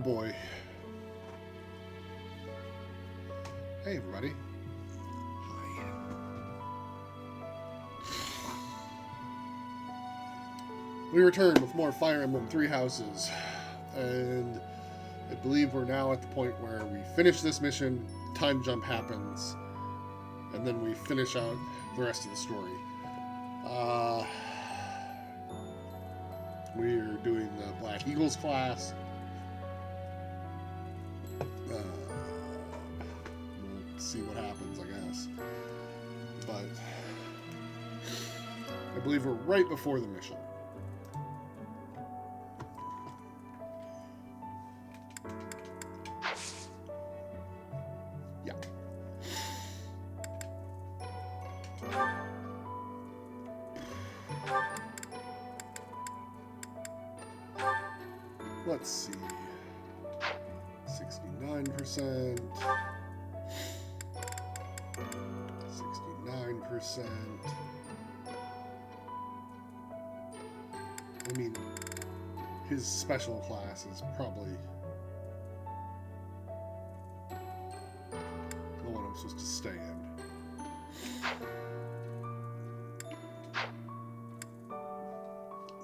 boy. Hey, everybody. Hi. We return with more Fire Emblem Three Houses. And I believe we're now at the point where we finish this mission, time jump happens, and then we finish out the rest of the story. We're doing the Black Eagles class. We'll see what happens, I guess. But I believe we're right before the mission. Yeah. Let's see. 69%. 69%. I mean, his special class is probably the one I'm supposed to stay in.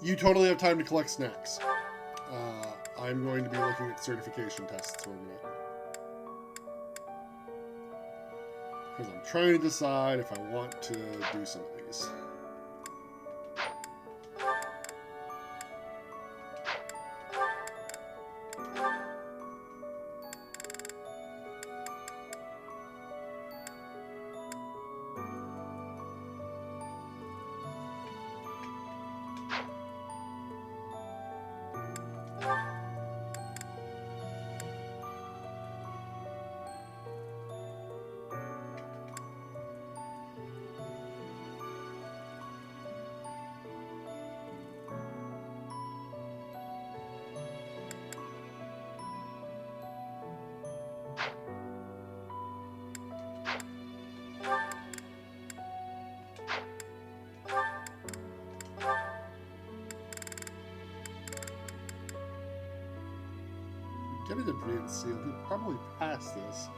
You totally have time to collect snacks. I'm going to be looking at certification tests for a minute. Because I'm trying to decide if I want to do some of these. Get an advanced seal. He'll probably pass this.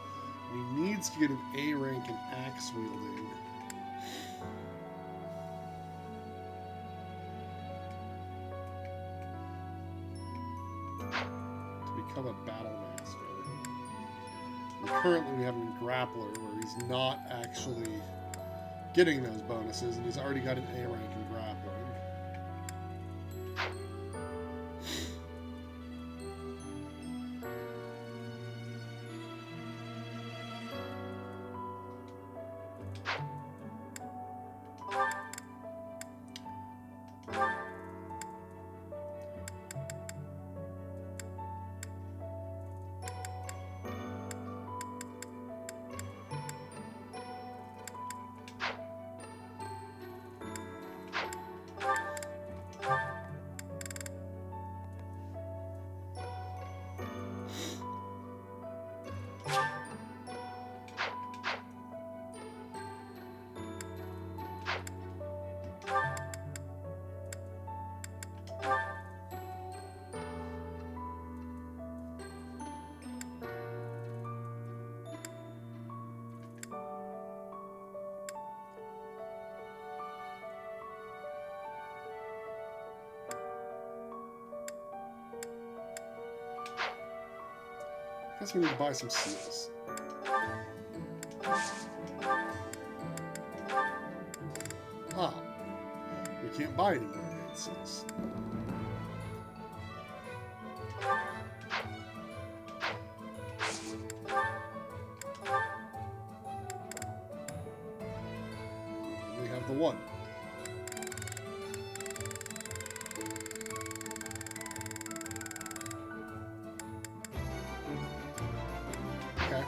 And he needs to get an A rank in axe wielding. To become a battle master. And currently we have him in grappler where he's not actually getting those bonuses, and he's already got an A rank in grappling. I guess we need to buy some seals. Ah, we can't buy any more advanced seals. We have the one. Okay.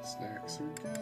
Snacks are good.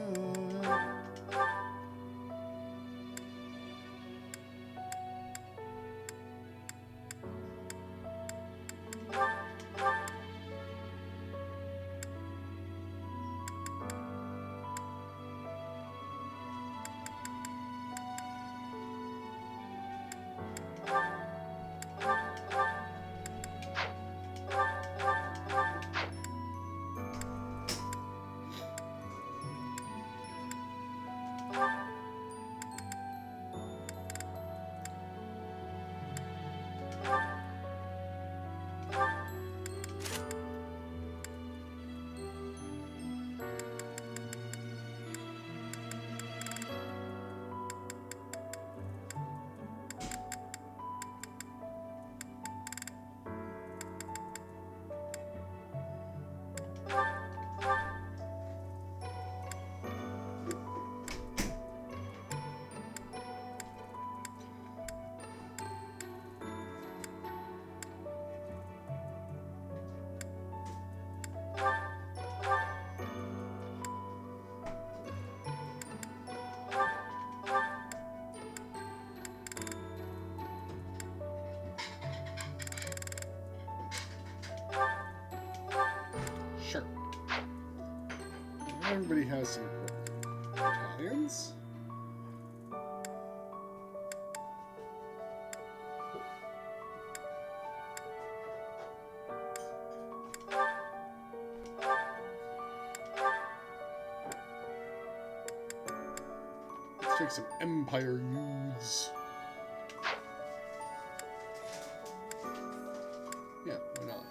Sure. Everybody has some battalions. Let's take some Empire youths. Yeah, why not?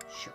Sure.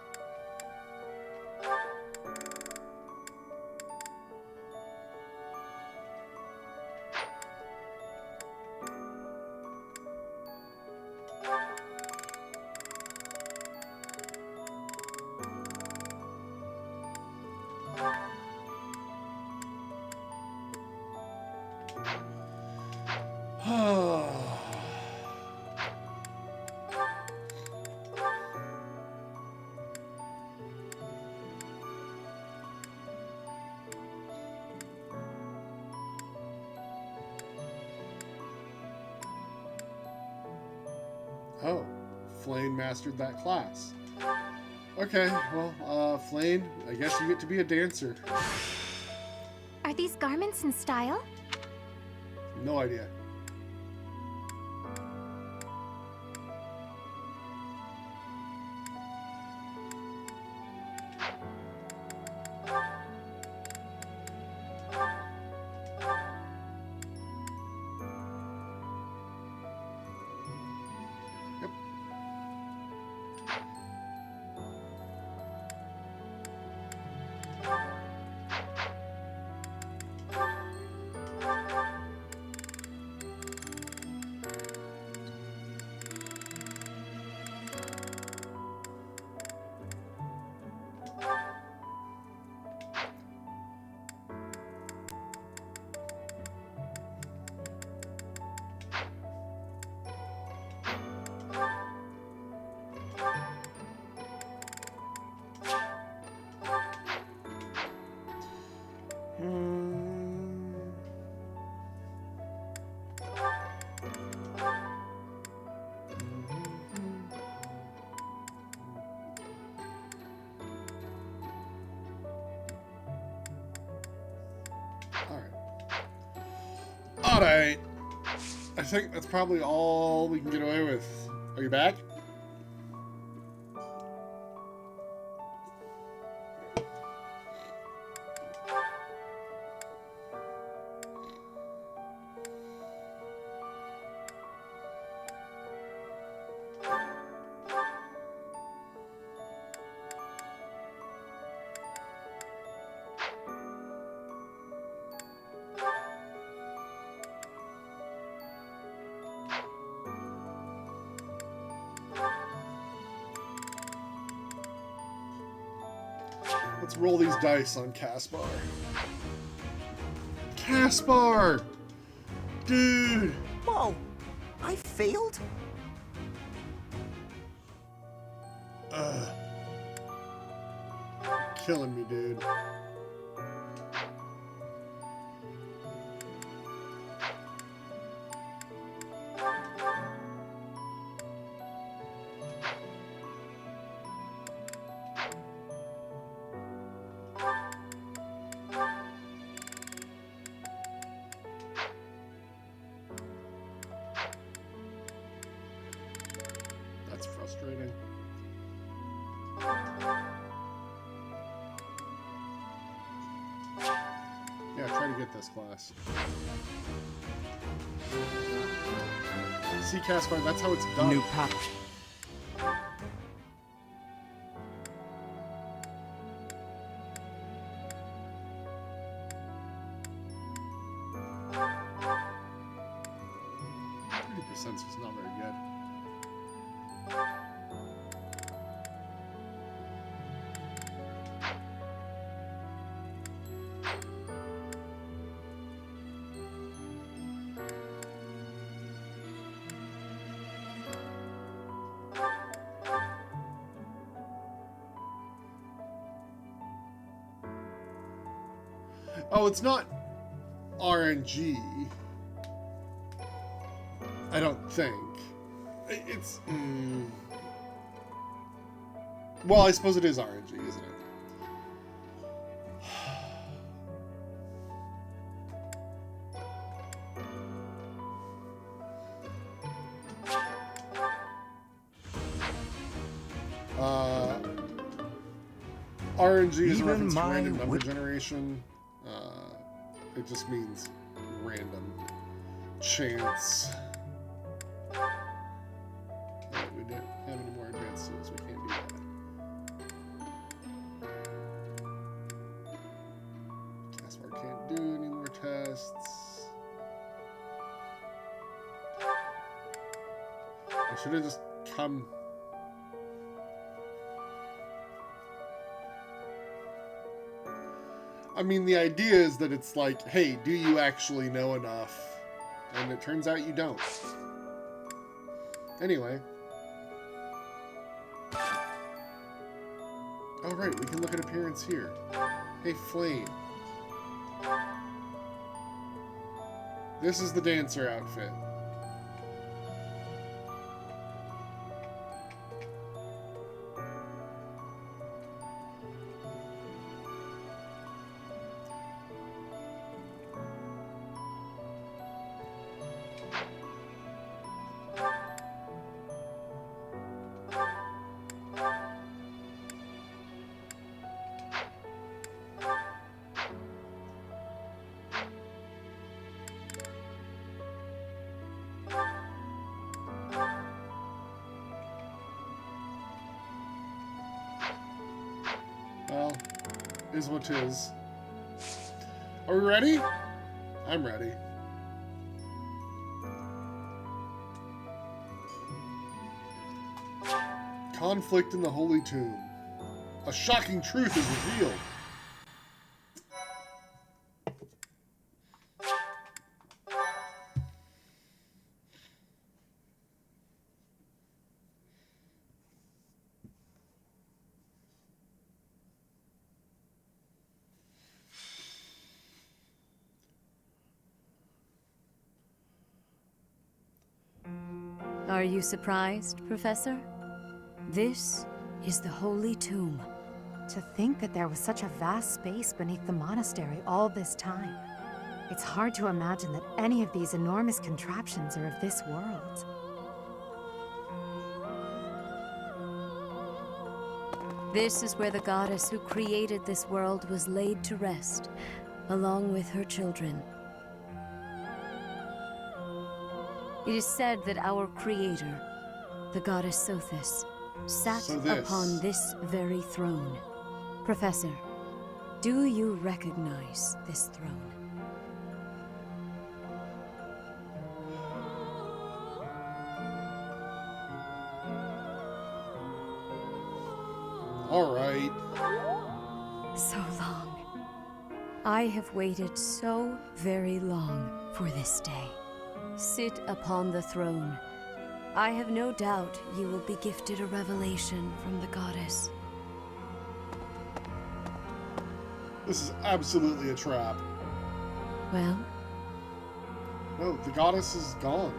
Oh, Flame mastered that class. Okay, well, Flame, I guess you get to be a dancer. Are these garments in style? No idea. Alright. I think that's probably all we can get away with. Are you back? Let's roll these dice on Caspar. Caspar! Dude! Whoa! I failed? You're killing me, dude. That's frustrating. Yeah, try to get this class. See, Caspar, that's how it's done. New path. Sense is not very good. Oh, it's not RNG. I don't think. It's... Well, I suppose it is RNG, isn't it? RNG is a reference to random number generation. It just means random chance. We don't have any more advanced tools. We can't do that. Caspar can't do any more tests. I should have just come. I mean, the idea is that it's like, hey, do you actually know enough? And it turns out you don't. Anyway. Oh, right, we can look at appearance here. Hey, Flame. This is the dancer outfit. is what 'tis. Are we ready? I'm ready. Conflict in the Holy Tomb. A shocking truth is revealed. Are you surprised, Professor? This is the Holy Tomb. To think that there was such a vast space beneath the monastery all this time. It's hard to imagine that any of these enormous contraptions are of this world. This is where the goddess who created this world was laid to rest, along with her children. It is said that our creator, the goddess Sothis, sat upon this very throne. Professor, do you recognize this throne? All right. So long. I have waited so very long for this day. Sit upon the throne. I have no doubt you will be gifted a revelation from the goddess. This is absolutely a trap. Well? No, the goddess is gone.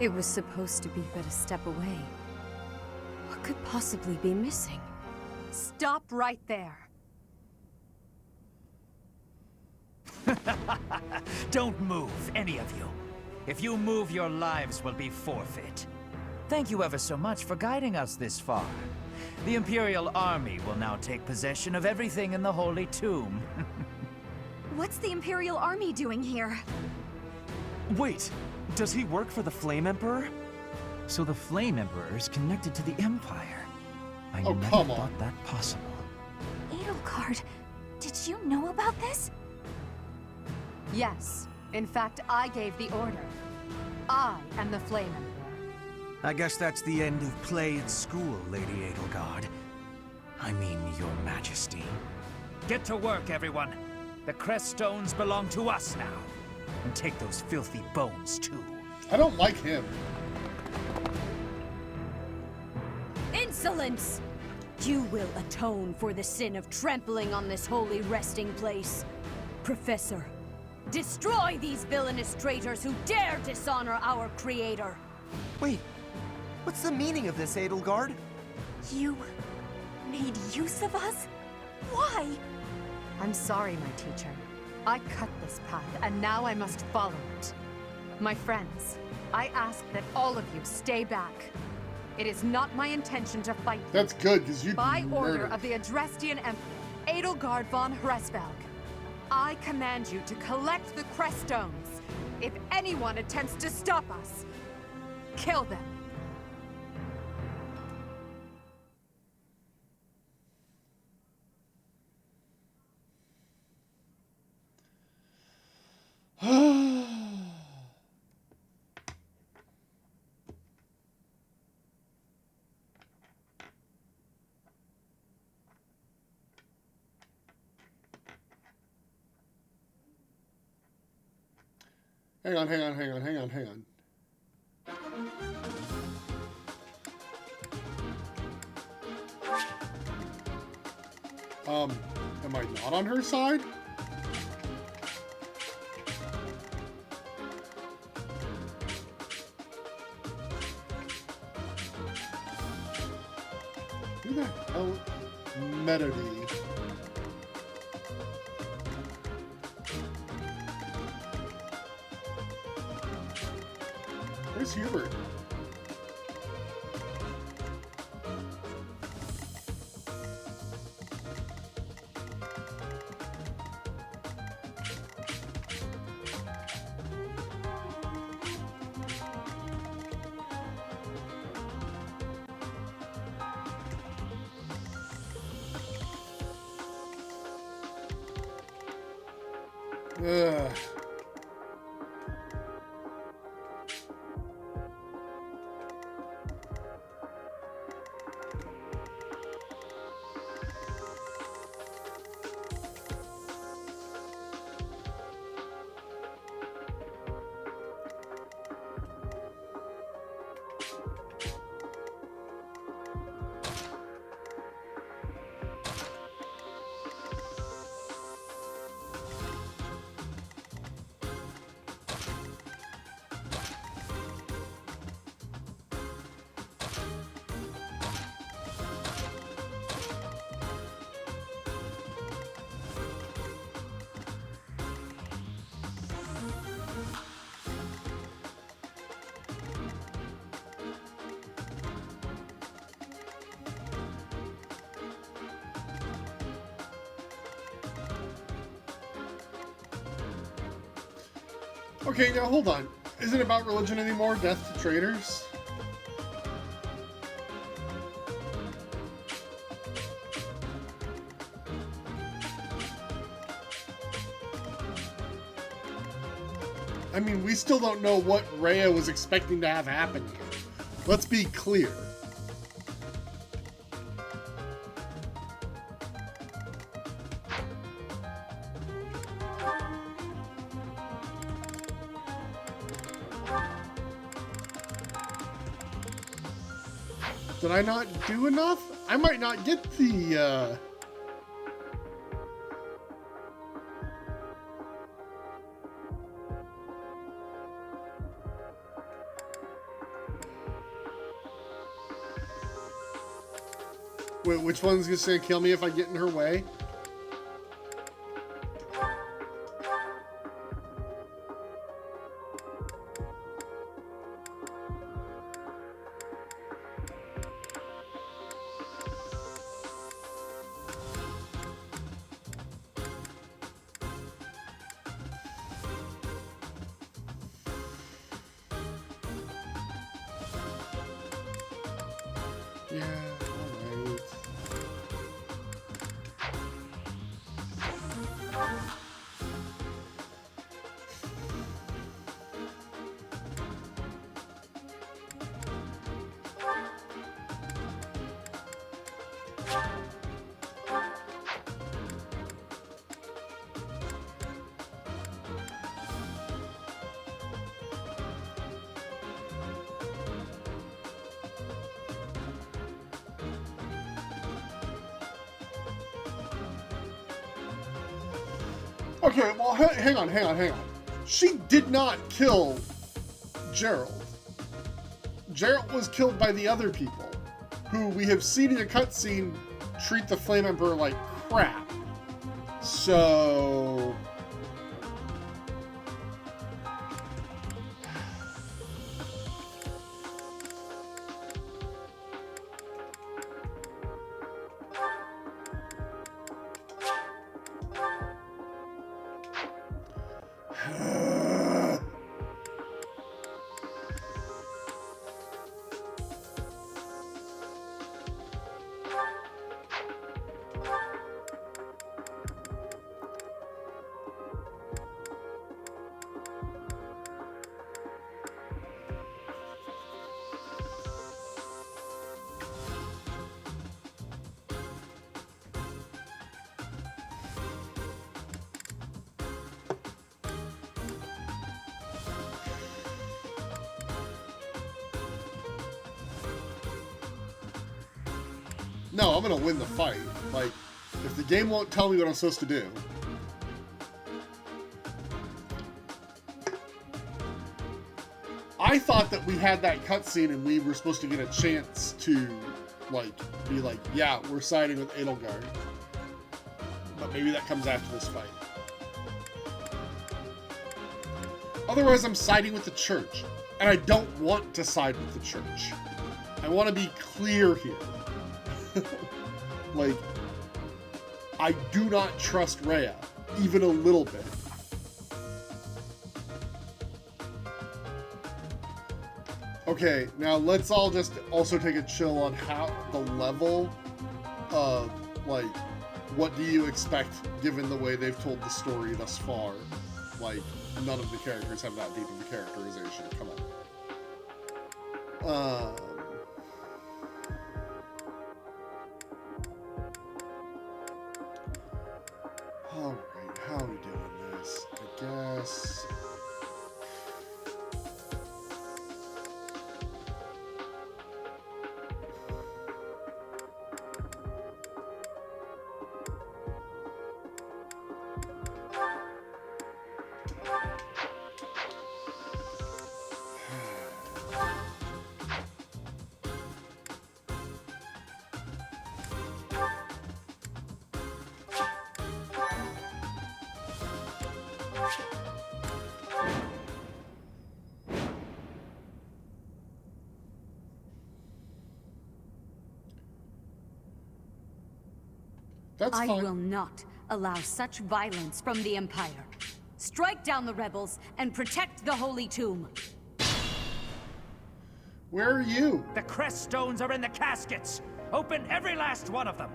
It was supposed to be but a step away. What could possibly be missing? Stop right there. Don't move, any of you. If you move, your lives will be forfeit. Thank you ever so much for guiding us this far. The Imperial Army will now take possession of everything in the Holy Tomb. What's the Imperial Army doing here? Wait, does he work for the Flame Emperor? So the Flame Emperor is connected to the Empire. I Oh, never come on. thought that possible. Edelgard, did you know about this? Yes. In fact, I gave the order. I am the Flame Emperor. I guess that's the end of play at school, Lady Edelgard. I mean, Your Majesty. Get to work, everyone. The crest stones belong to us now. And take those filthy bones, too. I don't like him. Insolence! You will atone for the sin of trampling on this holy resting place. Professor, destroy these villainous traitors who dare dishonor our creator. Wait, what's the meaning of this, Edelgard? You made use of us? Why? I'm sorry, my teacher. I cut this path, and now I must follow it. My friends, I ask that all of you stay back. It is not my intention to fight you. That's good, because you'd By be order murdered. of the Adrestian Emperor, Edelgard von Hresvelg, I command you to collect the crest stones. If anyone attempts to stop us, kill them. Hang on. Am I not on her side? Who the hell? Melody. Where's Hubert? Ugh. Okay, now hold on. Isn't it about religion anymore? Death to traitors? I mean, we still don't know what Rhea was expecting to have happen here. Let's be clear. Did I not do enough? I might not get the, Wait, which one's just gonna kill me if I get in her way? Yeah, alright. Okay, well, hang on. She did not kill Gerald. Gerald was killed by the other people, who we have seen in a cutscene treat the Flame Emperor like crap. So... No, I'm gonna win the fight. Like, if the game won't tell me what I'm supposed to do. I thought that we had that cutscene and we were supposed to get a chance to, like, be like, yeah, we're siding with Edelgard. But maybe that comes after this fight. Otherwise, I'm siding with the church. And I don't want to side with the church. I want to be clear here. Like, I do not trust Rhea, even a little bit. Okay, now let's all just also take a chill on how the level of, like, what do you expect given the way they've told the story thus far. like, none of the characters have that deep of a characterization. Come on. Alright, how are we doing this? I guess... That's I fine. will not allow such violence from the Empire. Strike down the rebels and protect the Holy Tomb. Where are you? The crest stones are in the caskets! Open every last one of them!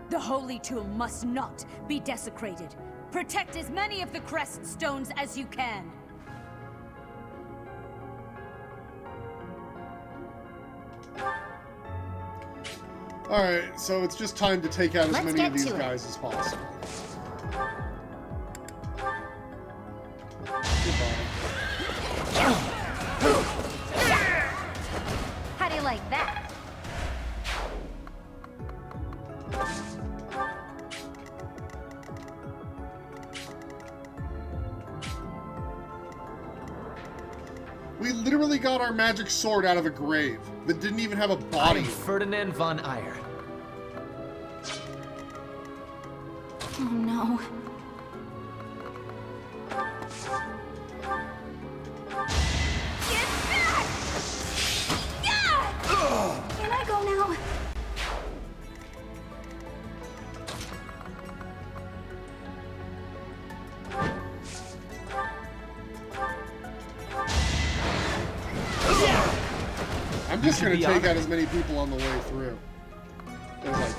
The Holy Tomb must not be desecrated. Protect as many of the crest stones as you can. Alright, so it's just time to take out as Let's many get of these to it. guys as possible. How do you like that? We literally got our magic sword out of a grave that didn't even have a body. I'm Ferdinand von Eyre. Oh no. Get back! Yeah! Can I go now? I'm just gonna be take honored. out as many people on the way through as I can.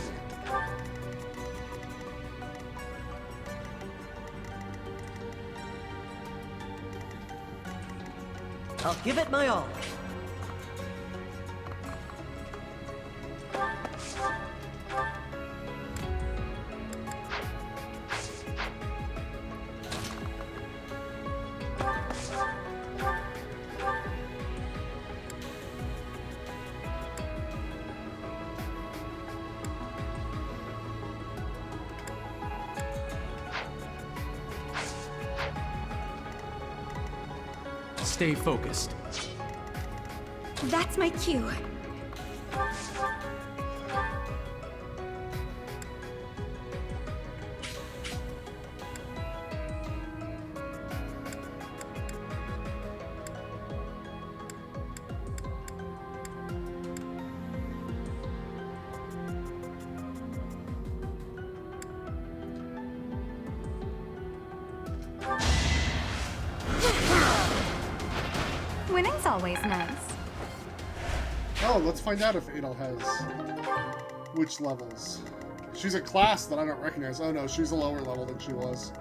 I'll give it my all. Stay focused. That's my cue. Winning's always nice. Oh, let's find out if Adel has which levels. She's a class that I don't recognize. Oh no, she's a lower level than she was.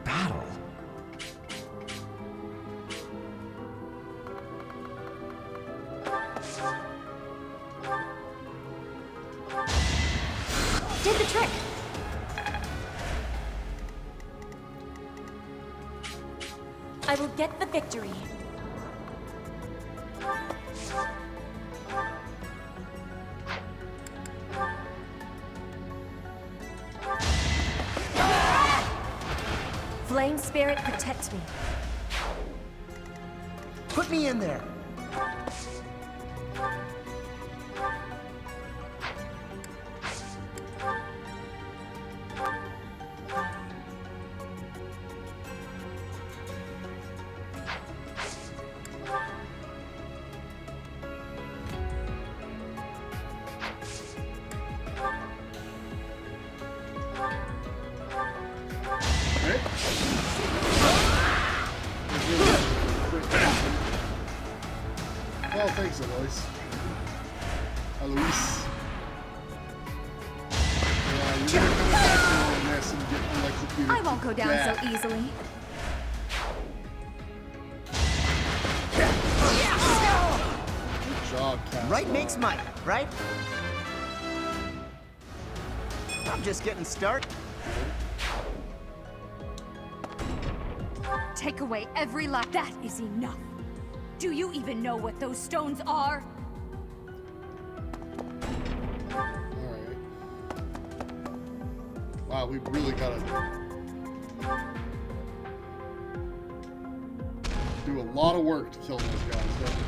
Battle? Did the trick. I will get the victory. Flame Spirit, protect me. Put me in there. Thanks, Eloise. Eloise. Yeah, you're gonna come back on this and get electrocuted. I won't go down so easily. Good job, Caspar. Right makes might, right? I'm just getting started. Take away every last. That is enough. Do you even know what those stones are? Alright. Wow, we really gotta do a lot of work to kill those guys, don't we?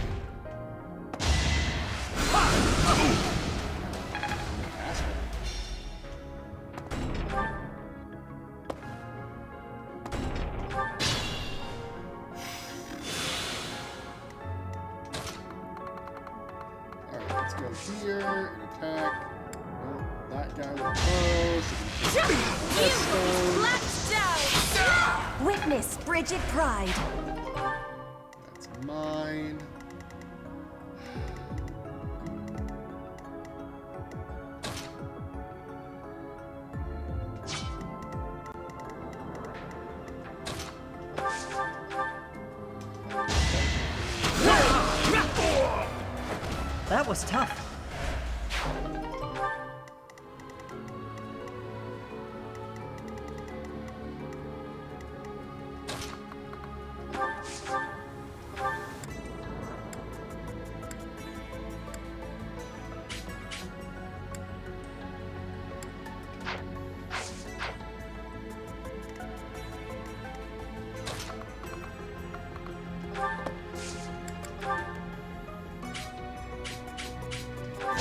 Alright, let's go here and attack. Well, that guy will close. Witness Bridget Pride. That's mine. That was tough.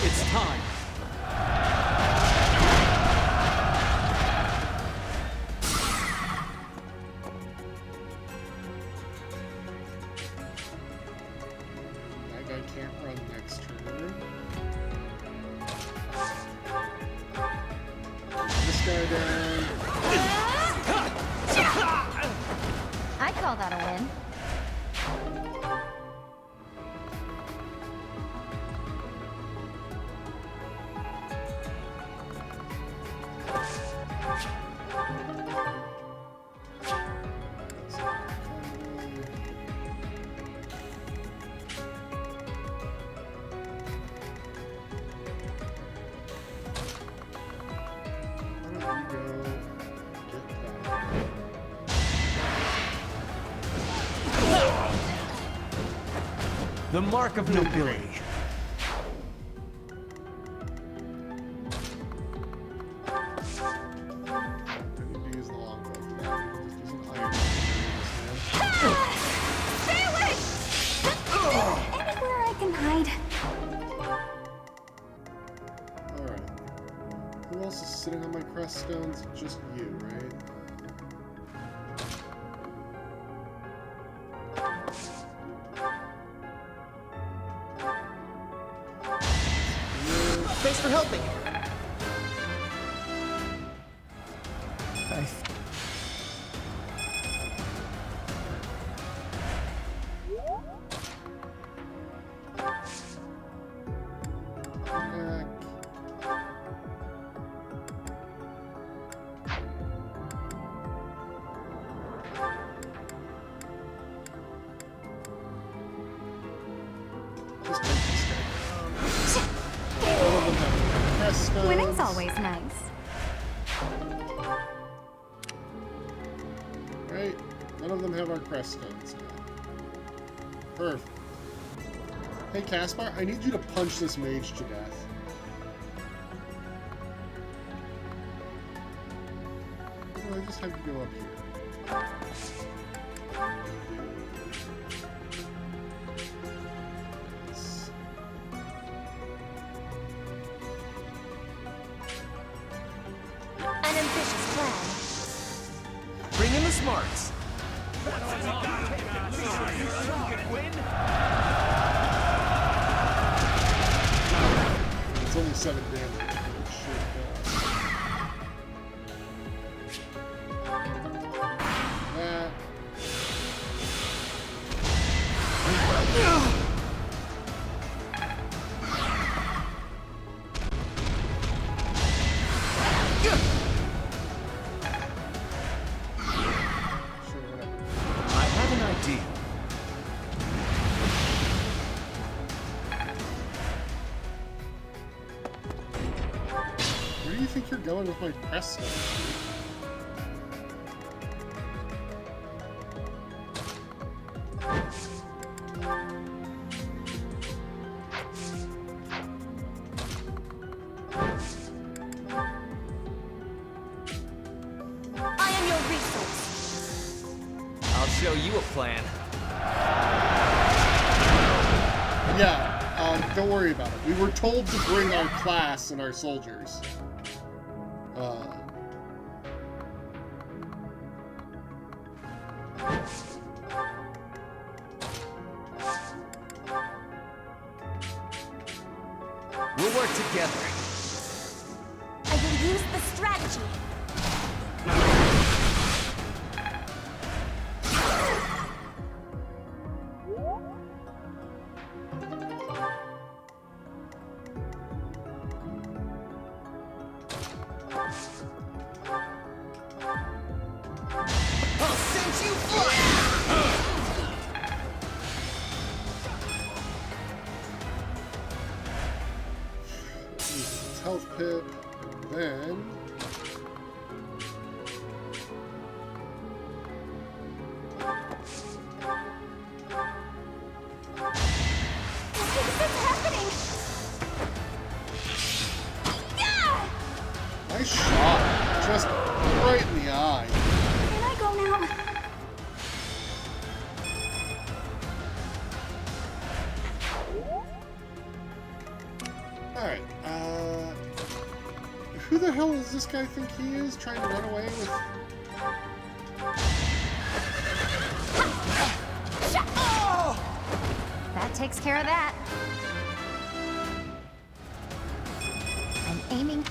It's time. That guy can't run next turn. This guy down. I call that a win. The mark of nobility. Anywhere I can hide. Alright. Who else is sitting on my crest stones? Just you, right? Thanks for helping. Just take this guy. All of them have crest stones. Winning's always nice. Right? None of them have our crest stones now. Perfect. Hey, Caspar, I need you to punch this mage to death. Well, I just have to go up here. An ambitious plan. Bring in the smarts. It's only 7 damage. Sure, whatever. I have an idea. Where do you think you're going with my press stuff? I am your resource. I'll show you a plan. Yeah, don't worry about it. We were told to bring our class and our soldiers. We'll work together. I will use the strategy. I'll send you flying! Use its health pip, and then... What is happening? Yeah! Nice shot. Just right in the eye. Can I go now? Alright, who the hell does this guy think he is, trying to run away with... That takes care of that. I'm aiming.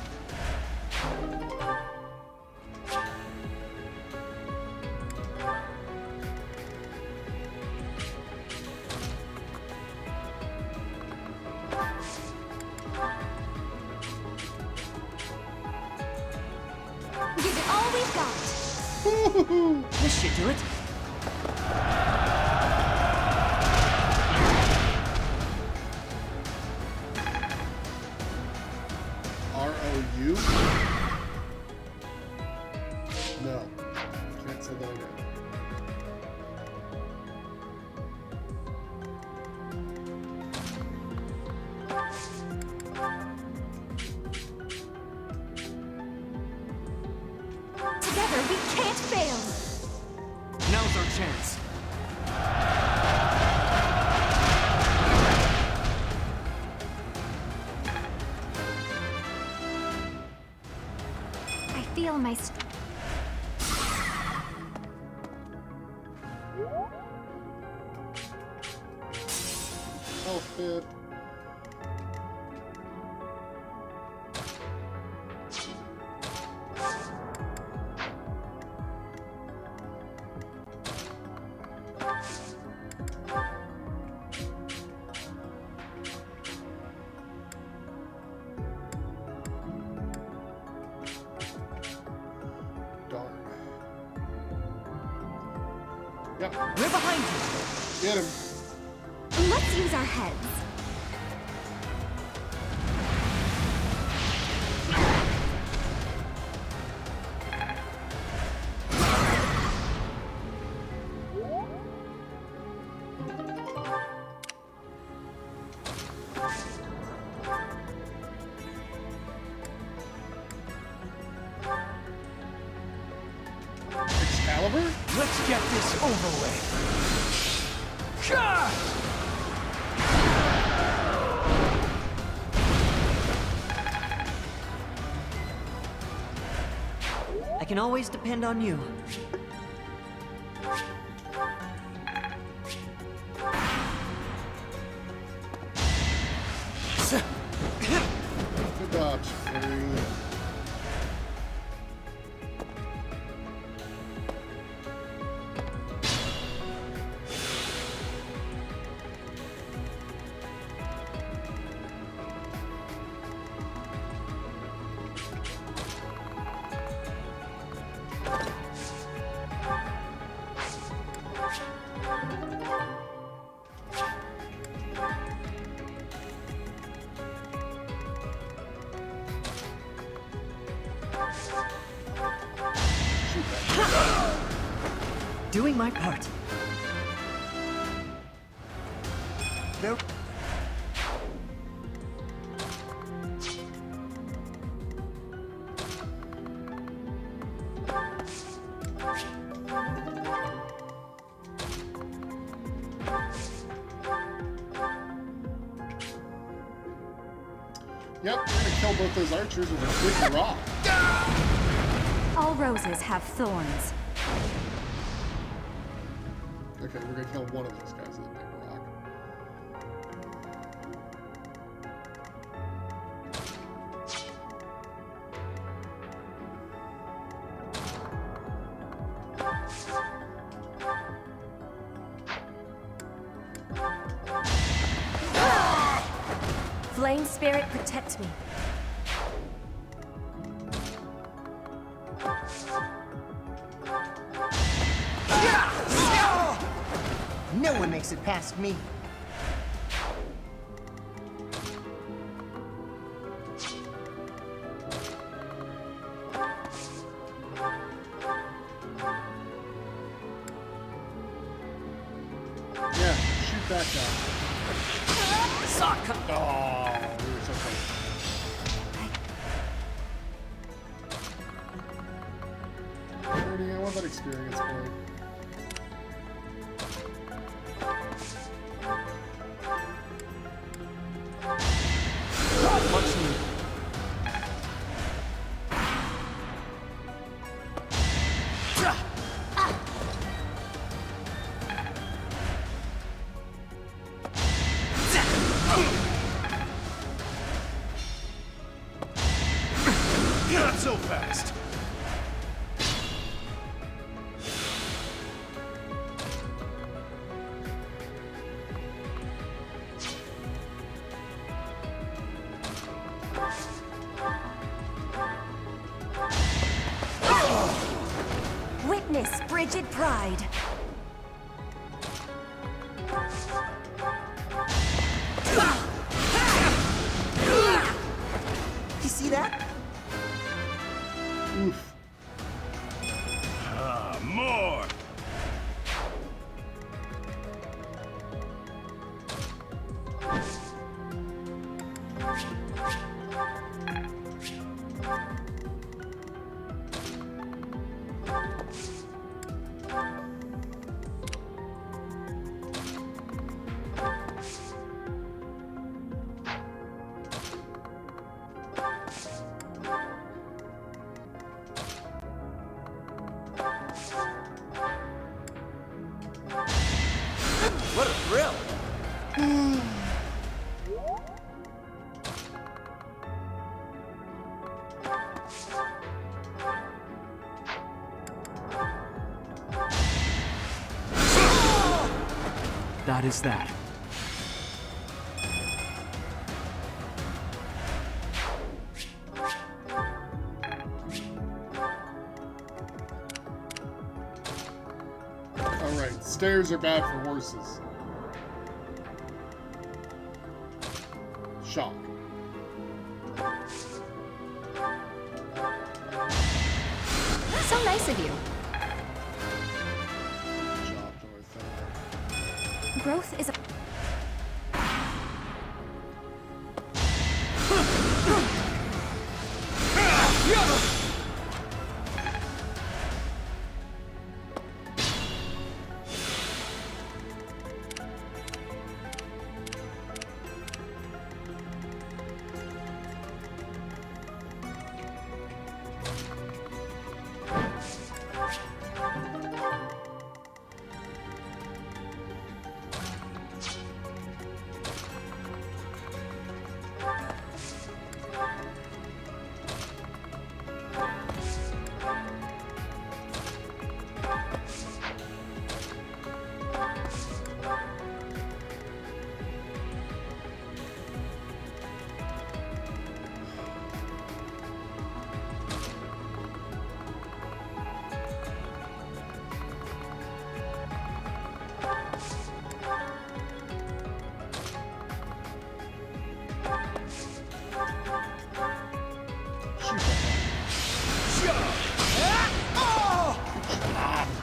Give it all we've got. This should do it. R-O-U? No. Can't say that I did. Together we can't fail. Now's our chance. I feel my Health pip. Darn. Yep, We're behind you. get him. Let's use our heads. Excalibur? Let's get this over with. Gah! I can always depend on you. Good dodge, Fairy. Shoot that. Doing my part. There. Yep, we're gonna kill both those archers with a quick rock. All roses have thorns. Okay, we're gonna kill one of those guys with a big rock. Flame spirit, protect me. No one makes it past me. Yeah, shoot that guy. Oh, we were so close. I want that experience point. Much needed. Not so fast! Witness frigid pride. You see that? Oof. More! What a thrill! That is that. Alright, stairs are bad for horses. Shock. So nice of you. Good job, Dorothy. Growth is a...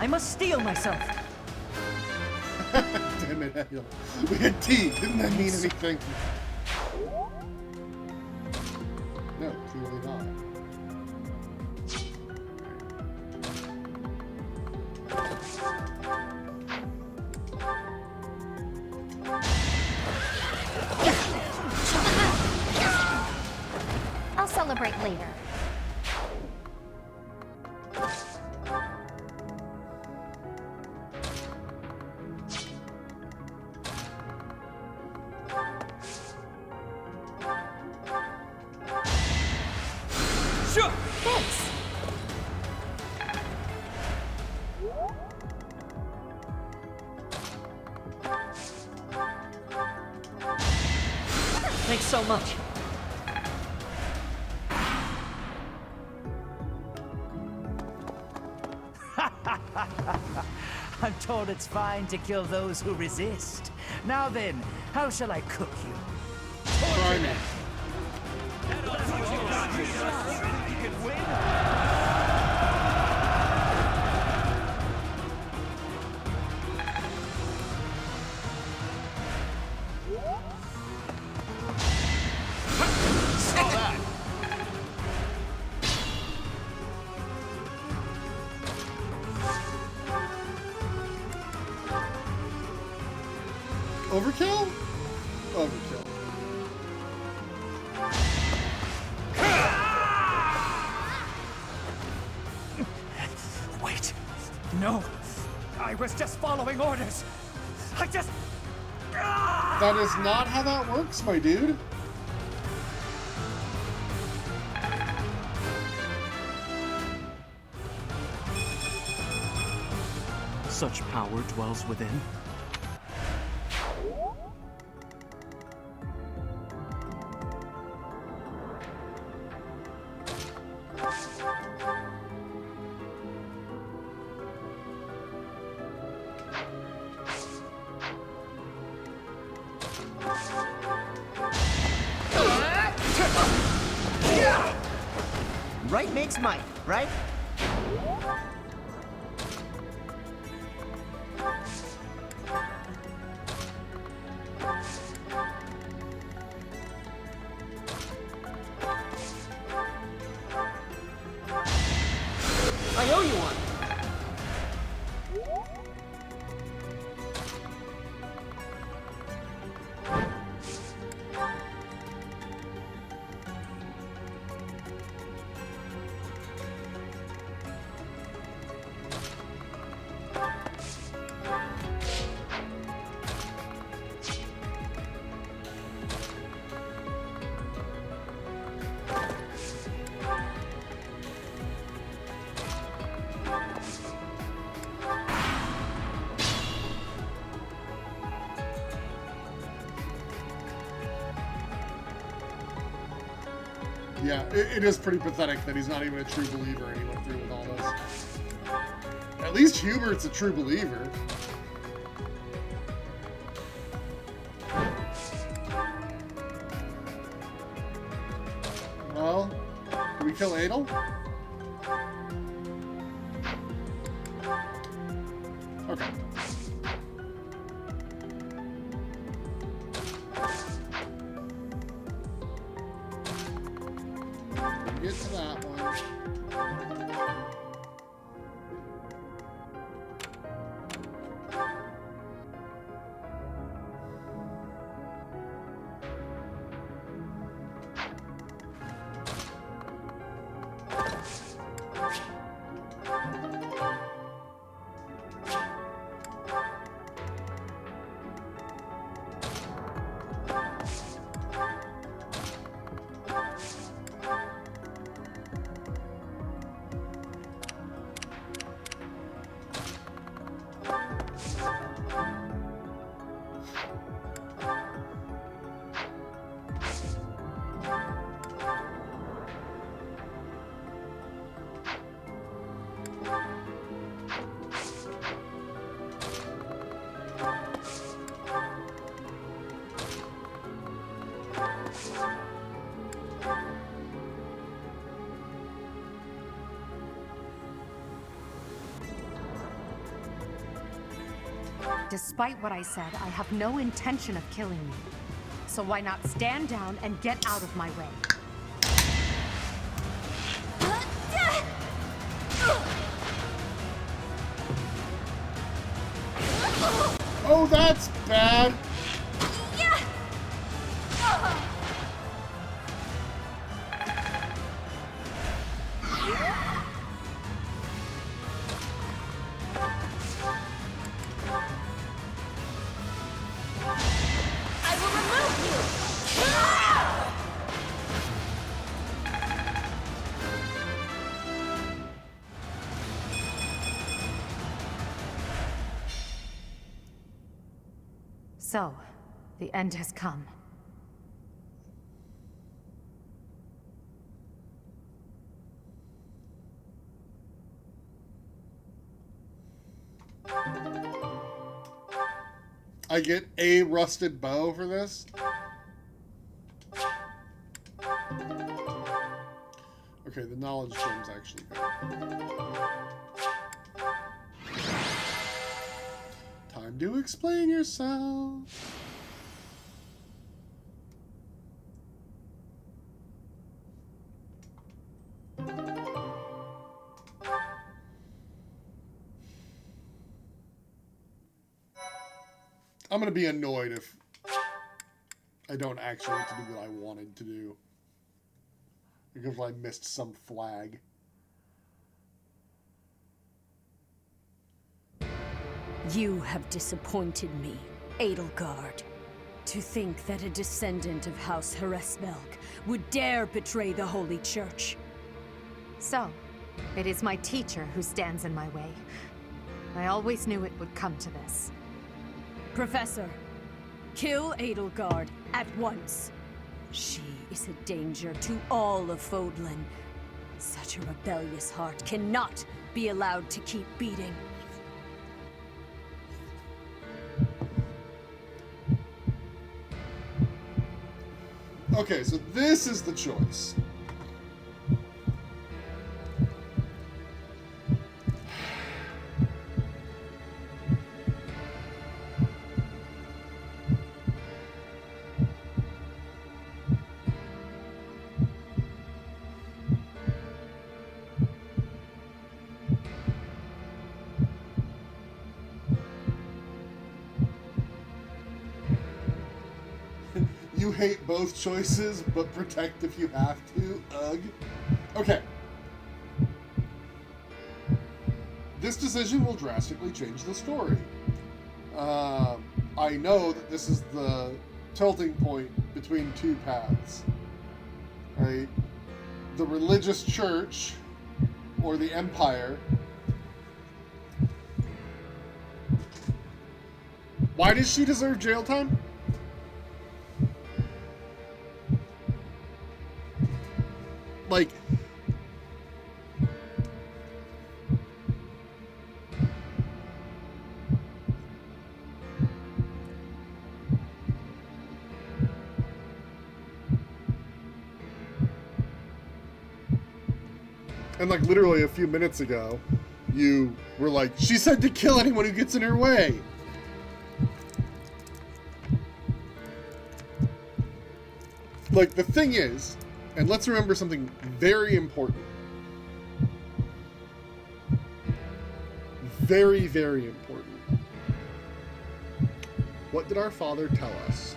must steel myself. Damn it, Edel. We had tea. Didn't that mean anything? No, clearly not. I'll celebrate later. Sure. Thanks. Thanks so much. I'm told it's fine to kill those who resist. Now then, how shall I cook you? Try me. Overkill? Overkill. Wait. No. I was just following orders. I just... That is not how that works, my dude. Such power dwells within. Right makes might, right? I owe you one. Yeah, it is pretty pathetic that he's not even a true believer and he went through with all this. At least Hubert's a true believer. Well, did we kill Adel? Okay. Get to that one. Despite what I said, I have no intention of killing you. So why not stand down and get out of my way? Oh, that's bad. I will remove you! So, the end has come. I get a rusted bow for this. Okay, the knowledge gem's actually good. Time to explain yourself. I'm gonna be annoyed if I don't actually get to do what I wanted to do. Because I missed some flag. You have disappointed me, Edelgard. To think that a descendant of House Hresmelk would dare betray the Holy Church. So, it is my teacher who stands in my way. I always knew it would come to this. Professor, kill Edelgard at once. She is a danger to all of Fodlan. Such a rebellious heart cannot be allowed to keep beating. Okay, so this is the choice. You hate both choices, but protect if you have to. Ugh. Okay. This decision will drastically change the story. I know that this is the tilting point between two paths. Right? The religious church or the empire. Why does she deserve jail time? Like, and like literally a few minutes ago, you were like, she said to kill anyone who gets in her way. Like, the thing is, and let's remember something very important. Very, very important. What did our father tell us?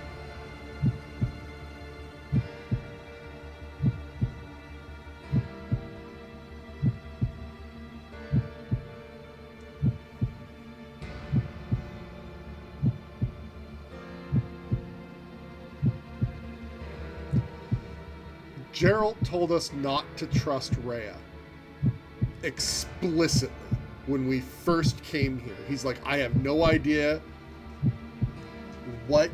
Geralt told us not to trust Rhea. Explicitly. When we first came here. He's like, I have no idea what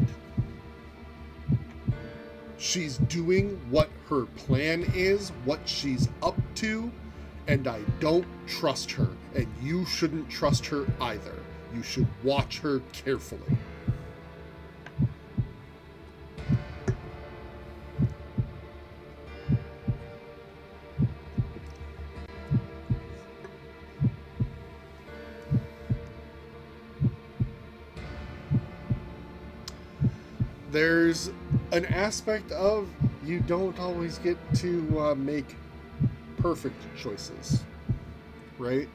she's doing, what her plan is, what she's up to, and I don't trust her. And you shouldn't trust her either. You should watch her carefully. there's an aspect of you don't always get to make perfect choices, right?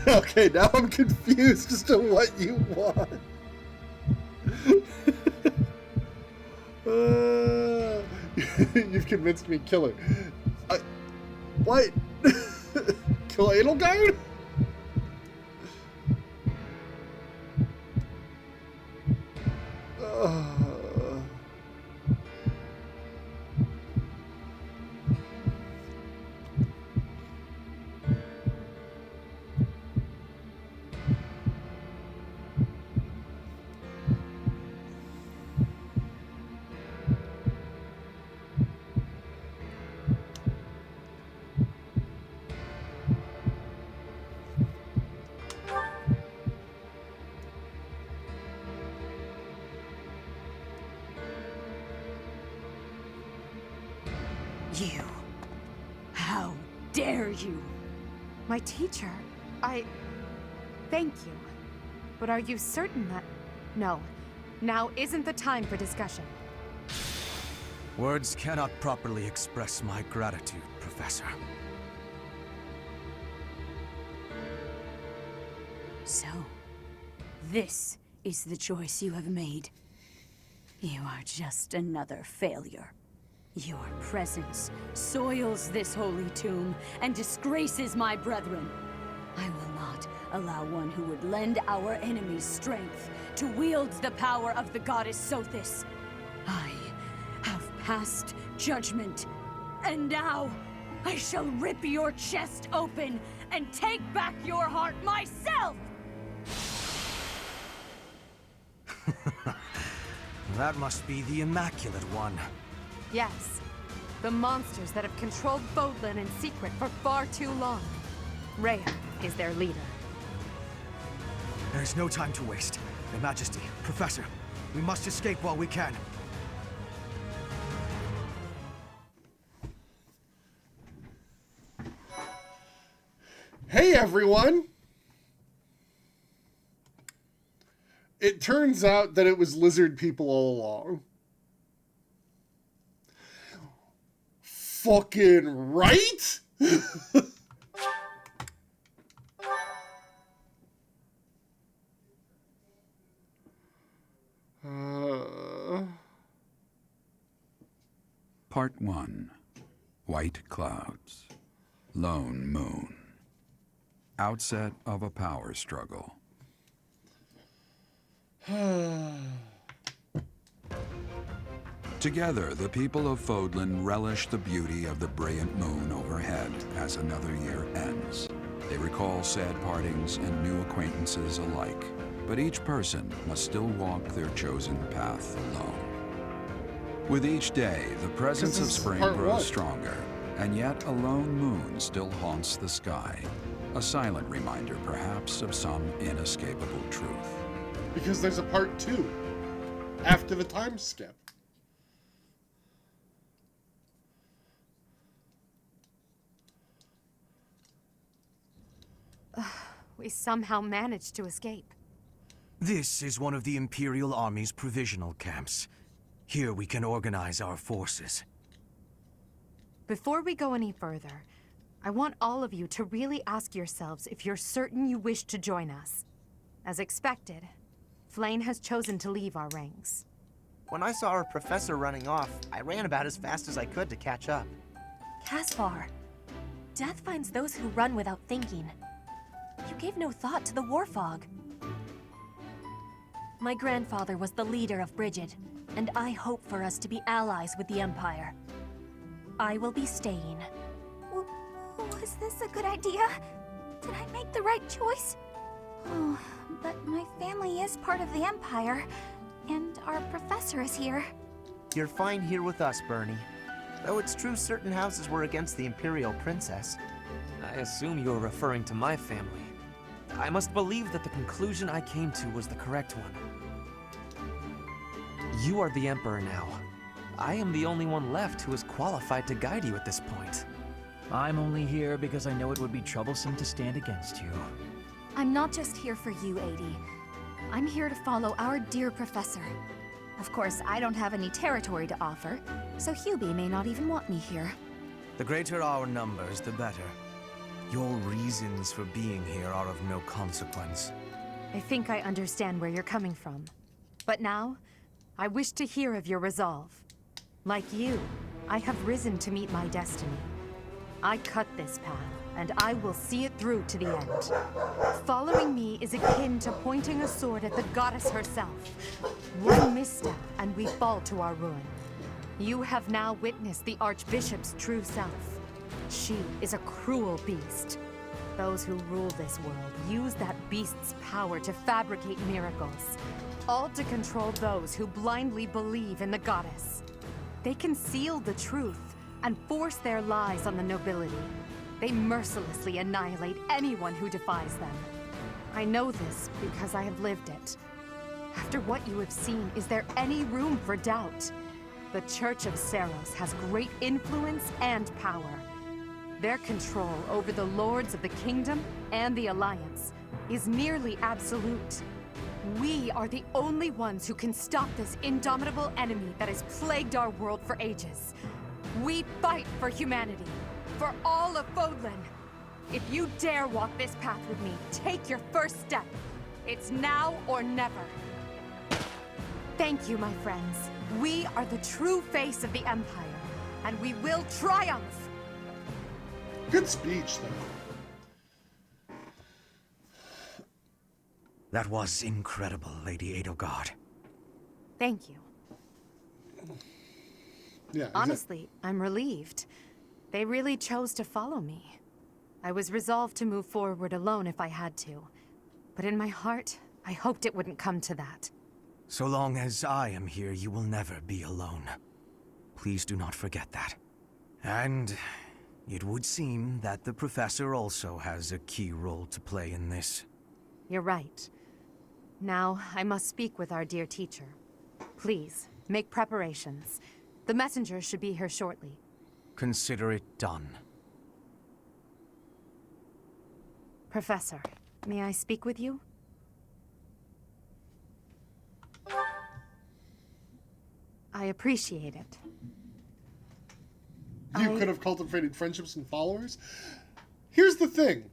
Okay, now I'm confused as to what you want. You've convinced me, kill her. What? Kill Edelgard? You. How dare you? My teacher, Thank you. But are you certain that... No. Now isn't the time for discussion. Words cannot properly express my gratitude, Professor. So, this is the choice you have made. You are just another failure. Your presence soils this holy tomb and disgraces my brethren. I will not allow one who would lend our enemies strength to wield the power of the goddess Sothis. I have passed judgment, and now I shall rip your chest open and take back your heart myself! That must be the Immaculate one. Yes. The monsters that have controlled Fodlan in secret for far too long. Rhea is their leader. There's no time to waste. Your Majesty, Professor, we must escape while we can. Hey everyone! It turns out that it was lizard people all along. Fucking right? Part 1. White Clouds. Lone Moon. Outset of a power struggle. Together, the people of Fodlan relish the beauty of the brilliant moon overhead as another year ends. They recall sad partings and new acquaintances alike, but each person must still walk their chosen path alone. With each day, the presence of spring grows stronger, and yet a lone moon still haunts the sky. A silent reminder, perhaps, of some inescapable truth. Because there's a part 2 after the time skip. We somehow managed to escape. This is one of the Imperial Army's provisional camps. Here we can organize our forces. Before we go any further, I want all of you to really ask yourselves if you're certain you wish to join us. As expected, Flayn has chosen to leave our ranks. When I saw our professor running off, I ran about as fast as I could to catch up. Caspar, death finds those who run without thinking. You gave no thought to the war fog. My grandfather was the leader of Brigid, and I hope for us to be allies with the Empire. I will be staying. Was this a good idea? Did I make the right choice? Oh, but my family is part of the Empire, and our professor is here. You're fine here with us, Bernie. Though it's true certain houses were against the Imperial Princess. I assume you're referring to my family. I must believe that the conclusion I came to was the correct one. You are the Emperor now. I am the only one left who is qualified to guide you at this point. I'm only here because I know it would be troublesome to stand against you. I'm not just here for you, Adi. I'm here to follow our dear professor. Of course, I don't have any territory to offer, so Hubie may not even want me here. The greater our numbers, the better. Your reasons for being here are of no consequence. I think I understand where you're coming from. But now, I wish to hear of your resolve. Like you, I have risen to meet my destiny. I cut this path, and I will see it through to the end. Following me is akin to pointing a sword at the goddess herself. One misstep, and we fall to our ruin. You have now witnessed the Archbishop's true self. She is a cruel beast. Those who rule this world use that beast's power to fabricate miracles, all to control those who blindly believe in the goddess. They conceal the truth and force their lies on the nobility. They mercilessly annihilate anyone who defies them. I know this because I have lived it. After what you have seen, is there any room for doubt? The Church of Seiros has great influence and power. Their control over the lords of the kingdom and the Alliance is nearly absolute. We are the only ones who can stop this indomitable enemy that has plagued our world for ages. We fight for humanity, for all of Fodlan. If you dare walk this path with me, take your first step. It's now or never. Thank you, my friends. We are the true face of the Empire, and we will triumph! Good speech, though. That was incredible, Lady Edelgard. Thank you. Yeah. Honestly, I'm relieved. They really chose to follow me. I was resolved to move forward alone if I had to. But in my heart, I hoped it wouldn't come to that. So long as I am here, you will never be alone. Please do not forget that. And it would seem that the Professor also has a key role to play in this. You're right. Now, I must speak with our dear teacher. Please, make preparations. The messenger should be here shortly. Consider it done. Professor, may I speak with you? I appreciate it. You could have cultivated friendships and followers? Here's the thing.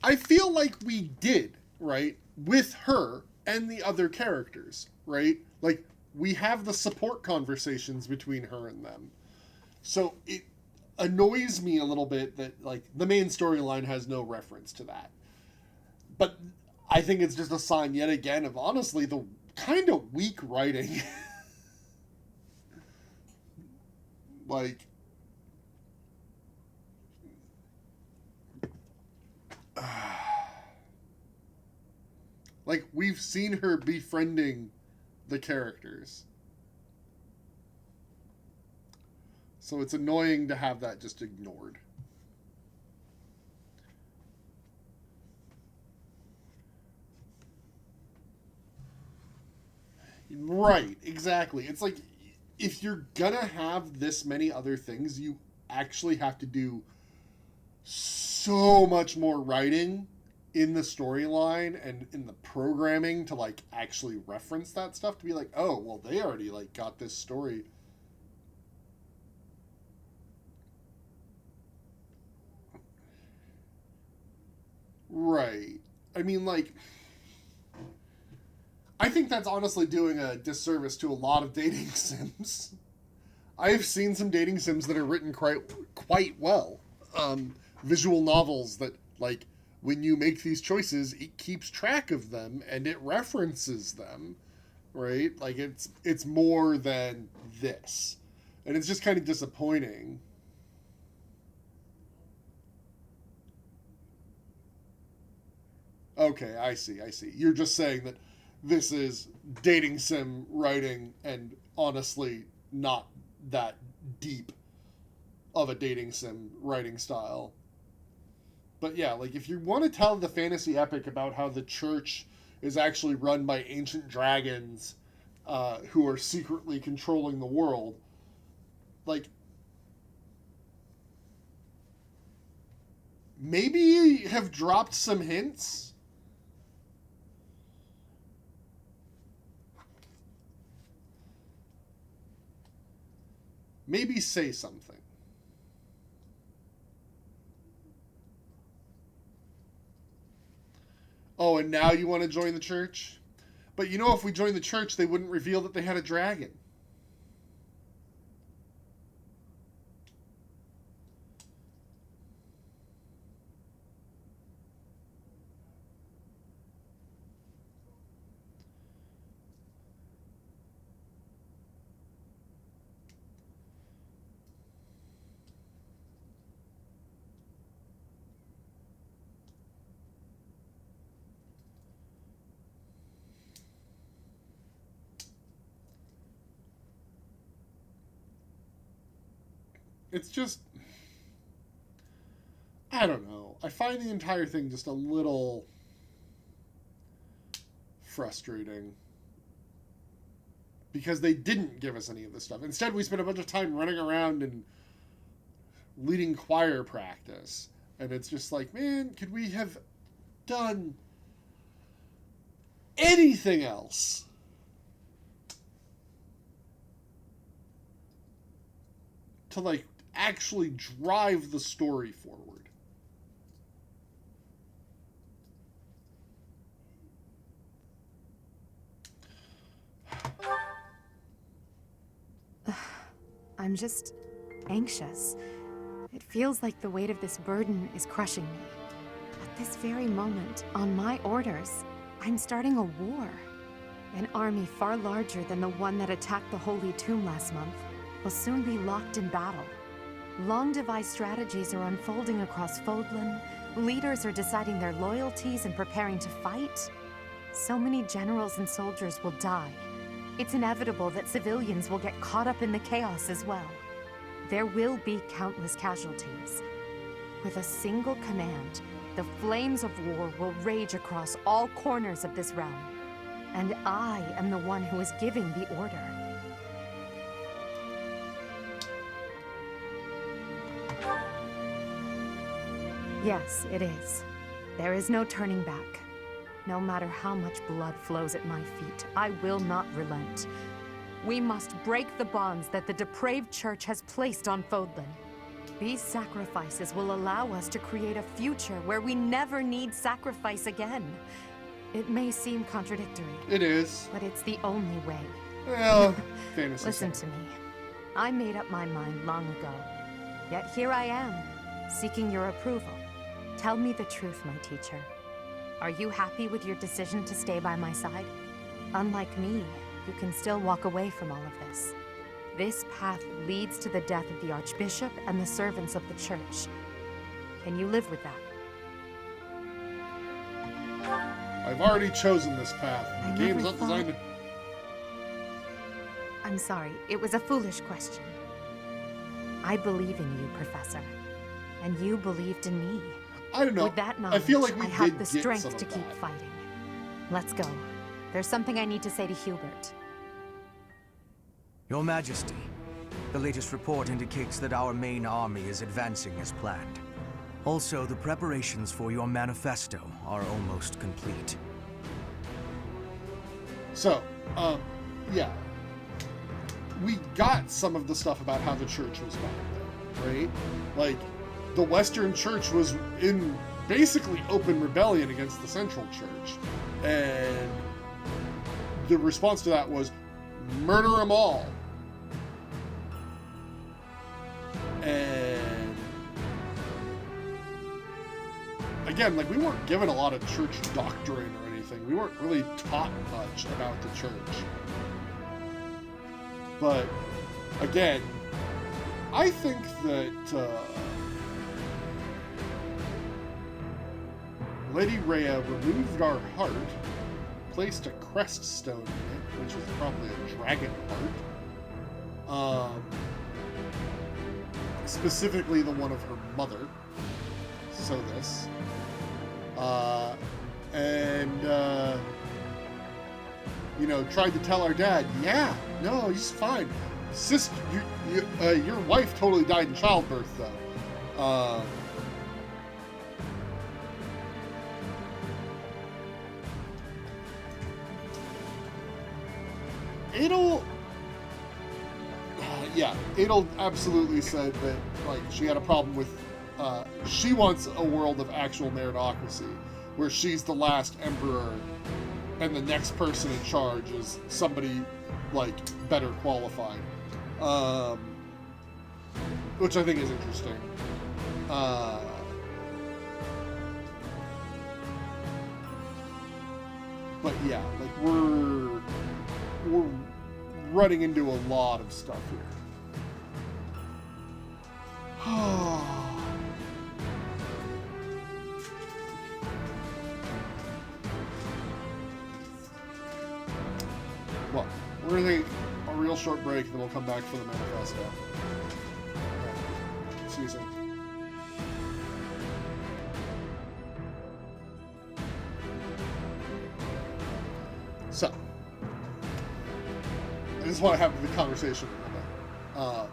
I feel like we did, right? With her and the other characters, right? Like, we have the support conversations between her and them. So it annoys me a little bit that, like, the main storyline has no reference to that. But I think it's just a sign yet again of, honestly, the kind of weak writing. Like, like, we've seen her befriending the characters. So it's annoying to have that just ignored. Right, exactly. It's like, if you're gonna have this many other things, you actually have to do so much more writing in the storyline and in the programming to, like, actually reference that stuff, to be like, oh, well, they already, like, got this story. Right. I mean, like, I think that's honestly doing a disservice to a lot of dating sims. I've seen some dating sims that are written quite well. Visual novels that, like, when you make these choices, it keeps track of them and it references them, right? Like, it's more than this. And it's just kind of disappointing. Okay, I see. You're just saying that this is dating sim writing and honestly not that deep of a dating sim writing style. But yeah, like, if you want to tell the fantasy epic about how the church is actually run by ancient dragons who are secretly controlling the world, like, maybe have dropped some hints. Maybe say something. Oh, and now you want to join the church? But you know, if we joined the church, they wouldn't reveal that they had a dragon. It's just, I don't know. I find the entire thing just a little frustrating. Because they didn't give us any of this stuff. Instead, we spent a bunch of time running around and leading choir practice. And it's just like, man, could we have done anything else? To, like, actually drive the story forward. I'm just anxious. It feels like the weight of this burden is crushing me. At this very moment, on my orders, I'm starting a war. An army far larger than the one that attacked the Holy Tomb last month will soon be locked in battle. Long-devised strategies are unfolding across Fodlan. Leaders are deciding their loyalties and preparing to fight. So many generals and soldiers will die. It's inevitable that civilians will get caught up in the chaos as well. There will be countless casualties. With a single command, the flames of war will rage across all corners of this realm. And I am the one who is giving the order. Yes, it is. There is no turning back. No matter how much blood flows at my feet, I will not relent. We must break the bonds that the depraved church has placed on Fodlan. These sacrifices will allow us to create a future where we never need sacrifice again. It may seem contradictory. It is. But it's the only way. Well, fantasy. Listen to me. I made up my mind long ago. Yet here I am, seeking your approval. Tell me the truth, my teacher. Are you happy with your decision to stay by my side? Unlike me, you can still walk away from all of this. This path leads to the death of the Archbishop and the servants of the Church. Can you live with that? I've already chosen this path. The game's not designed to... I'm sorry, it was a foolish question. I believe in you, Professor. And you believed in me. I don't know. With that knowledge, I feel like we I have did the get strength some to of keep that. fighting. Let's go. There's something I need to say to Hubert. Your Majesty, the latest report indicates that our main army is advancing as planned. Also, the preparations for your manifesto are almost complete. So, yeah. We got some of the stuff about how the church was founded, right? Like, the Western Church was in basically open rebellion against the Central Church. And the response to that was, murder them all. And again, like, we weren't given a lot of church doctrine or anything. We weren't really taught much about the church. But again, I think that Lady Rhea removed our heart, placed a crest stone in it, which is probably a dragon heart, specifically the one of her mother. So this. You know, tried to tell our dad, yeah, no, he's fine. Sister, your wife totally died in childbirth, though. Adel absolutely said that, like, she had a problem with, she wants a world of actual meritocracy, where she's the last emperor, and the next person in charge is somebody, like, better qualified. Which I think is interesting. But yeah, like, we're running into a lot of stuff here. Well, we're going to take a real short break, and then we'll come back for the manifesto. See you soon. So, I just want to have the conversation a little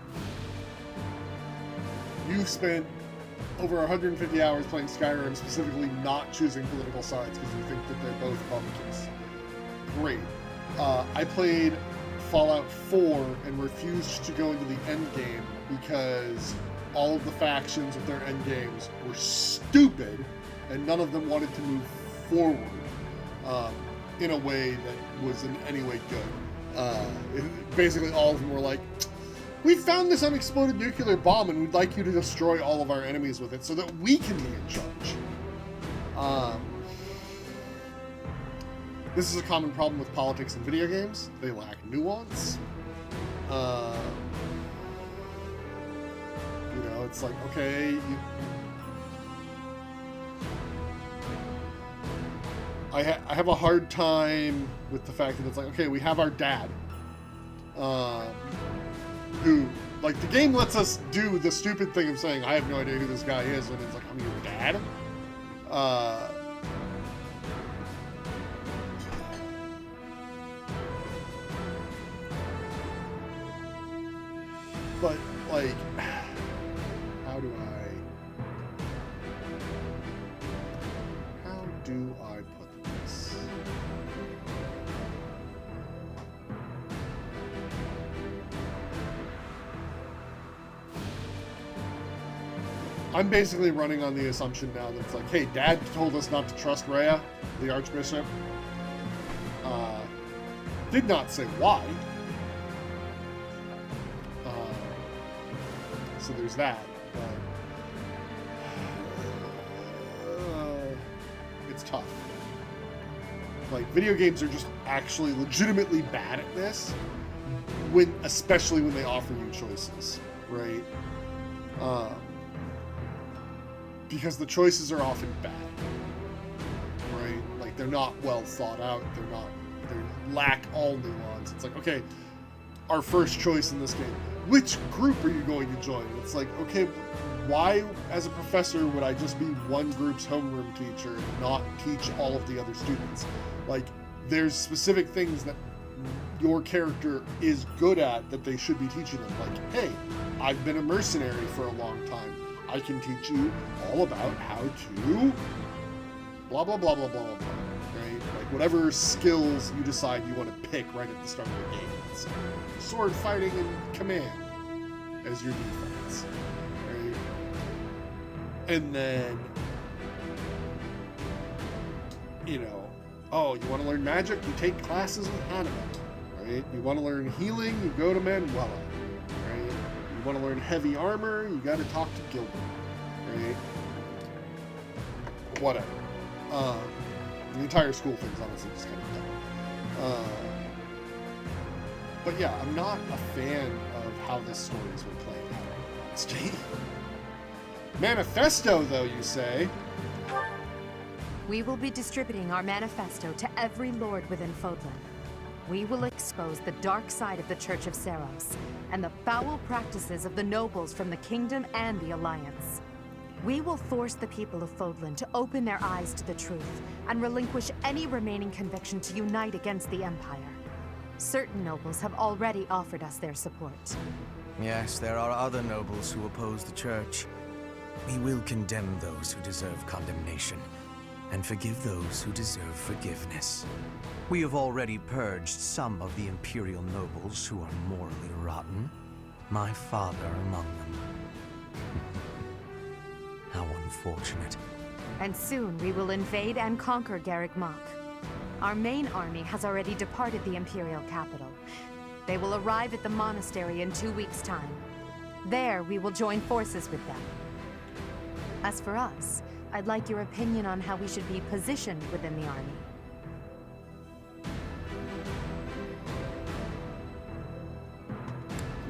bit. You've spent over 150 hours playing Skyrim, specifically not choosing political sides because you think that they're both pumpkins. Great. I played Fallout 4 and refused to go into the end game because all of the factions with their end games were stupid and none of them wanted to move forward in a way that was in any way good. Basically, all of them were like, we found this unexploded nuclear bomb and we'd like you to destroy all of our enemies with it so that we can be in charge. This is a common problem with politics in video games. They lack nuance. You know, it's like, okay, I have a hard time with the fact that it's like, okay, we have our dad, who, like, the game lets us do the stupid thing of saying, I have no idea who this guy is, and it's like, I'm your dad? But, like, how do I put this? I'm basically running on the assumption now that it's like, hey, Dad told us not to trust Rhea, the Archbishop. Did not say why. So there's that. But it's tough. Like, video games are just actually legitimately bad at this, especially when they offer you choices, right? Because the choices are often bad, right? Like, they're not well thought out. They lack all nuance. It's like, okay, our first choice in this game, which group are you going to join? It's like, okay, why, as a professor, would I just be one group's homeroom teacher and not teach all of the other students? Like, there's specific things that your character is good at that they should be teaching them. Like, hey, I've been a mercenary for a long time. I can teach you all about how to blah, blah, blah, blah, blah, blah, right? Like, whatever skills you decide you want to pick right at the start of the game. It's sword fighting and command as your defense, right? And then, you know, oh, you want to learn magic? You take classes with Hannibal, right? You want to learn healing? You go to Manuela, right? You want to learn heavy armor? You got to talk to Gilbert, right? Whatever. The entire school thing's honestly just kind of dumb. But yeah, I'm not a fan of how this story's been playing out. Steve. Manifesto, though, you say? We will be distributing our manifesto to every lord within Fodlan. We will expose the dark side of the Church of Seros and the foul practices of the nobles from the Kingdom and the Alliance. We will force the people of Fodlan to open their eyes to the truth and relinquish any remaining conviction to unite against the Empire. Certain nobles have already offered us their support. Yes, there are other nobles who oppose the Church. We will condemn those who deserve condemnation, and forgive those who deserve forgiveness. We have already purged some of the Imperial nobles who are morally rotten, my father among them. How unfortunate. And soon we will invade and conquer Garreg Mach. Our main army has already departed the Imperial capital. They will arrive at the monastery in 2 weeks' time. There, we will join forces with them. As for us, I'd like your opinion on how we should be positioned within the army.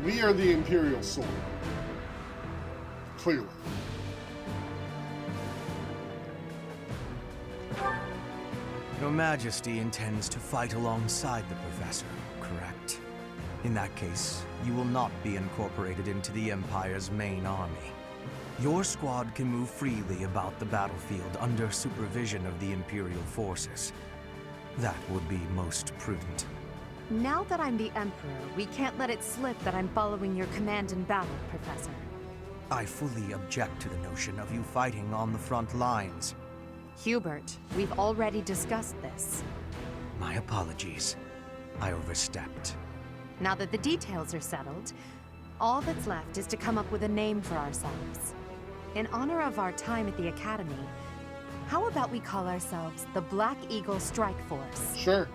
We are the Imperial Sword. Clearly. Your Majesty intends to fight alongside the Professor, correct? In that case, you will not be incorporated into the Empire's main army. Your squad can move freely about the battlefield under supervision of the Imperial forces. That would be most prudent. Now that I'm the Emperor, we can't let it slip that I'm following your command in battle, Professor. I fully object to the notion of you fighting on the front lines. Hubert, we've already discussed this. My apologies. I overstepped. Now that the details are settled, all that's left is to come up with a name for ourselves. In honor of our time at the Academy, how about we call ourselves the Black Eagle Strike Force? Sure.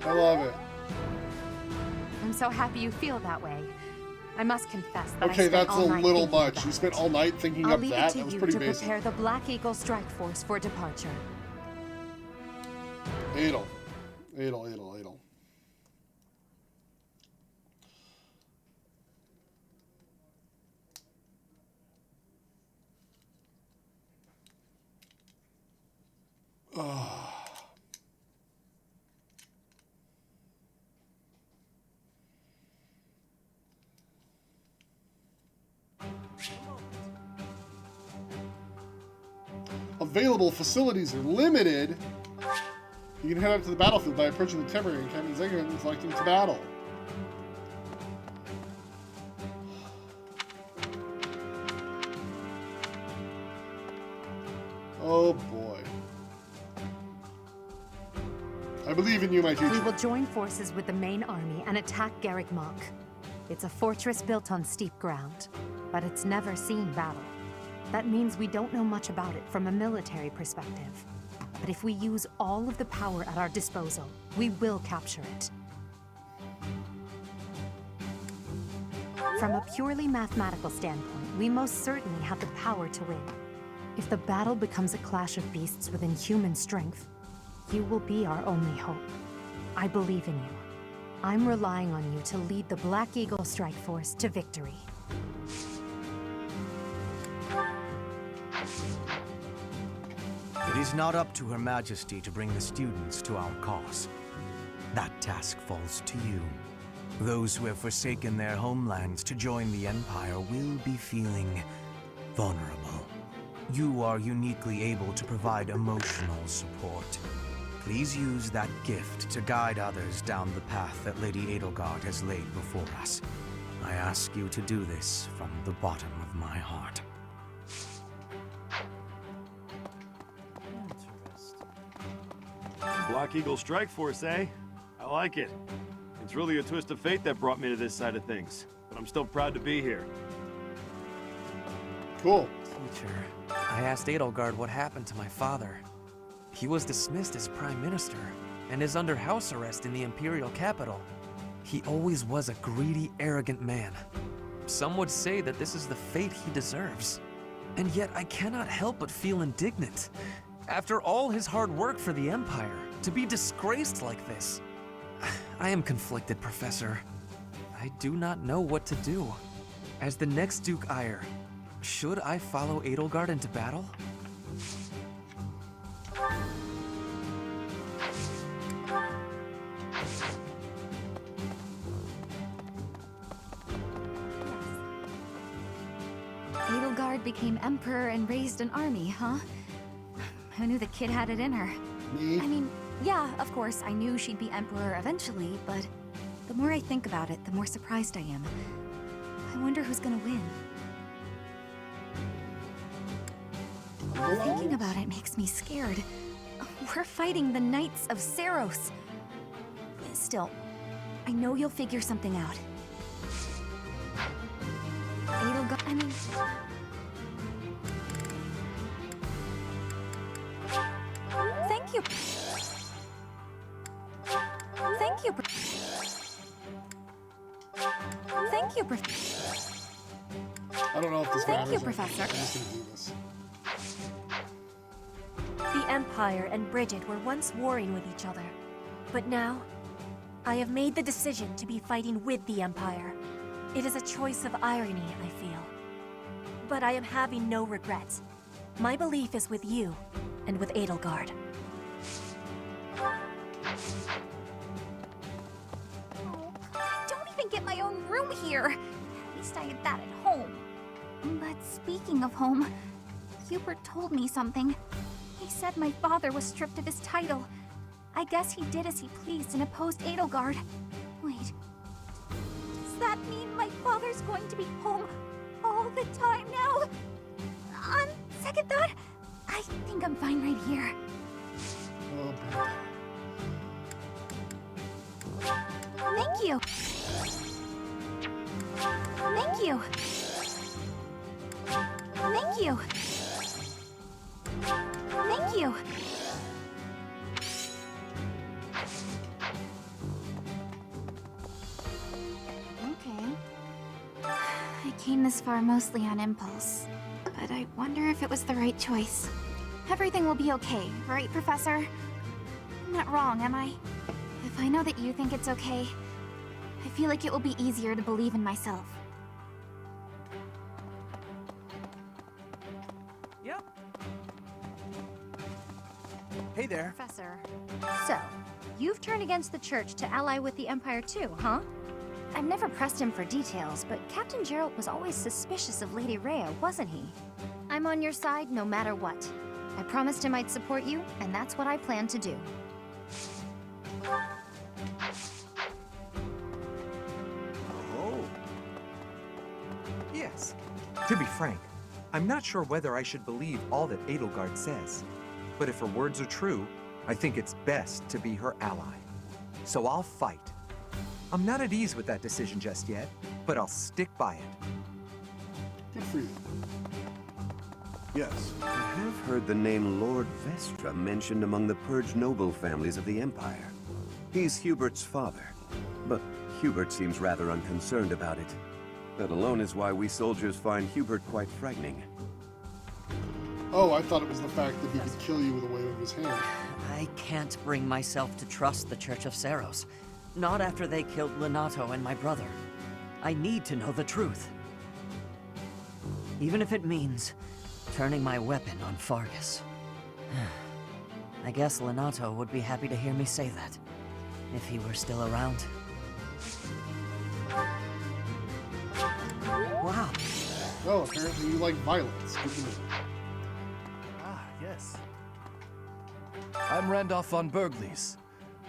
I love it. I'm so happy you feel that way. I must confess that Okay, I spent that's all a night little thinking much. about You spent it. all night thinking I'll of leave that? it to That was you pretty to basic. prepare the Black Eagle Strike Force for departure. Adel. Adel, Adel, Adel. Available facilities are limited. You can head out to the battlefield by approaching the temporary encampment and selecting to battle. Oh boy. I believe in you, my teacher. We will join forces with the main army and attack Garreg Mach. It's a fortress built on steep ground, but it's never seen battle. That means we don't know much about it from a military perspective. But if we use all of the power at our disposal, we will capture it. From a purely mathematical standpoint, we most certainly have the power to win. If the battle becomes a clash of beasts within human strength, you will be our only hope. I believe in you. I'm relying on you to lead the Black Eagle Strike Force to victory. It is not up to Her Majesty to bring the students to our cause. That task falls to you. Those who have forsaken their homelands to join the Empire will be feeling vulnerable. You are uniquely able to provide emotional support. Please use that gift to guide others down the path that Lady Edelgard has laid before us. I ask you to do this from the bottom of my heart. Black Eagle Strike Force, eh? I like it. It's really a twist of fate that brought me to this side of things, but I'm still proud to be here. Cool. Teacher, I asked Edelgard what happened to my father. He was dismissed as Prime Minister and is under house arrest in the Imperial capital. He always was a greedy, arrogant man. Some would say that this is the fate he deserves. And yet I cannot help but feel indignant. After all his hard work for the Empire, to be disgraced like this. I am conflicted, Professor. I do not know what to do. As the next Duke Ire, should I follow Edelgard into battle? became emperor and raised an army, huh? Who knew the kid had it in her? Me? I mean, yeah, of course, I knew she'd be emperor eventually, but the more I think about it, the more surprised I am. I wonder who's gonna win. Thinking about it makes me scared. We're fighting the Knights of Seiros. Still, I know you'll figure something out. Edelgard, I mean... Thank you. Thank you. Thank you, I don't know if this Thank matters. you, Professor. I'm just gonna do this. The Empire and Bridget were once warring with each other. But now, I have made the decision to be fighting with the Empire. It is a choice of irony, I feel. But I am having no regrets. My belief is with you, and with Edelgard. I don't even get my own room here. At least I had that at home. But speaking of home, Hubert told me something. He said my father was stripped of his title. I guess he did as he pleased and opposed Edelgard. Wait, does that mean my father's going to be home all the time now? On second thought, I think I'm fine right here. Oh, boy. Thank you. Thank you. Thank you. Thank you. Okay. I came this far mostly on impulse, but I wonder if it was the right choice. Everything will be okay, right, Professor? I'm not wrong, am I? If I know that you think it's okay, I feel like it will be easier to believe in myself. Yep. Hey there. Professor. So, you've turned against the Church to ally with the Empire too, huh? I've never pressed him for details, but Captain Geralt was always suspicious of Lady Rhea, wasn't he? I'm on your side no matter what. I promised him I'd support you, and that's what I plan to do. Oh. Yes. To be frank, I'm not sure whether I should believe all that Edelgard says. But if her words are true, I think it's best to be her ally. So I'll fight. I'm not at ease with that decision just yet, but I'll stick by it. Good for you. Yes. I have heard the name Lord Vestra mentioned among the purged noble families of the Empire. He's Hubert's father, but Hubert seems rather unconcerned about it. That alone is why we soldiers find Hubert quite frightening. Oh, I thought it was the fact that he could kill you with a wave of his hand. I can't bring myself to trust the Church of Seiros. Not after they killed Lenato and my brother. I need to know the truth. Even if it means turning my weapon on Fargus. I guess Lenato would be happy to hear me say that, if he were still around. Wow. Oh, apparently you like violence. Good to know. Ah, yes. I'm Randolph von Berglies.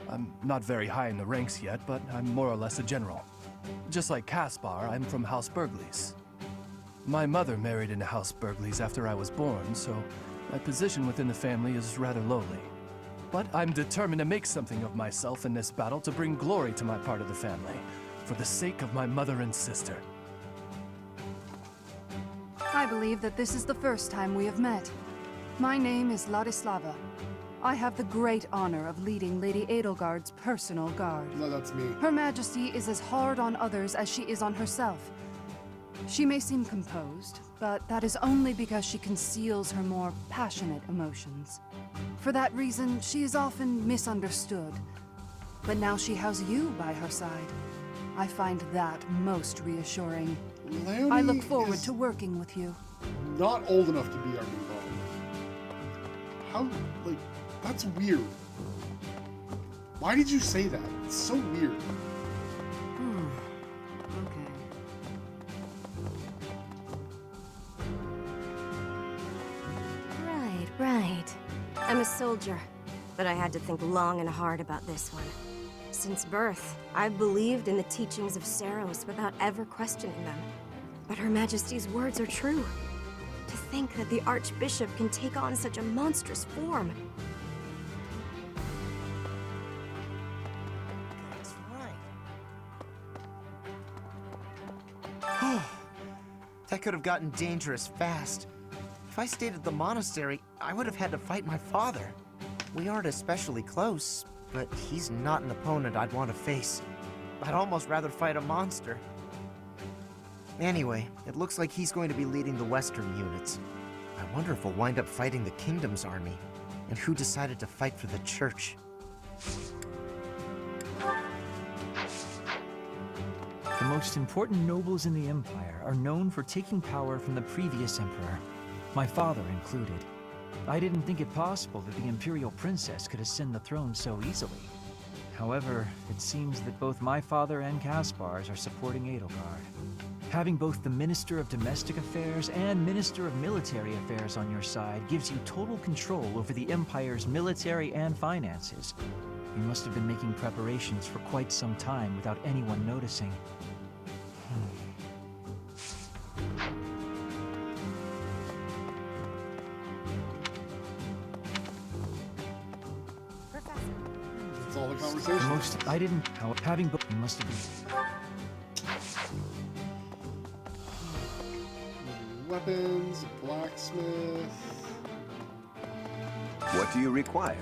I'm not very high in the ranks yet, but I'm more or less a general. Just like Caspar, I'm from House Berglies. My mother married into House Berglies after I was born, so my position within the family is rather lowly. But I'm determined to make something of myself in this battle to bring glory to my part of the family, for the sake of my mother and sister. I believe that this is the first time we have met. My name is Ladislava. I have the great honor of leading Lady Edelgard's personal guard. No, that's me. Her Majesty is as hard on others as she is on herself. She may seem composed, but that is only because she conceals her more passionate emotions. For that reason, she is often misunderstood. But now she has you by her side. I find that most reassuring. Leonie I look forward to working with you. Not old enough to be our new mom. How, like, that's weird. Why did you say that? It's so weird. Okay. Right. I'm a soldier, but I had to think long and hard about this one. Since birth, I've believed in the teachings of Saros without ever questioning them. But Her Majesty's words are true. To think that the Archbishop can take on such a monstrous form. That's right. That could have gotten dangerous fast. If I stayed at the monastery, I would have had to fight my father. We aren't especially close, but he's not an opponent I'd want to face. I'd almost rather fight a monster. Anyway, it looks like he's going to be leading the Western units. I wonder if we'll wind up fighting the Kingdom's army, and who decided to fight for the Church. The most important nobles in the Empire are known for taking power from the previous Emperor, my father included. I didn't think it possible that the Imperial Princess could ascend the throne so easily. However, it seems that both my father and Caspar's are supporting Edelgard. Having both the Minister of Domestic Affairs and Minister of Military Affairs on your side gives you total control over the Empire's military and finances. You must have been making preparations for quite some time without anyone noticing. That's all the conversation. I didn't. Having both, you must have been. Weapons, blacksmith. What do you require?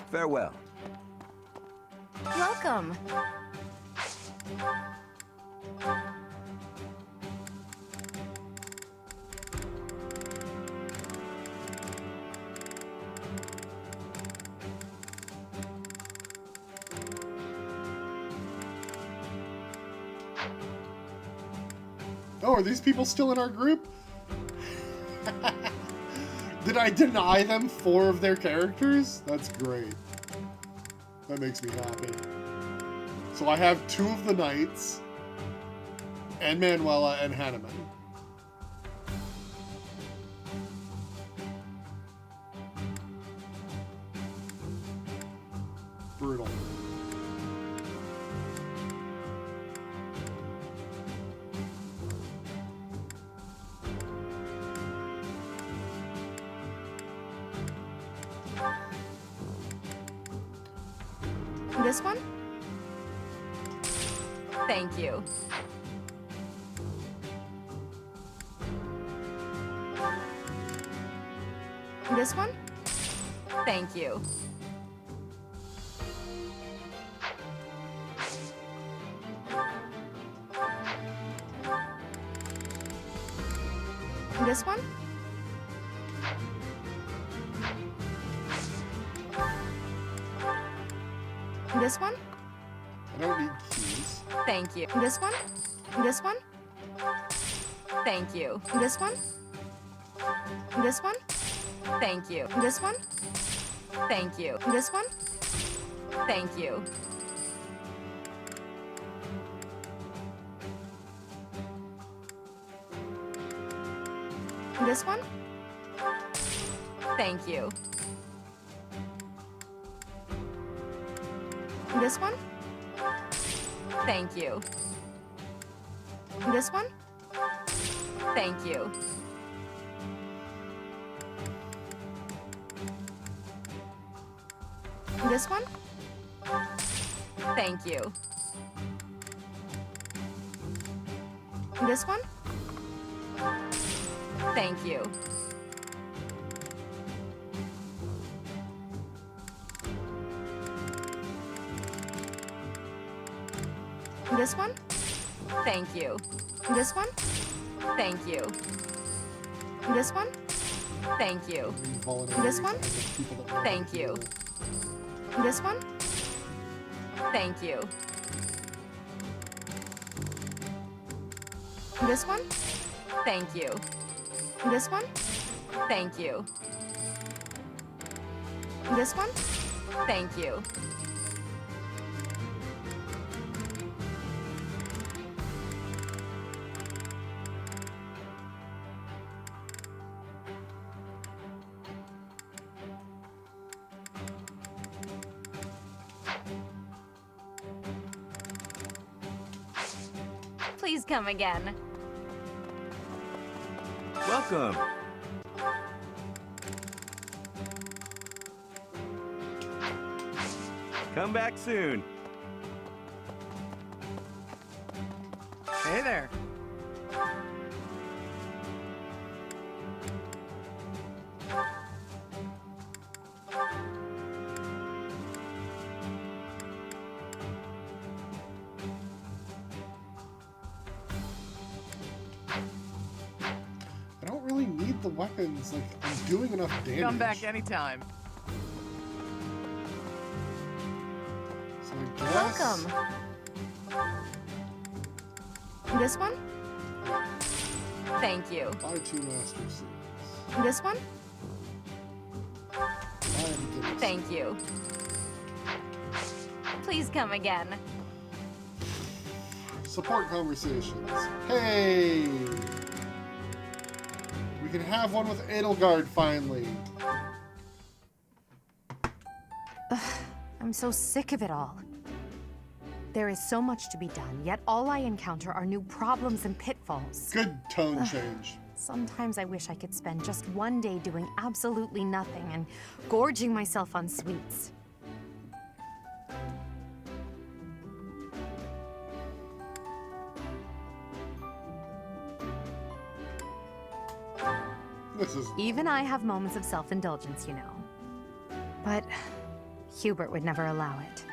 Farewell. Welcome. Oh, are these people still in our group? Did I deny them 4 of their characters? That's great. That makes me happy. So I have 2 of the knights, and Manuela and Hanneman. Brutal. This one? Thank you. This one? Thank you. This one? This one? I don't need keys. Thank you. This one? This one? Thank you. This one? This one? Thank you. This one? Thank you. This one? Thank you. This one? Thank you. This one? Thank you. This one? Thank you. This one? Thank you. This one? Thank you. This one? Thank you. This one? Thank you. This one? Thank you. This one? Thank you. This one? Thank you. This one? Thank you. This one? Thank you. This one? Thank you. Please come again. Welcome. Come back soon. Hey there. I don't really need the weapons. Like, I'm doing enough damage. Come back anytime. So I guess... Welcome. This one? Thank you. Buy 2 Master Seeds. This one? Buy Thank you. Please come again. Support conversations. Hey! We can have one with Edelgard finally. I'm so sick of it all. There is so much to be done, yet all I encounter are new problems and pitfalls. Good tone change. Sometimes I wish I could spend just one day doing absolutely nothing and gorging myself on sweets. Even I have moments of self-indulgence, you know. But Hubert would never allow it.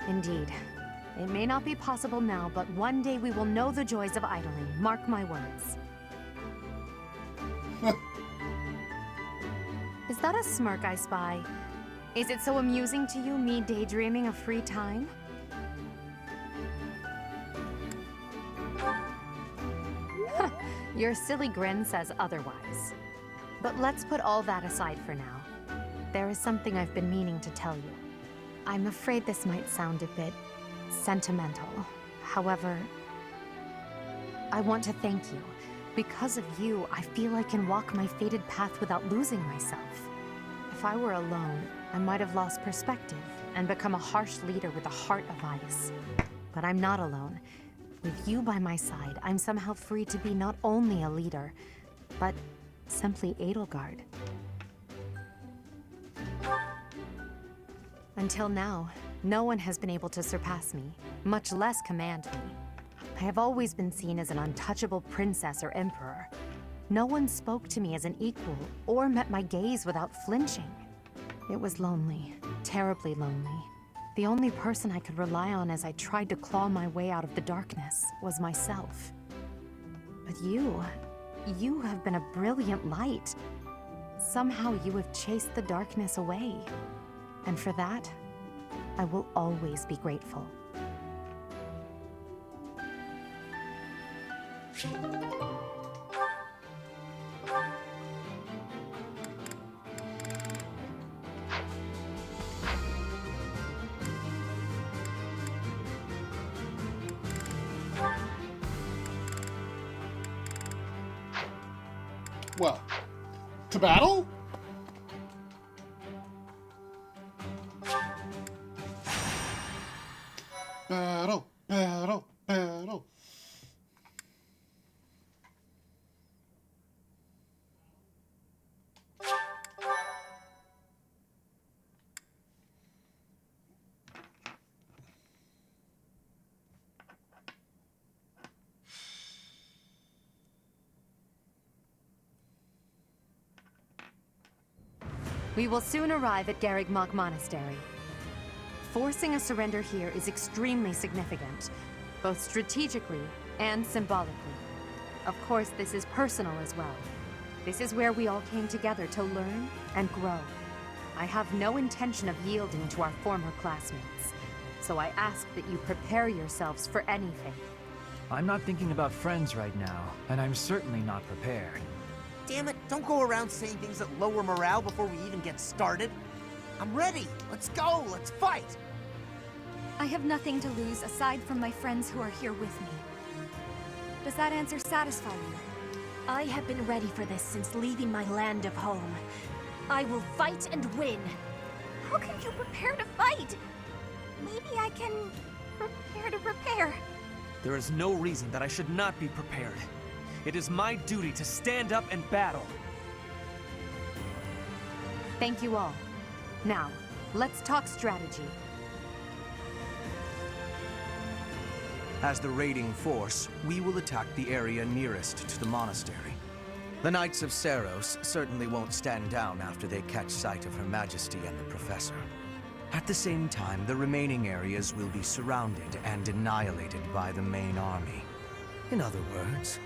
Indeed. It may not be possible now, but one day we will know the joys of idling. Mark my words. Is that a smirk I spy? Is it so amusing to you, me daydreaming of free time? Your silly grin says otherwise. But let's put all that aside for now. There is something I've been meaning to tell you. I'm afraid this might sound a bit sentimental. However, I want to thank you. Because of you, I feel I can walk my fated path without losing myself. If I were alone, I might have lost perspective and become a harsh leader with a heart of ice. But I'm not alone. With you by my side, I'm somehow free to be not only a leader, but simply Edelgard. Until now, no one has been able to surpass me, much less command me. I have always been seen as an untouchable princess or emperor. No one spoke to me as an equal or met my gaze without flinching. It was lonely, terribly lonely. The only person I could rely on as I tried to claw my way out of the darkness was myself. But you have been a brilliant light. Somehow you have chased the darkness away. And for that, I will always be grateful. Well, to battle? Battle, battle, battle. We will soon arrive at Garrigmach Monastery. Forcing a surrender here is extremely significant, both strategically and symbolically. Of course, this is personal as well. This is where we all came together to learn and grow. I have no intention of yielding to our former classmates, so I ask that you prepare yourselves for anything. I'm not thinking about friends right now, and I'm certainly not prepared. Damn it, don't go around saying things that lower morale before we even get started. I'm ready. Let's go. Let's fight. I have nothing to lose aside from my friends who are here with me. Does that answer satisfy you? I have been ready for this since leaving my land of home. I will fight and win. How can you prepare to fight? Maybe I can prepare to prepare. There is no reason that I should not be prepared. It is my duty to stand up and battle. Thank you all. Now, let's talk strategy. As the raiding force, we will attack the area nearest to the monastery. The Knights of Seiros certainly won't stand down after they catch sight of Her Majesty and the Professor. At the same time, the remaining areas will be surrounded and annihilated by the main army. In other words,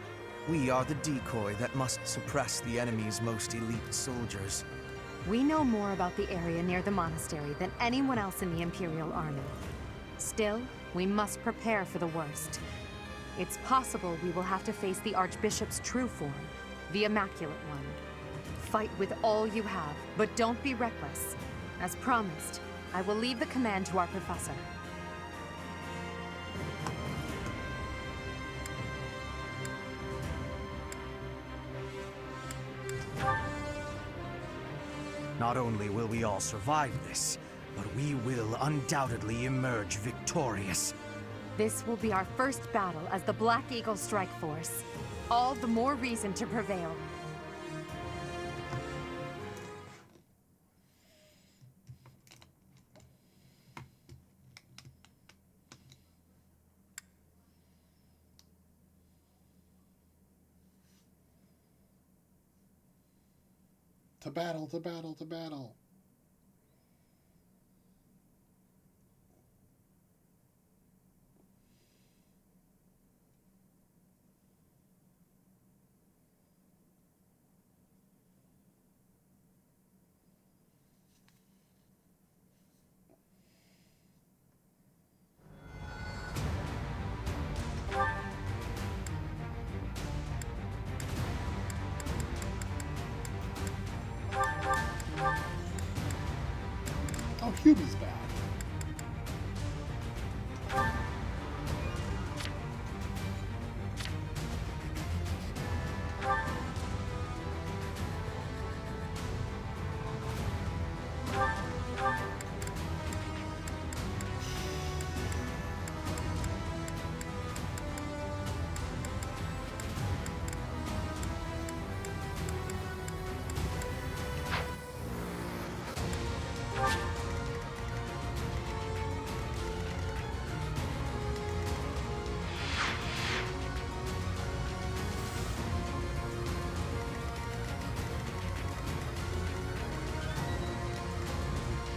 we are the decoy that must suppress the enemy's most elite soldiers. We know more about the area near the monastery than anyone else in the Imperial Army. Still, we must prepare for the worst. It's possible we will have to face the Archbishop's true form, the Immaculate one. Fight with all you have, but don't be reckless. As promised, I will leave the command to our professor. Not only will we all survive this, but we will undoubtedly emerge victorious. This will be our first battle as the Black Eagle Strike Force. All the more reason to prevail. To battle, to battle, to battle. Oh, Hubie's back.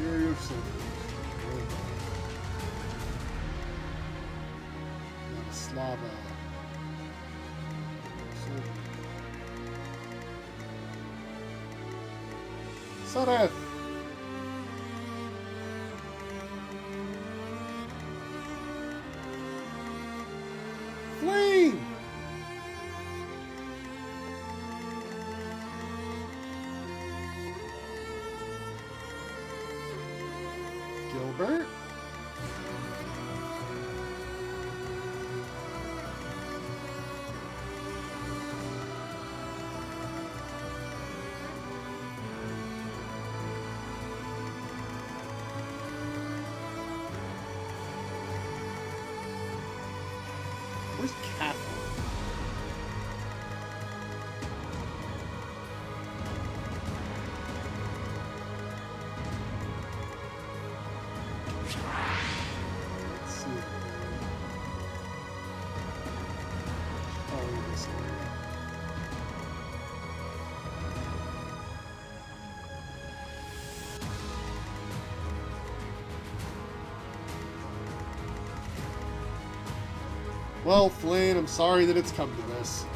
Imperial soldiers. Slava. Sareth. Flame. Gilbert? Where's Catherine? Let's see. Oh, this area. Well, Flynn, I'm sorry that it's come to this.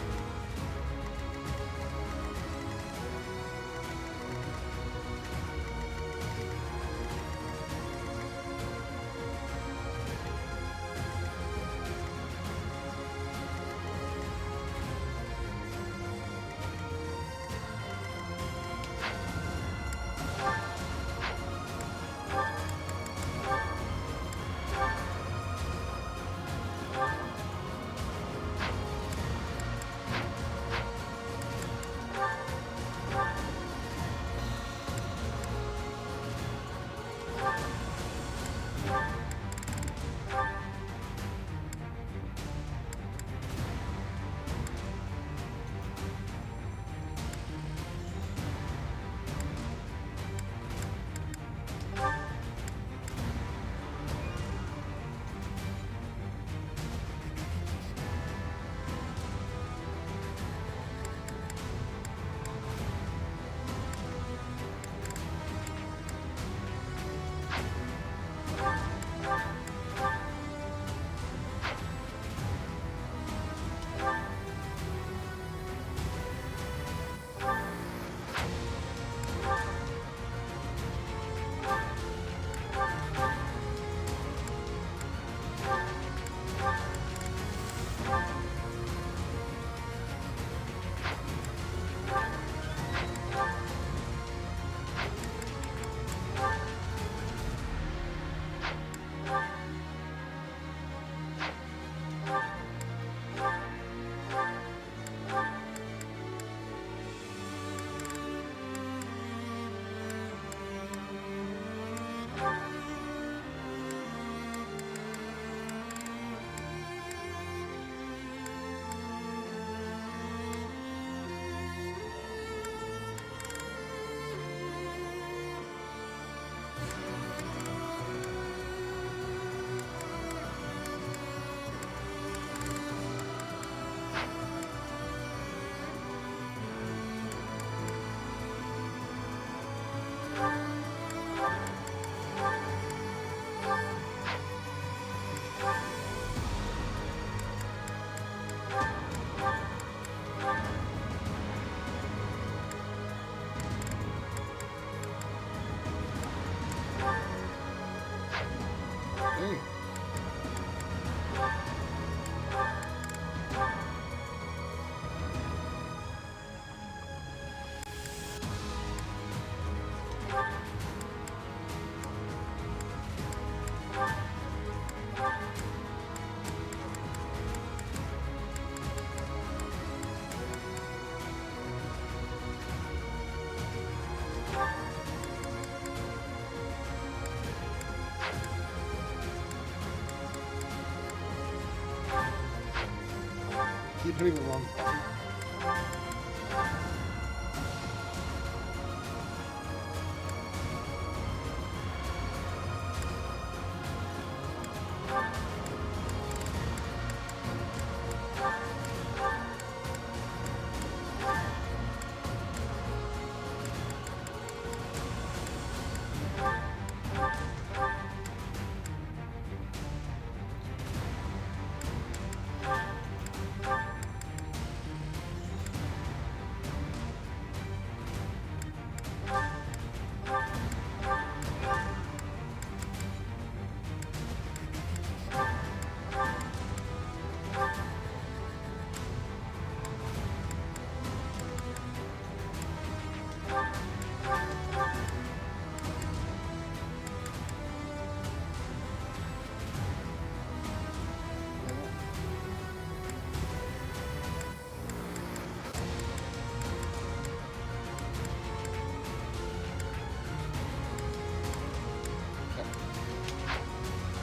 keep hitting the wrong button.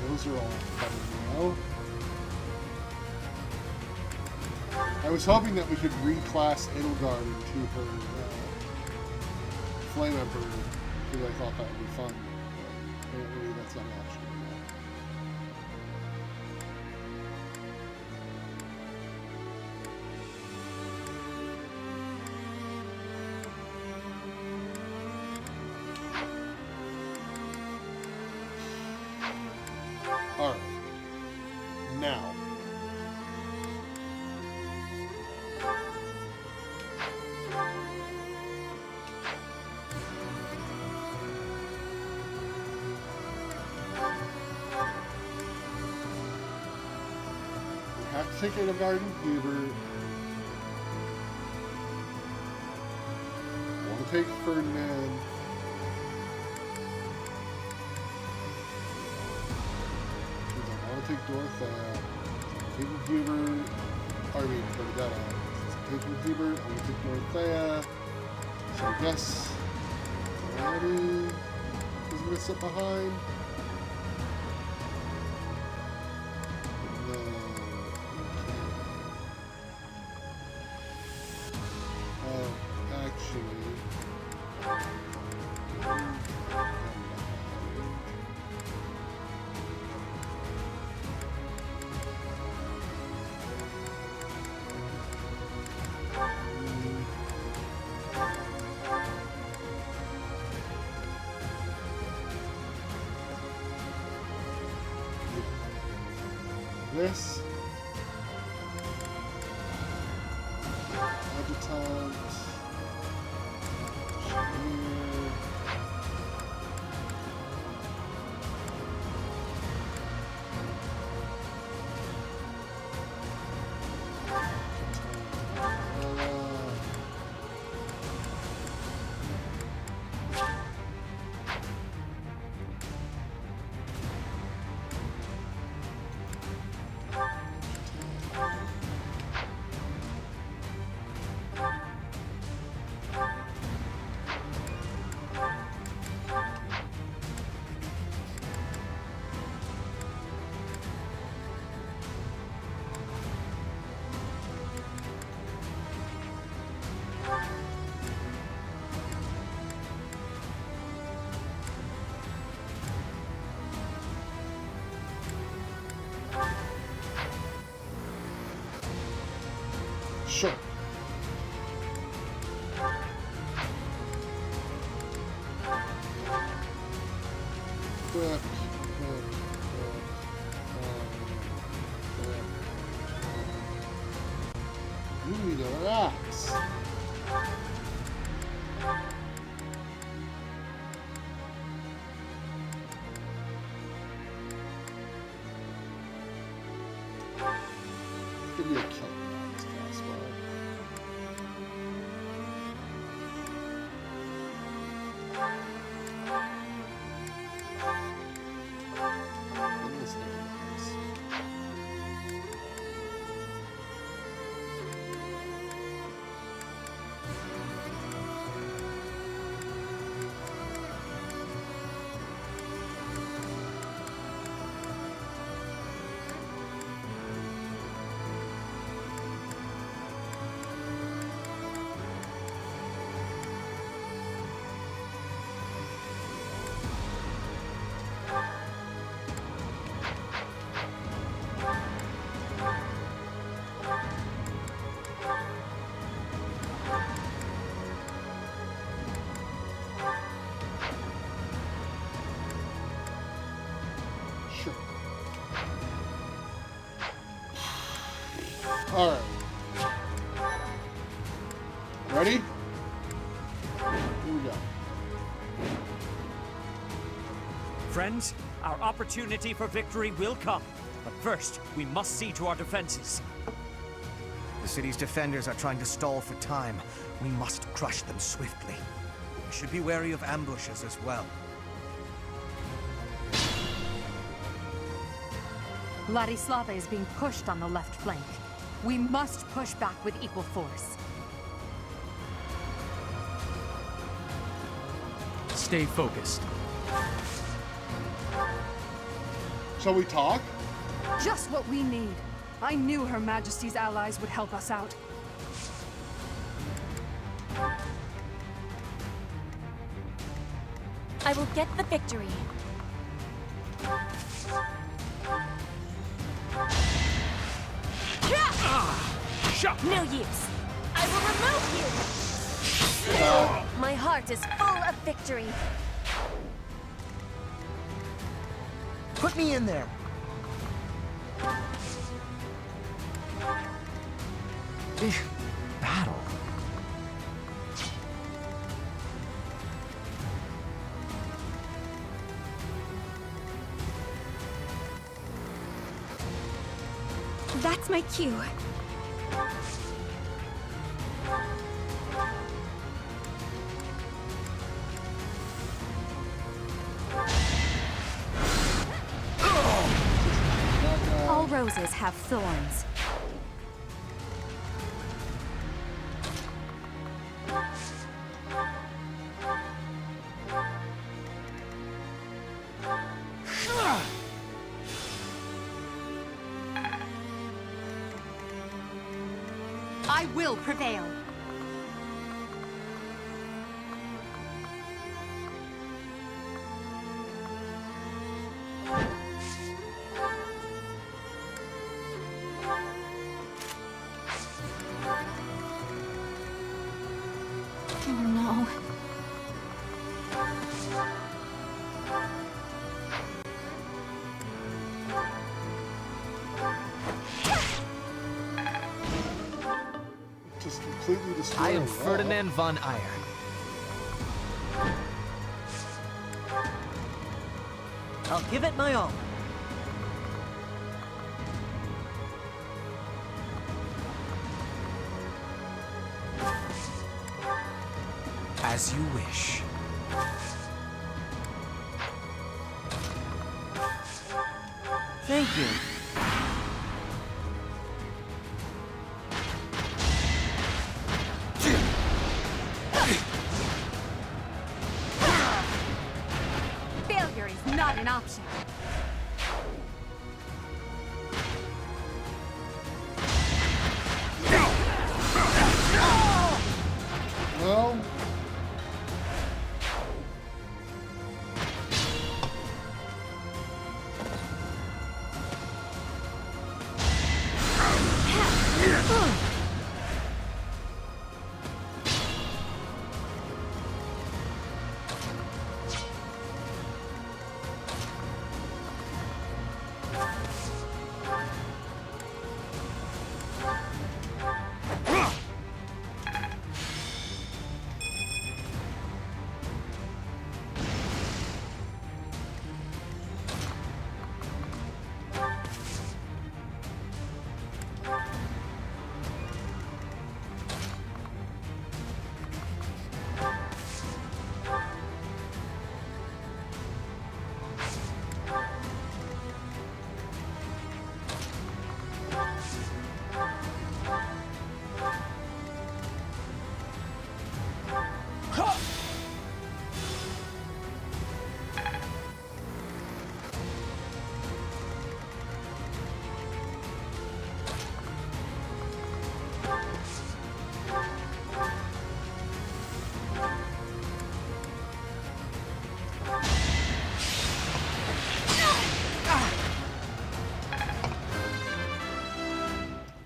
Those are all better now. I was hoping that we could reclass Edelgard into her Flame Emperor, because I thought that would be fun. But apparently that's not an option anymore. Alright. Now. We have to take Edelgard and Hubert. Want to take Ferdinand. Take Dorothea, taking Hubert, Bernadetta, taking Hubert, I'm gonna take Dorothea, so I guess Randy is gonna sit behind. And then, actually, this adjutant here. Sure. You need to relax. Give me a kill. Alright. Ready? Here we go. Friends, our opportunity for victory will come. But first, we must see to our defenses. The city's defenders are trying to stall for time. We must crush them swiftly. We should be wary of ambushes as well. Ladislava is being pushed on the left flank. We must push back with equal force. Stay focused. Shall we talk? Just what we need. I knew Her Majesty's allies would help us out. I will get the victory. No use. I will remove you. My heart is full of victory. Put me in there. Battle. That's my cue. All roses have thorns. I will prevail. Oh no. Just completely destroyed. I am Ferdinand von Eyre. I'll give it my all. As you wish. Thank you. Failure is not an option. Well.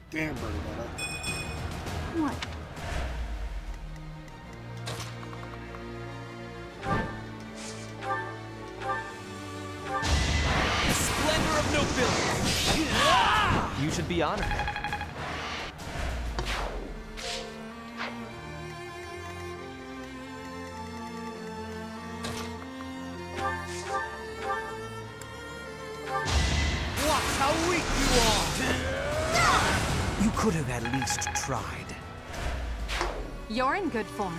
Damn, Bernadetta. What? The splendor of nobility! You should be honored. how weak you are! You could have at least tried. You're in good form.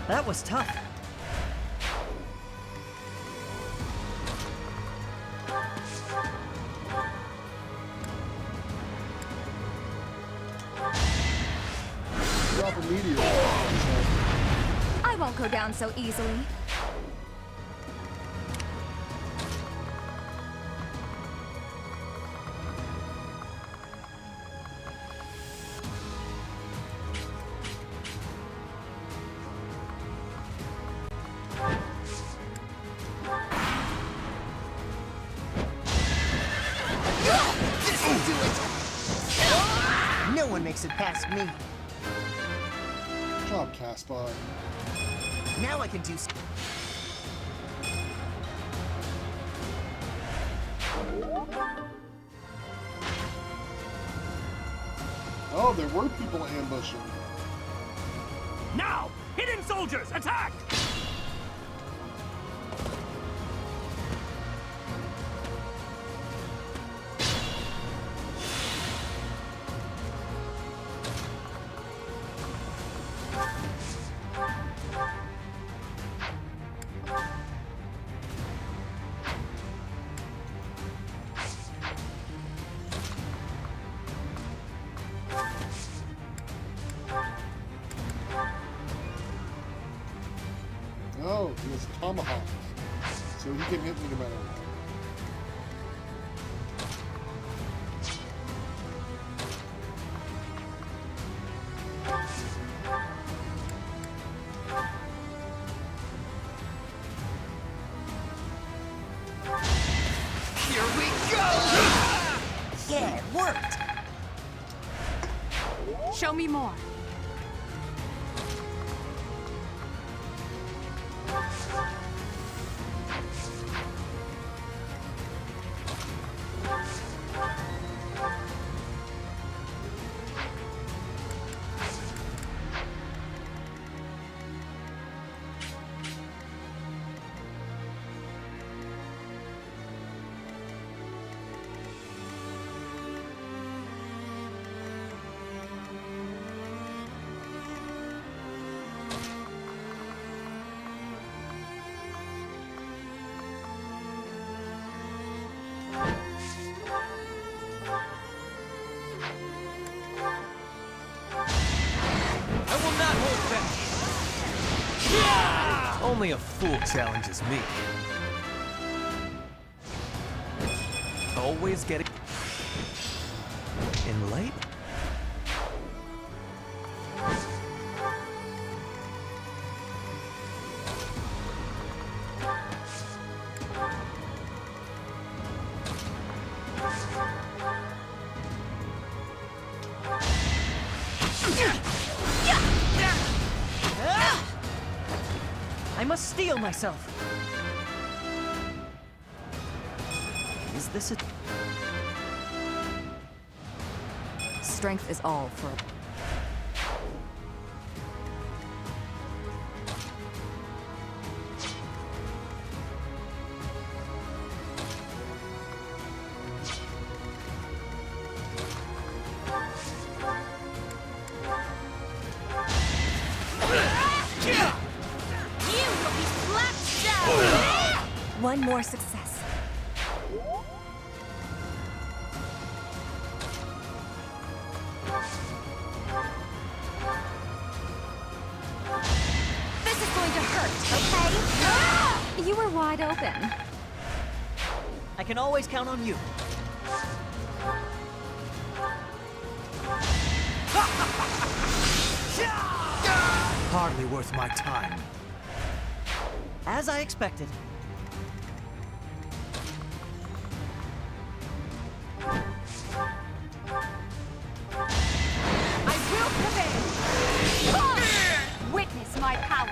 That was tough. Drop a meteor. I won't go down so easily. No one makes it past me. Good job, Caspar. Now I can do. Oh, there were people ambushing. Now! Hidden soldiers, attack! Oh, he has tomahawk, so he can hit me no matter what. Here we go! Yeah, it worked! Show me more. I will not hold back! Only a fool challenges me. Always getting in late? I must steel myself. Is this a... Strength is all for... One more success. This is going to hurt, okay? You were wide open. I can always count on you. Hardly worth my time. As I expected. I will prevail! Witness my power!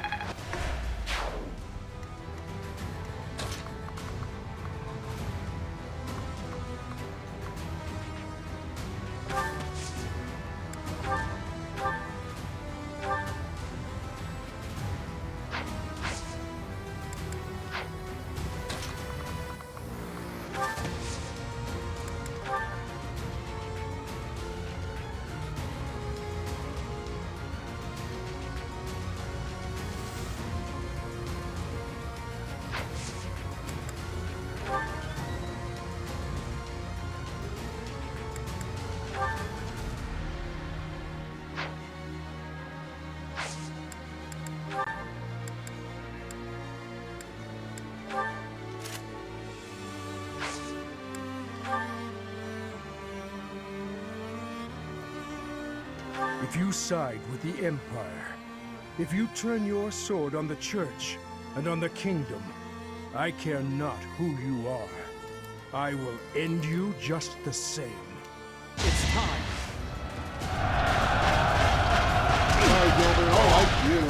If you side with the Empire, if you turn your sword on the Church and on the Kingdom, I care not who you are. I will end you just the same. It's time. Sorry, Gilbert. I like you.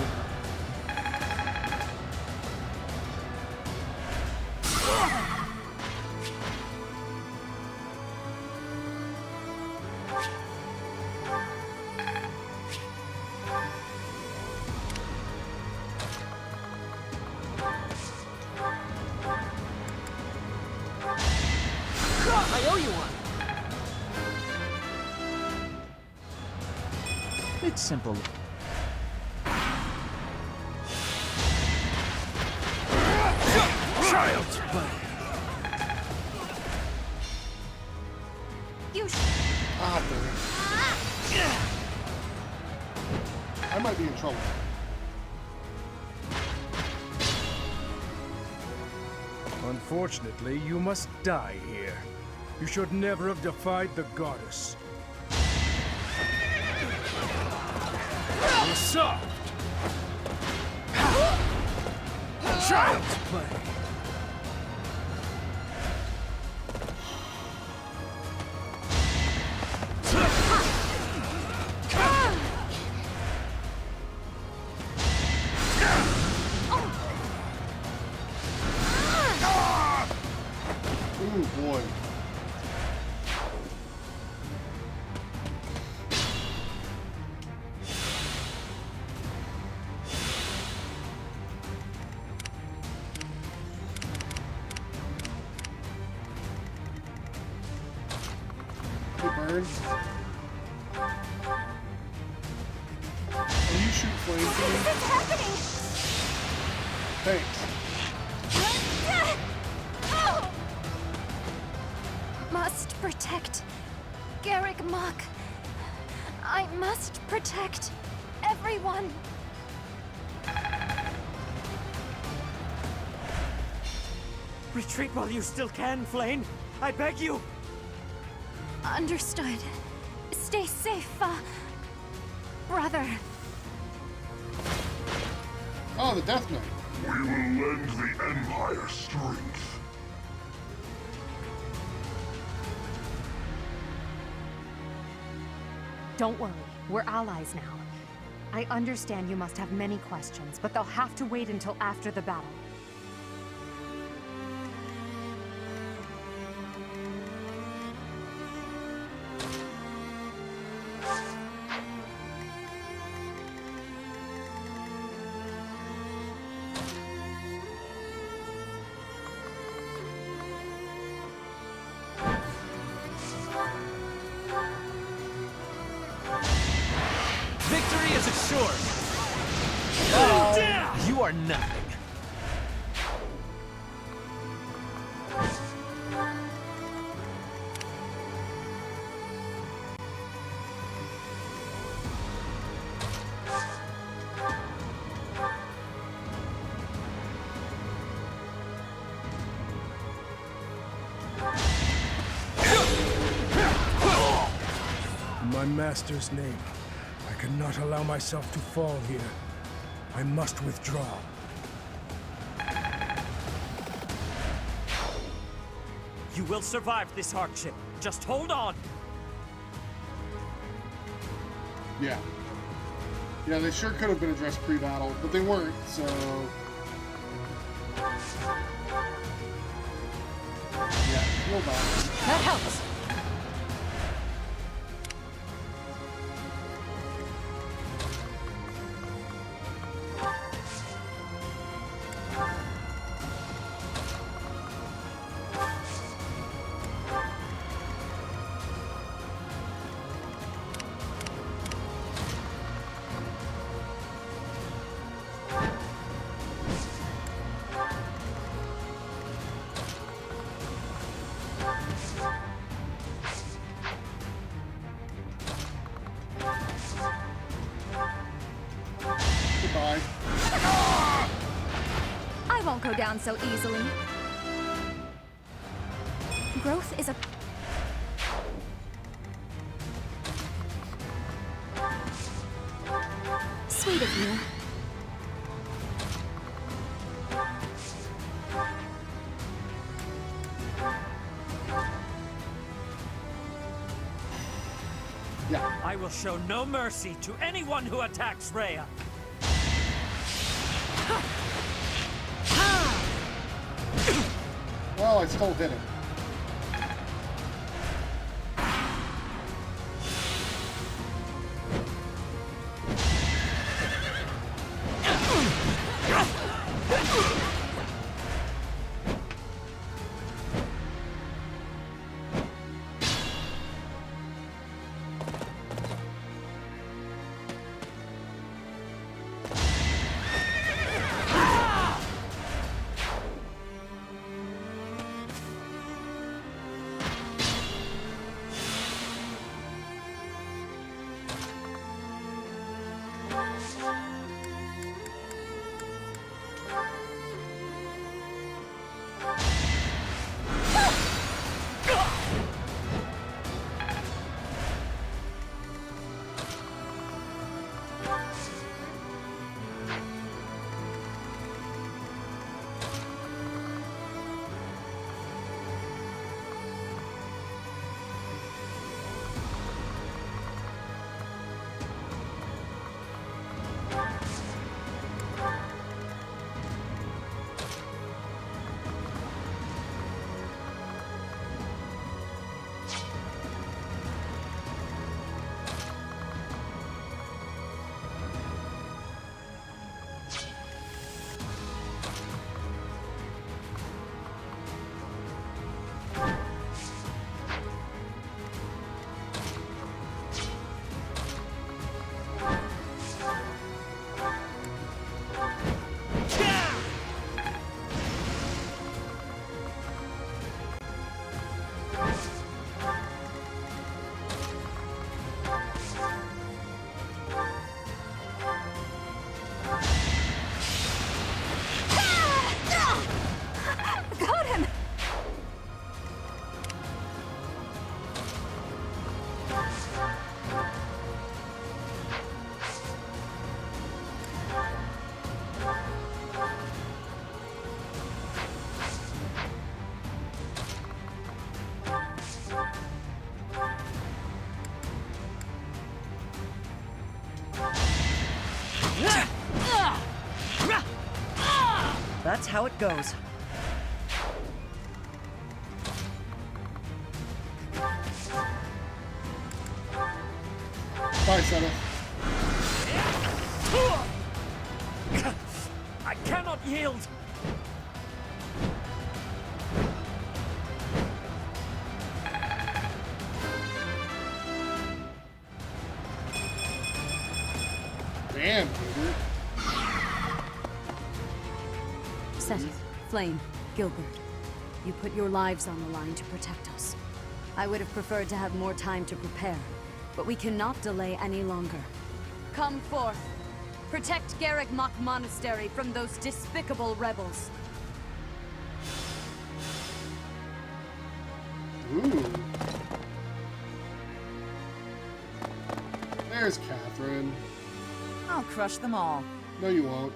I owe you one. It's simple. Child's play. You Ah, damn it. I might be in trouble. Unfortunately, you must die here. You should never have defied the goddess. You're soft. Child's play. Ooh, boy. Hey, Bird. Will you shoot flames at me? What's happening? Thanks. Must protect Garrick Mach. I must protect everyone. Retreat while you still can, Flame. I beg you. Understood. Stay safe, brother. Oh, the Death Knight. We will lend the Empire strength. Don't worry, we're allies now. I understand you must have many questions, but they'll have to wait until after the battle. Victory is assured. You are nothing. In my master's name, I cannot allow myself to fall here. I must withdraw. You will survive this hardship. Just hold on. Yeah. Yeah, they sure could have been addressed pre-battle, but they weren't, so... Yeah, feel bad. That helps. Goodbye. I won't go down so easily. Growth is a... sweet of you. Yeah. I will show no mercy to anyone who attacks Rhea. Well, I still hit him. That's how it goes. Bye, Senna. I cannot yield. Damn, Hubert. Seth, Flame, Gilbert, you put your lives on the line to protect us. I would have preferred to have more time to prepare, but we cannot delay any longer. Come forth. Protect Garreg-Mach Monastery from those despicable rebels. Ooh. There's Catherine. I'll crush them all. No, you won't.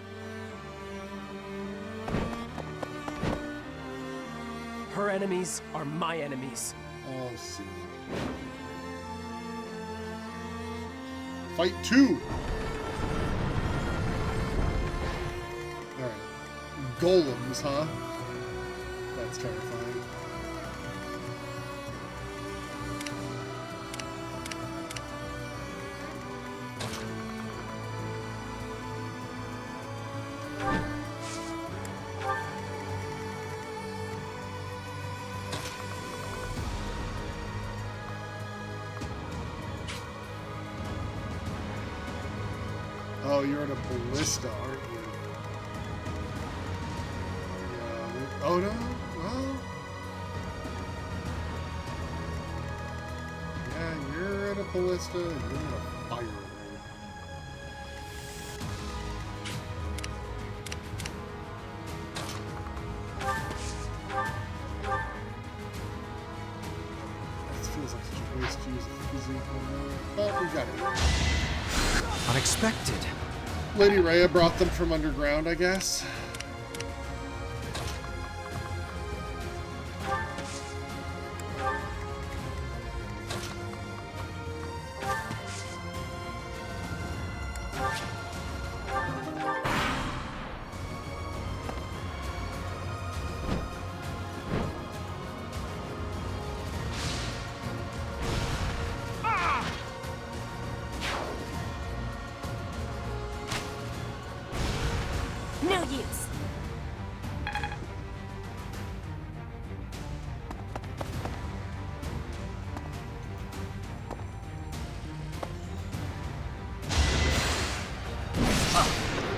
Her enemies are my enemies. Oh, see. Fight 2! Alright. Golems, huh? That's terrifying. Oh, you're in a ballista, aren't you? Yeah. Oh no? Well. Yeah, you're in a ballista and you're in a fire room. This feels like such a waste to use a physical mode, but we got it. Unexpected. Lady Rhea brought them from underground, I guess. No use.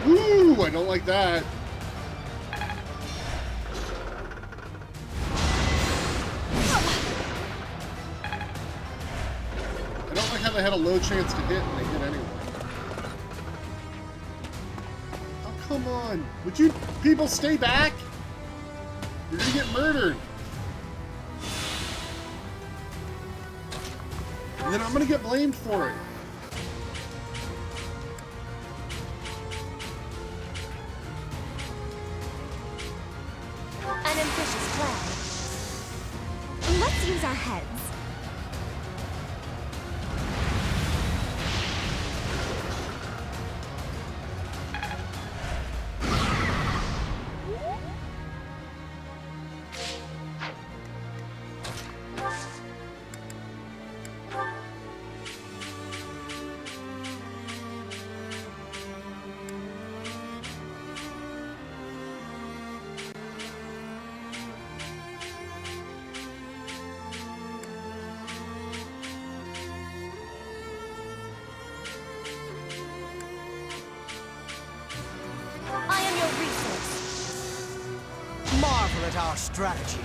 Ooh, I don't like that. I don't like how they had a low chance to hit and they hit anyway. Oh, come on. Would you people stay back? You're gonna get murdered. And then I'm gonna get blamed for it. An ambitious plan. Let's use our heads. I am your resource. Marvel at our strategy.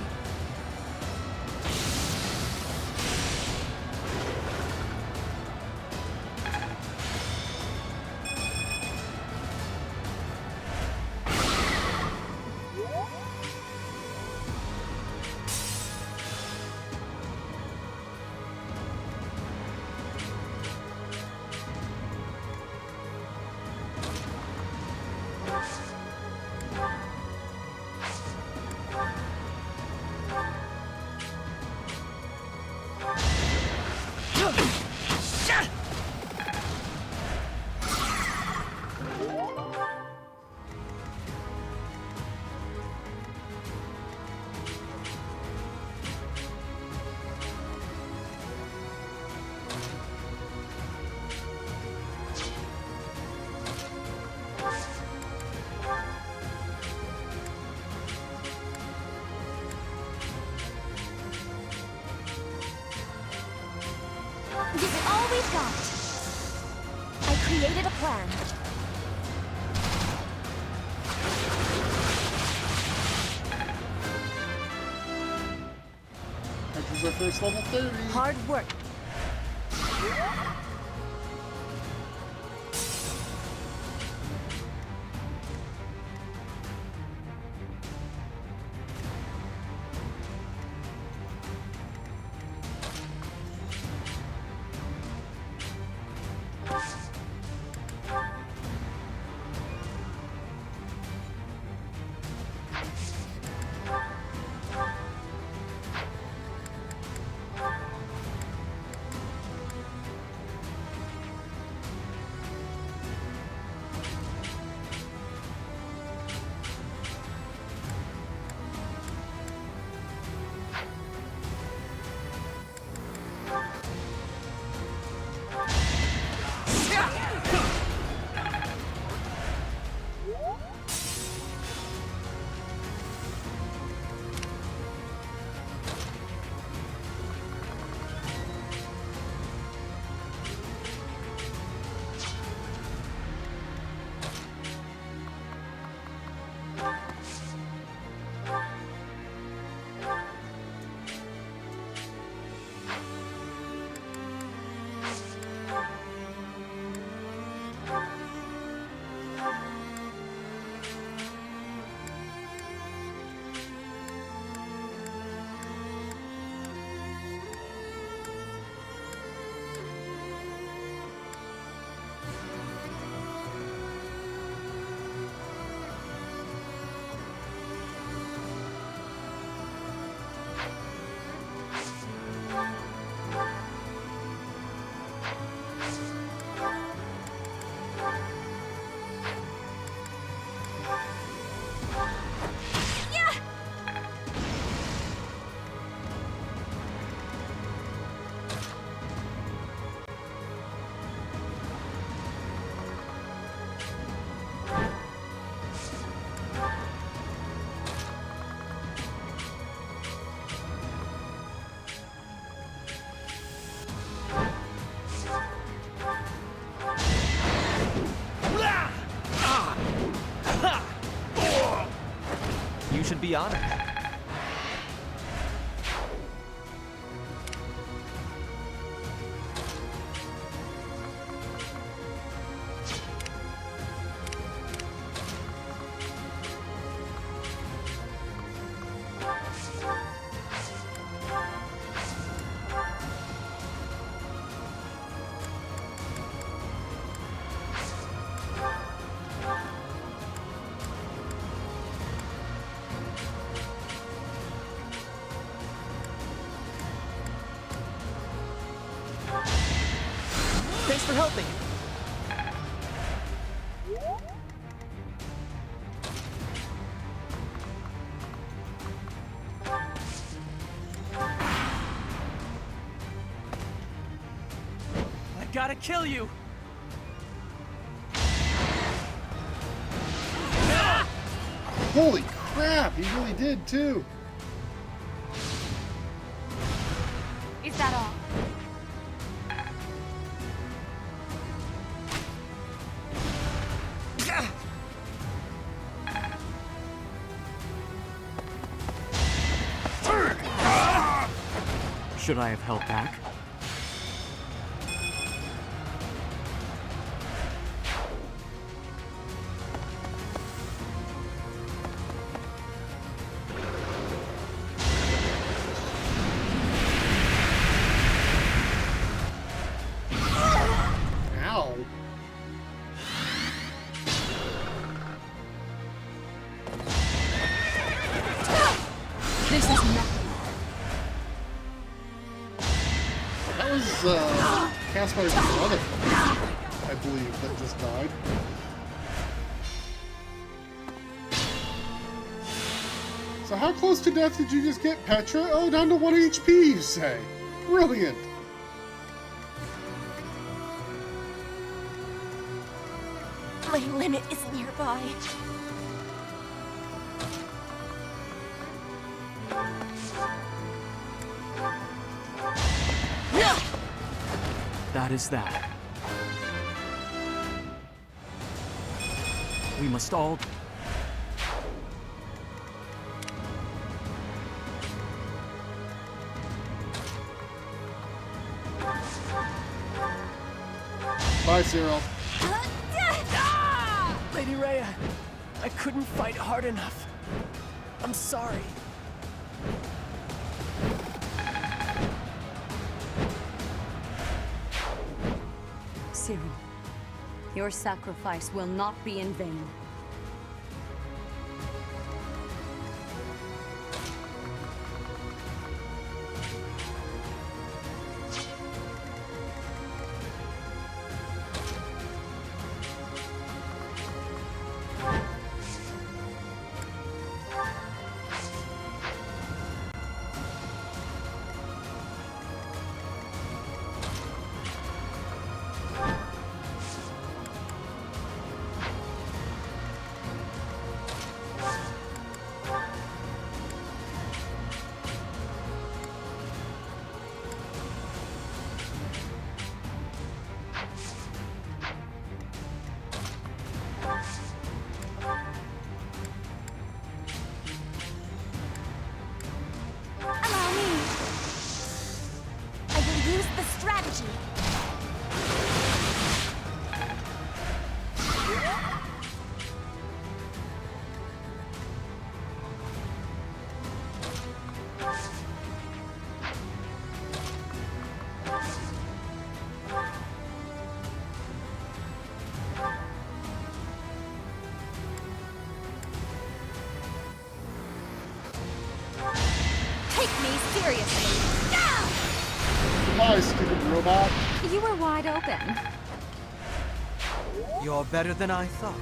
This is all we've got. I created a plan. This is our first level 30. Hard work. be honored. Thanks for helping. I gotta kill you! Holy crap, he really did too. Is that all? Should I have held back? Ow. This is nothing. That was Caspar's brother, I believe, that just died. So how close to death did you just get, Petra? Oh, down to 1 HP, you say? Brilliant. My limit is nearby. That is that. We must all... Bye, Cyril. Lady Rhea, I couldn't fight hard enough. I'm sorry. Cyril, your sacrifice will not be in vain. Allow me. I will use the strategy. Take me seriously. Goodbye, stupid robot. You were wide open. You're better than I thought.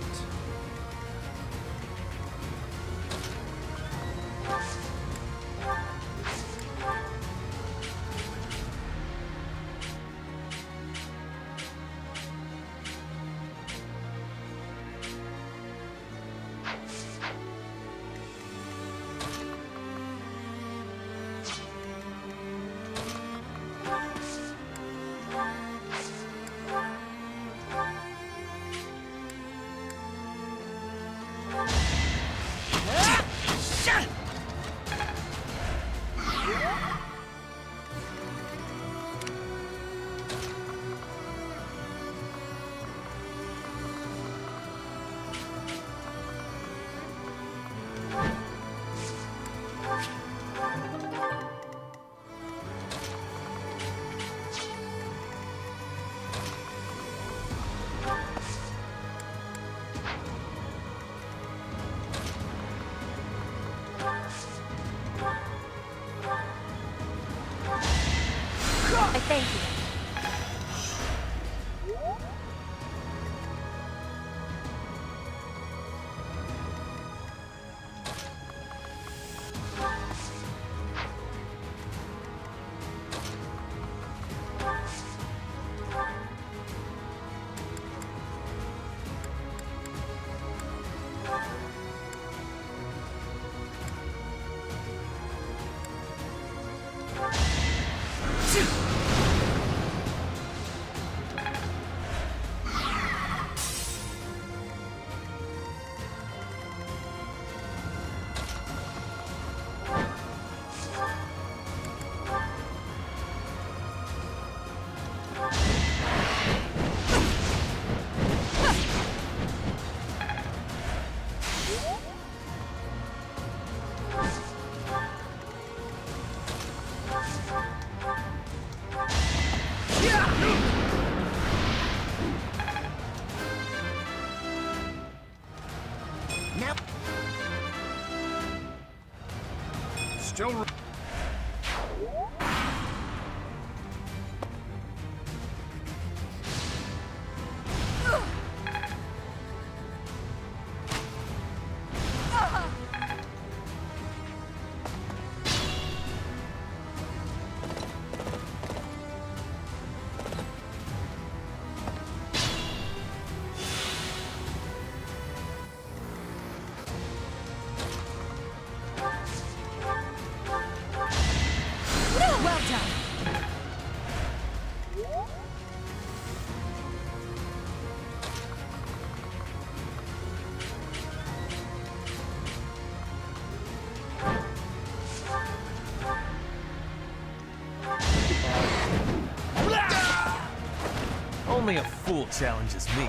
I thank you. Still. Well done. Only a fool challenges me.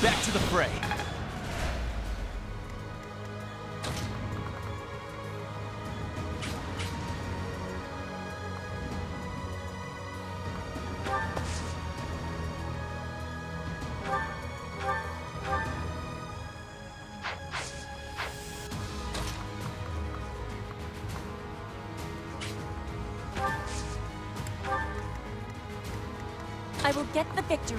Back to the fray. I will get the victory.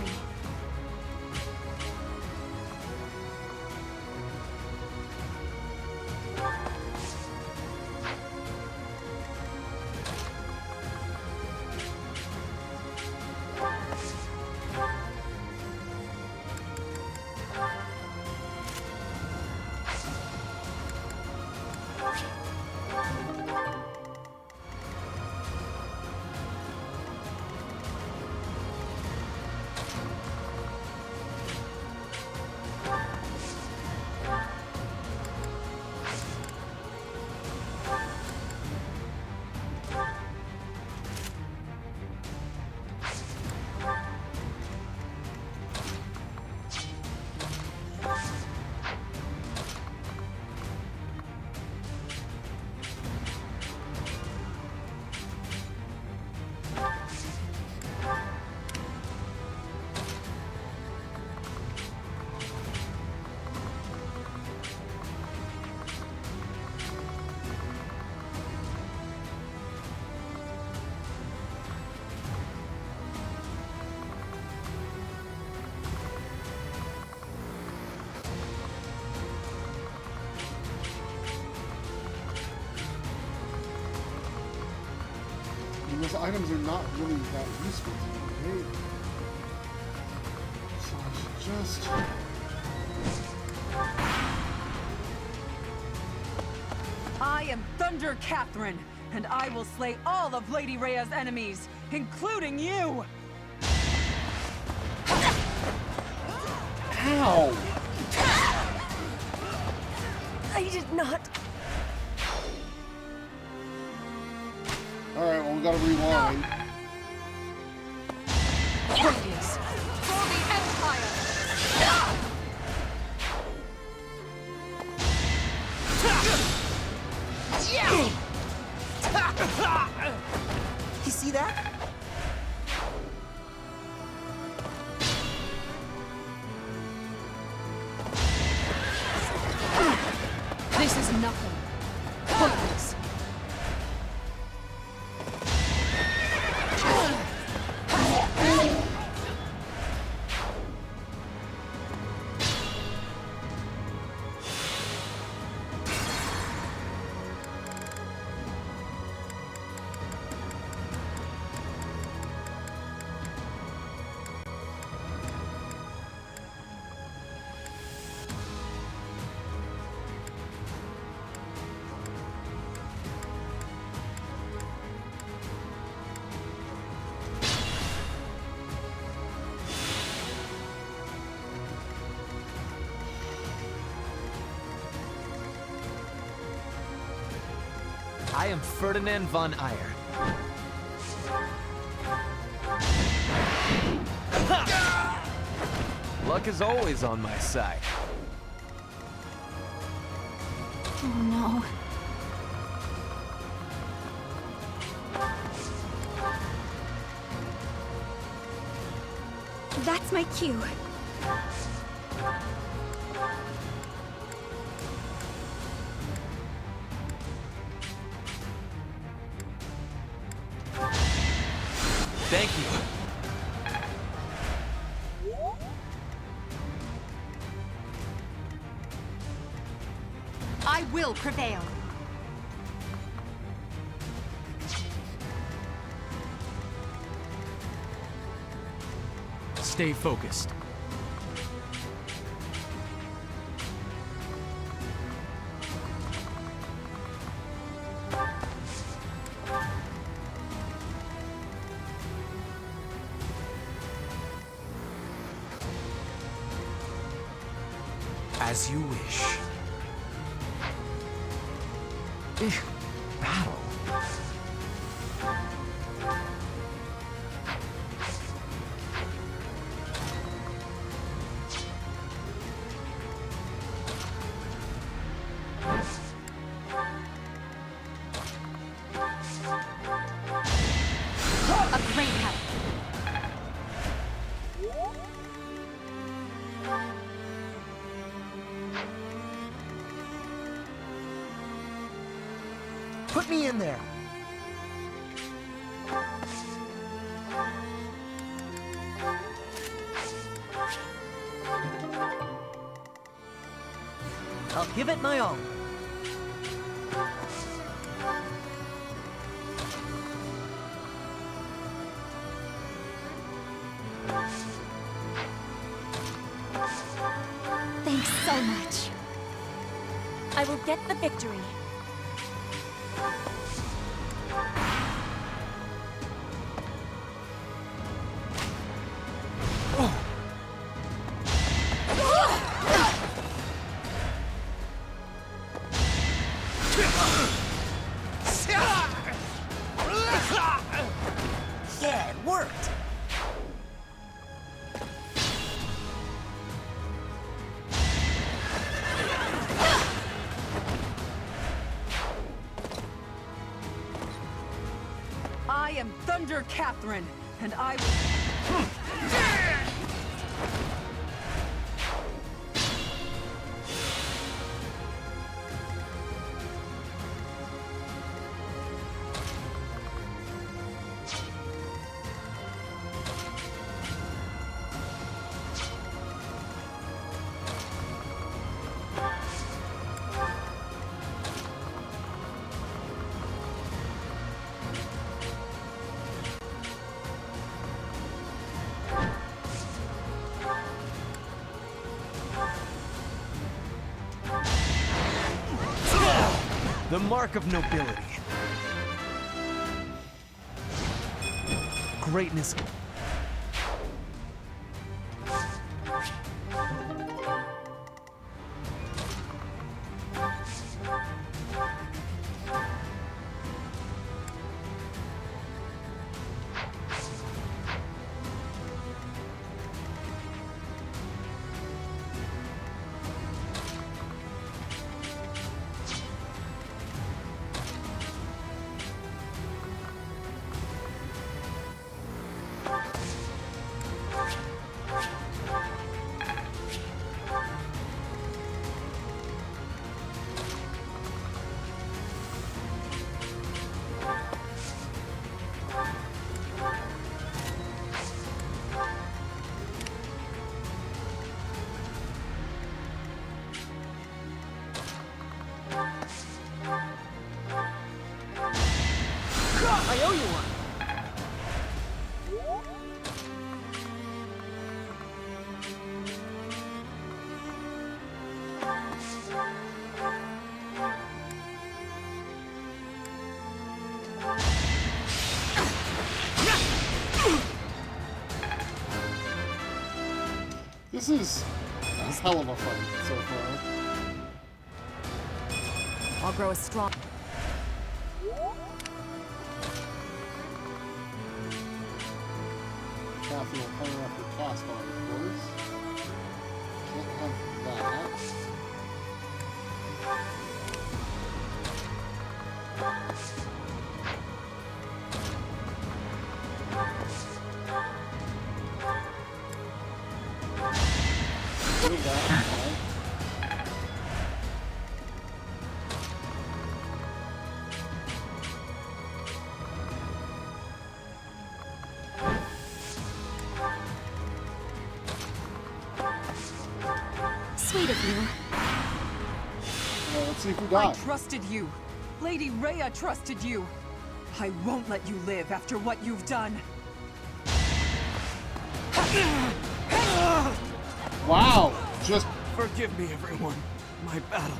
Those items are not really that useful to me, right? So I should just... I am Thunder Catherine, and I will slay all of Lady Rhea's enemies. including you! Ow! I did not. Alright, well, we gotta rewind. Radius, for the Empire! You see that? This is nothing. Pointless. I am Ferdinand von Eyre. Luck is always on my side. Oh no. That's my cue. Thank you. I will prevail. Stay focused. As you wish. Battle. A great help. Put me in there. I'll give it my all. Thanks so much. I will get the victory. Yeah, it worked. I am Thunder Catherine, and I will... The mark of nobility. greatness. I owe you one. This is a hell of a fight so far. I'll grow a strong. Catherine will come after Caspar, of course. Can't have that. Do that. Sweet of you. Well, let's see if we die. I trusted you. Lady Rhea trusted you. I won't let you live after what you've done. Wow! Just Forgive me, everyone. My battle.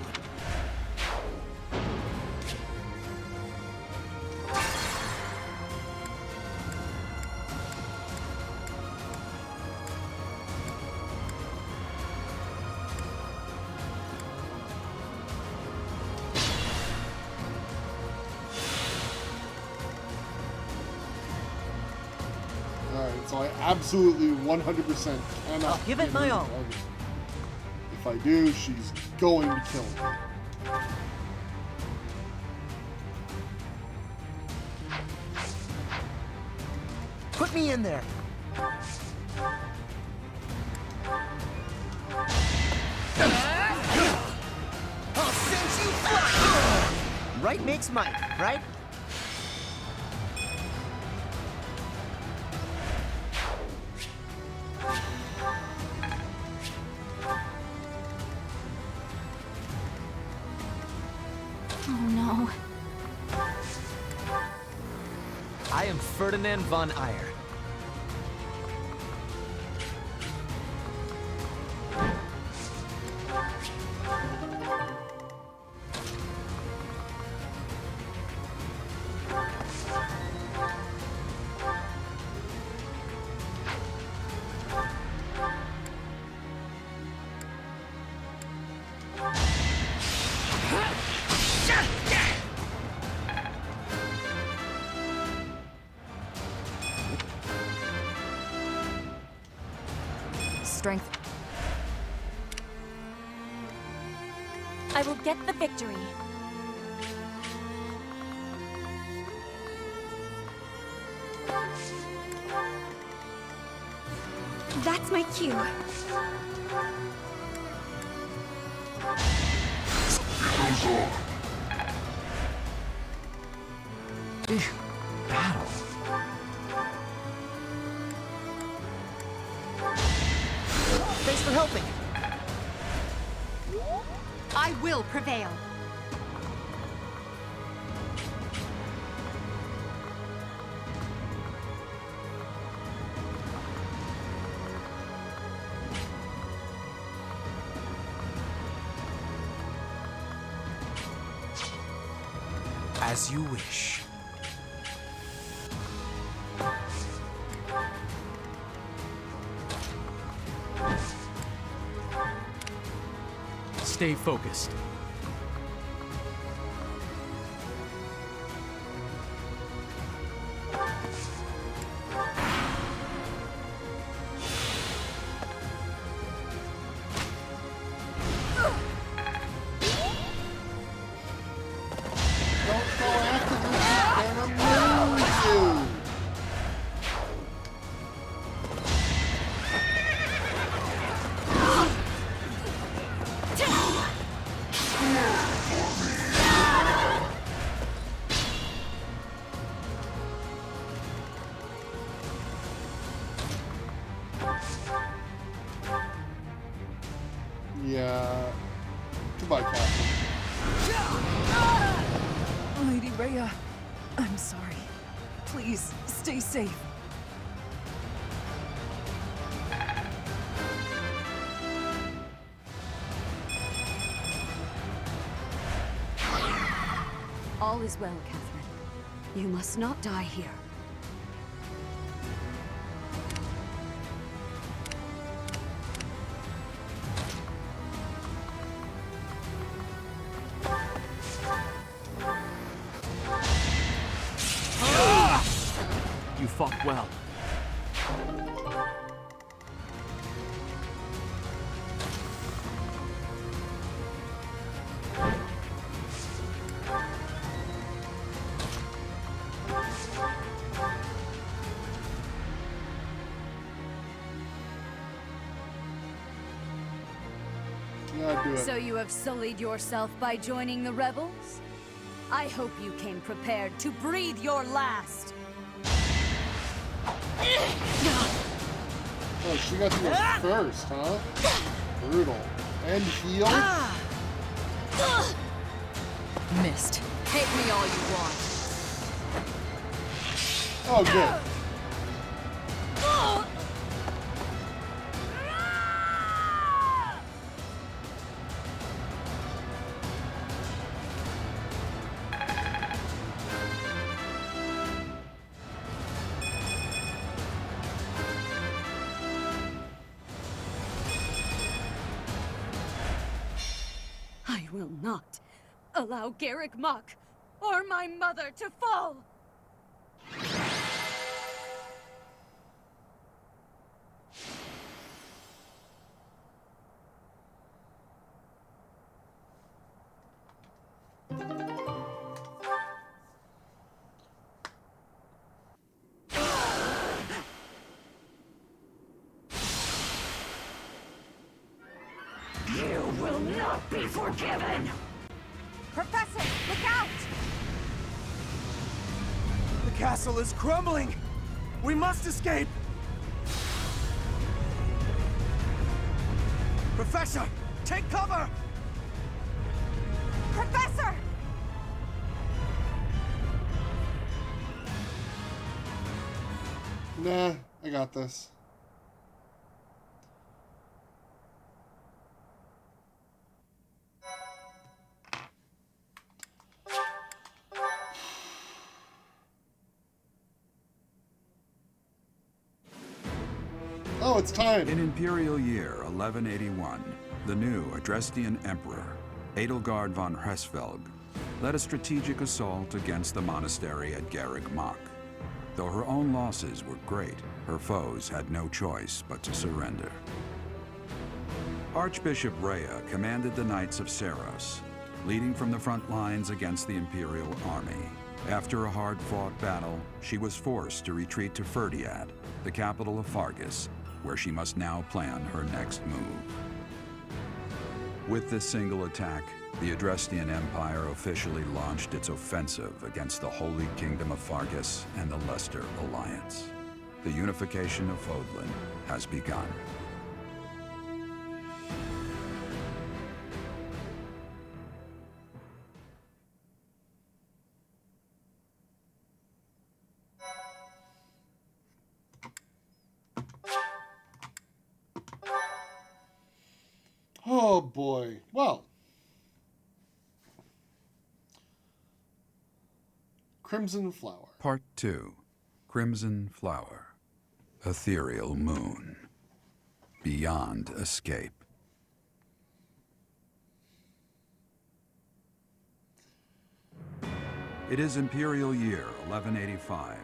alright, so I absolutely 100% cannot I'll give it my her all. the target. If I do, she's going to kill me. Put me in there. I'll send you flying. Right makes might, right? Oh no. I am Ferdinand von Eyre. Strength. I will get the victory. That's my cue. Battle. Thanks for helping. I will prevail. As you wish. stay focused. Yeah. Goodbye, Captain. Lady Rhea, I'm sorry. Please, stay safe. All is well, Catherine. You must not die here. You fought well. Yeah, do it. So you have sullied yourself by joining the rebels? I hope you came prepared to breathe your last. Oh, she got to go first, huh? Brutal. And heal? Missed. Take me all you want. Oh, good. I will not allow Garrick Mach or my mother to fall! You will not be forgiven! Professor, look out! The castle is crumbling! We must escape! Professor, take cover! Professor! Nah, I got this. Oh, it's time! In Imperial Year 1181, the new Adrestian Emperor, Edelgard von Hresvelg, led a strategic assault against the monastery at Garrick Mach. Though her own losses were great, her foes had no choice but to surrender. Archbishop Rhea commanded the Knights of Seros, leading from the front lines against the Imperial army. After a hard-fought battle, she was forced to retreat to Ferdiad, the capital of Fargus, where she must now plan her next move. With this single attack, the Adrestian Empire officially launched its offensive against the Holy Kingdom of Fargus and the Leicester Alliance. The unification of Fodlan has begun. Oh boy. Well. Crimson Flower. Part 2. Crimson Flower. Ethereal Moon. Beyond Escape. It is Imperial Year 1185.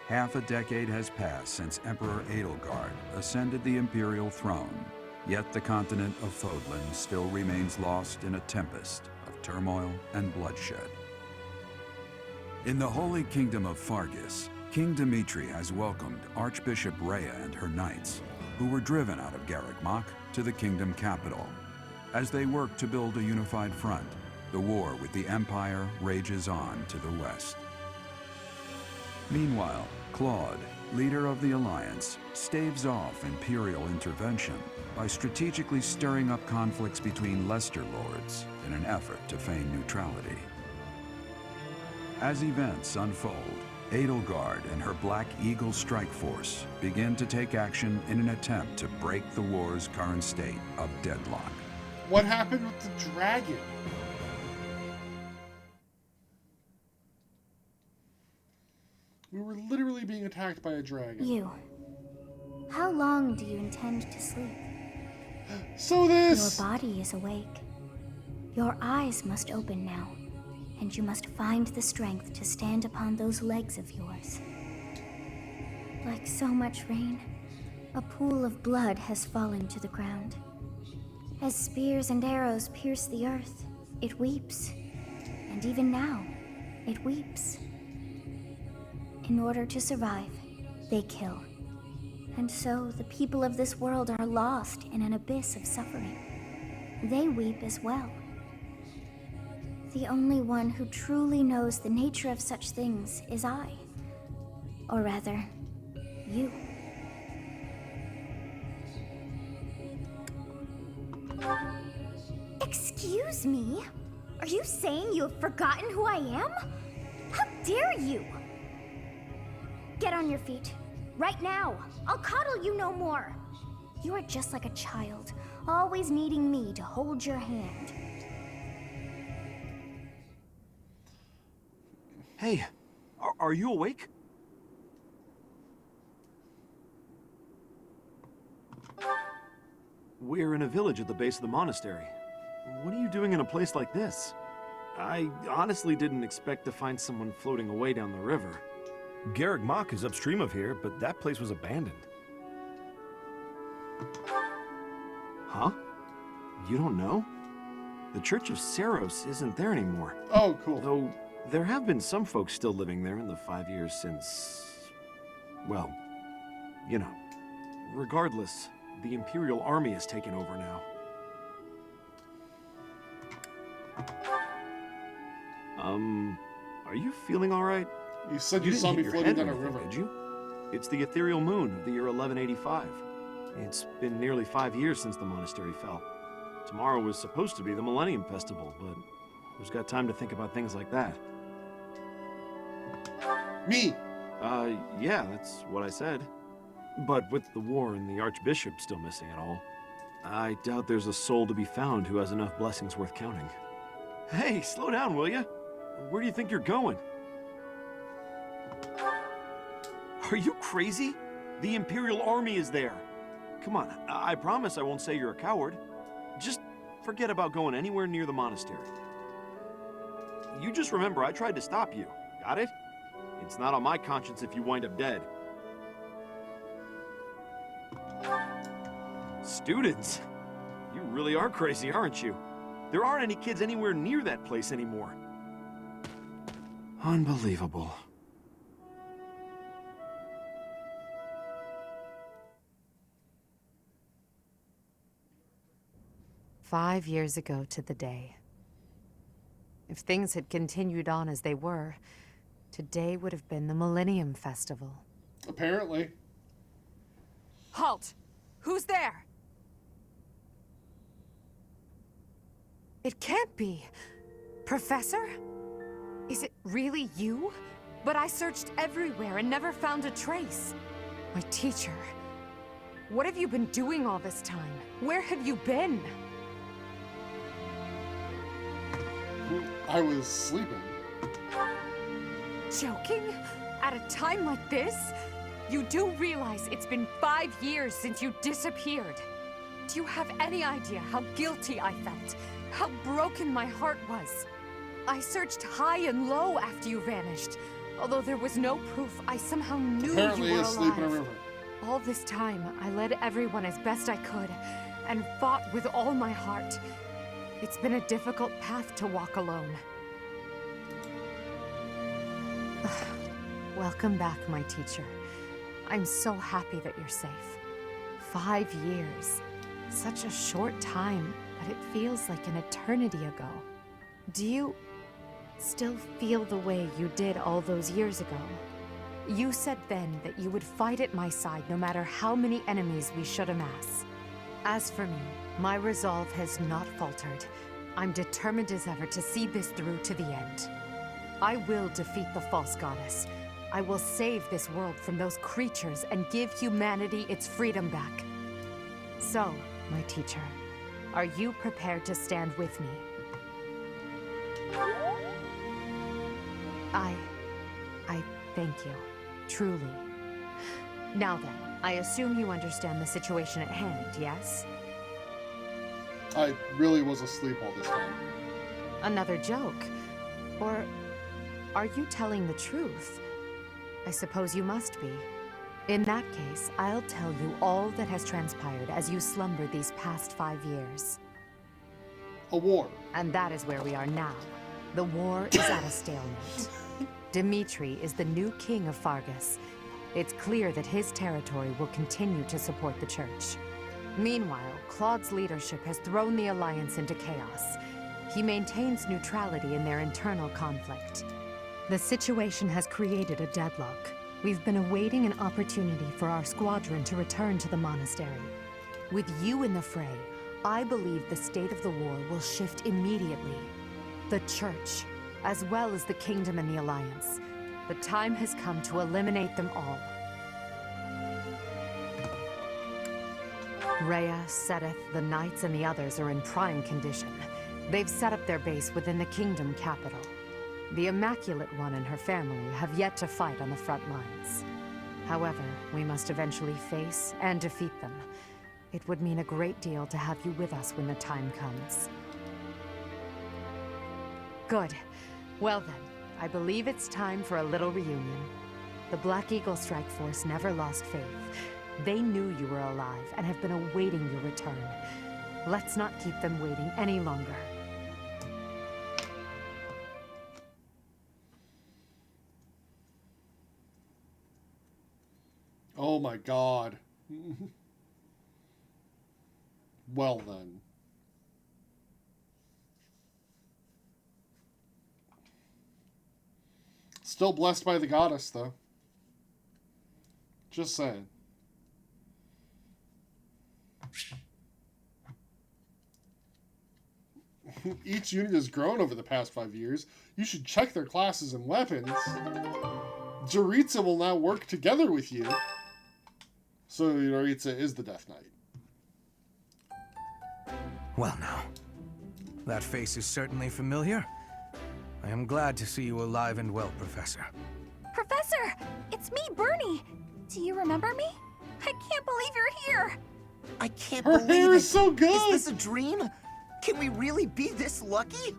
Half a decade has passed since Emperor Edelgard ascended the Imperial throne, yet the continent of Fodlan still remains lost in a tempest of turmoil and bloodshed. In the Holy Kingdom of Fargus, King Dimitri has welcomed Archbishop Rhea and her knights, who were driven out of Garreg to the kingdom capital. As they work to build a unified front, the war with the Empire rages on to the west. Meanwhile, Claude, leader of the Alliance, staves off Imperial intervention by strategically stirring up conflicts between Lesser Lords in an effort to feign neutrality. As events unfold, Edelgard and her Black Eagle strike force begin to take action in an attempt to break the war's current state of deadlock. What happened with the dragon? We were literally being attacked by a dragon. You. How long do you intend to sleep? So this... Your body is awake. Your eyes must open now, and you must find the strength to stand upon those legs of yours. Like so much rain, a pool of blood has fallen to the ground. As spears and arrows pierce the earth, it weeps. And even now, it weeps. In order to survive, they kill. And so the people of this world are lost in an abyss of suffering. They weep as well. The only one who truly knows the nature of such things is I. Or rather, you. Excuse me? Are you saying you have forgotten who I am? How dare you? Get on your feet. Right now. I'll coddle you no more. You are just like a child, always needing me to hold your hand. Hey, are you awake? We're in a village at the base of the monastery. What are you doing in a place like this? I honestly didn't expect to find someone floating away down the river. Garreg is upstream of here, but that place was abandoned. Huh? You don't know? The Church of Saros isn't there anymore. Oh, cool. Though there have been some folks still living there in the 5 years since... well, you know. Regardless, the Imperial Army has taken over now. Are you feeling all right? You said you saw me floating down a river. Did you? It's the ethereal moon of the year 1185. It's been nearly 5 years since the monastery fell. Tomorrow was supposed to be the Millennium Festival, but who's got time to think about things like that? Me! Yeah, that's what I said. But with the war and the Archbishop still missing it all, I doubt there's a soul to be found who has enough blessings worth counting. Hey, slow down, will ya? Where do you think you're going? Are you crazy? The Imperial Army is there. Come on, I promise I won't say you're a coward. Just forget about going anywhere near the monastery. You just remember I tried to stop you. Got it? It's not on my conscience if you wind up dead. Students? You really are crazy, aren't you? There aren't any kids anywhere near that place anymore. Unbelievable. "5 years ago to the day. If things had continued on as they were, today would have been the Millennium Festival." Apparently. Halt! Who's there? It can't be. Professor? Is it really you? But I searched everywhere and never found a trace. My teacher. What have you been doing all this time? Where have you been? I was sleeping. Joking? At a time like this? You do realize it's been 5 years since you disappeared. Do you have any idea how guilty I felt? How broken my heart was? I searched high and low after you vanished. Although there was no proof, I somehow knew Apparently you were asleep in a alive. river. All this time, I led everyone as best I could, and fought with all my heart. It's been a difficult path to walk alone. Welcome back, my teacher. I'm so happy that you're safe. 5 years. Such a short time, but it feels like an eternity ago. Do you still feel the way you did all those years ago? You said then that you would fight at my side no matter how many enemies we should amass. As for me, my resolve has not faltered. I'm determined as ever to see this through to the end. I will defeat the false goddess. I will save this world from those creatures and give humanity its freedom back. So, my teacher, are you prepared to stand with me? I thank you. Truly. Now then, I assume you understand the situation at hand, yes? I really was asleep all this time. Another joke? Or are you telling the truth? I suppose you must be. In that case, I'll tell you all that has transpired as you slumbered these past 5 years. A war. And that is where we are now. The war is at a stalemate. Dimitri is the new king of Fargus. It's clear that his territory will continue to support the church. Meanwhile, Claude's leadership has thrown the Alliance into chaos. He maintains neutrality in their internal conflict. The situation has created a deadlock. We've been awaiting an opportunity for our squadron to return to the monastery. With you in the fray, I believe the state of the war will shift immediately. The church, as well as the kingdom and the Alliance. The time has come to eliminate them all. Rhea, Sedith, the Knights, and the others are in prime condition. They've set up their base within the kingdom capital. The Immaculate One and her family have yet to fight on the front lines. However, we must eventually face and defeat them. It would mean a great deal to have you with us when the time comes. Good. Well then, I believe it's time for a little reunion. The Black Eagle Strike Force never lost faith. They knew you were alive and have been awaiting your return. Let's not keep them waiting any longer. Oh my god. Well then. Still blessed by the goddess, though. Just saying. Each unit has grown over the past 5 years. You should check their classes and weapons. Joritza will now work together with you. So Joritza is the Death Knight. Well now, that face is certainly familiar. I am glad to see you alive and well, Professor. Professor! It's me, Bernie! Do you remember me? I can't believe you're here! I can't Her believe hair it. is so good! Is this a dream? Can we really be this lucky?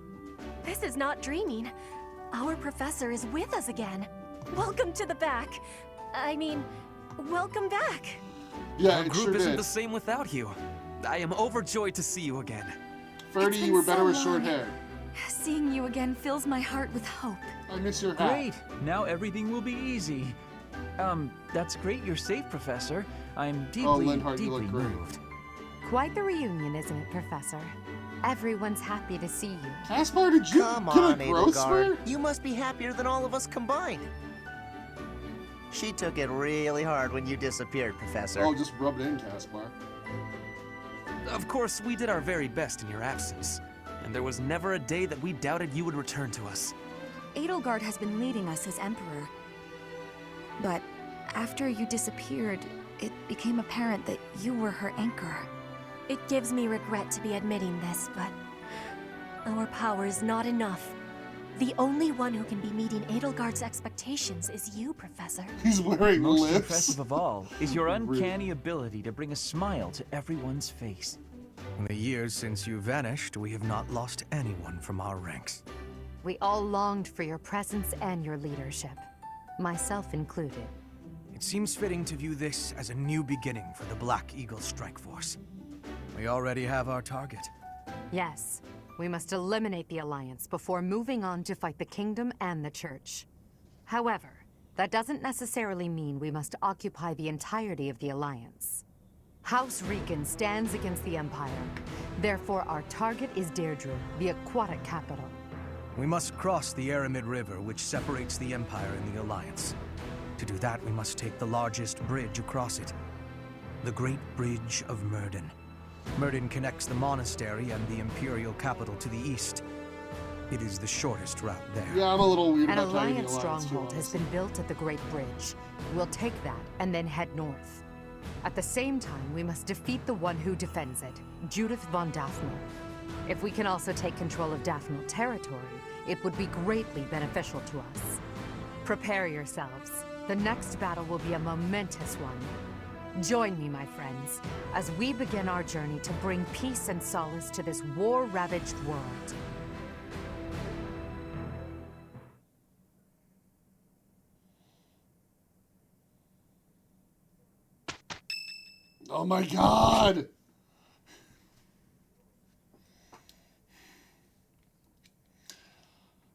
This is not dreaming. Our professor is with us again. Welcome to the back. I mean, welcome back. Yeah, Our it group sure isn't did. the same without you. I am overjoyed to see you again. Ferdy, you were better with short hair. Seeing you again fills my heart with hope. I miss your hat. Great! Now everything will be easy. That's great you're safe, Professor. I'm deeply, Linhart, you deeply look great. moved. Quite the reunion, isn't it, Professor? Everyone's happy to see you. Caspar, did you Come get on, a growth Edelgard. spurt? You must be happier than all of us combined. She took it really hard when you disappeared, Professor. Oh, just rub it in, Caspar. Of course, we did our very best in your absence. And there was never a day that we doubted you would return to us. Edelgard has been leading us as Emperor. But after you disappeared, it became apparent that you were her anchor. It gives me regret to be admitting this, but our power is not enough. The only one who can be meeting Edelgard's expectations is you, Professor. He's wearing Most lips. impressive of all is your Rude. uncanny ability to bring a smile to everyone's face. In the years since you vanished, we have not lost anyone from our ranks. We all longed for your presence and your leadership, myself included. It seems fitting to view this as a new beginning for the Black Eagle Strike Force. We already have our target. Yes, we must eliminate the Alliance before moving on to fight the Kingdom and the Church. However, that doesn't necessarily mean we must occupy the entirety of the Alliance. House Rican stands against the Empire. Therefore, our target is Deirdre, the aquatic capital. We must cross the Aramid River, which separates the Empire and the Alliance. To do that, we must take the largest bridge across it. The Great Bridge of Myrden. Myrden connects the monastery and the Imperial capital to the east. It is the shortest route there. Yeah, I'm a little weird An about tagging the Alliance Alliance, stronghold has been built at the Great Bridge. We'll take that and then head north. At the same time, we must defeat the one who defends it, Judith von Daphne. If we can also take control of Daphne territory, it would be greatly beneficial to us. Prepare yourselves. The next battle will be a momentous one. Join me, my friends, as we begin our journey to bring peace and solace to this war-ravaged world. Oh my god!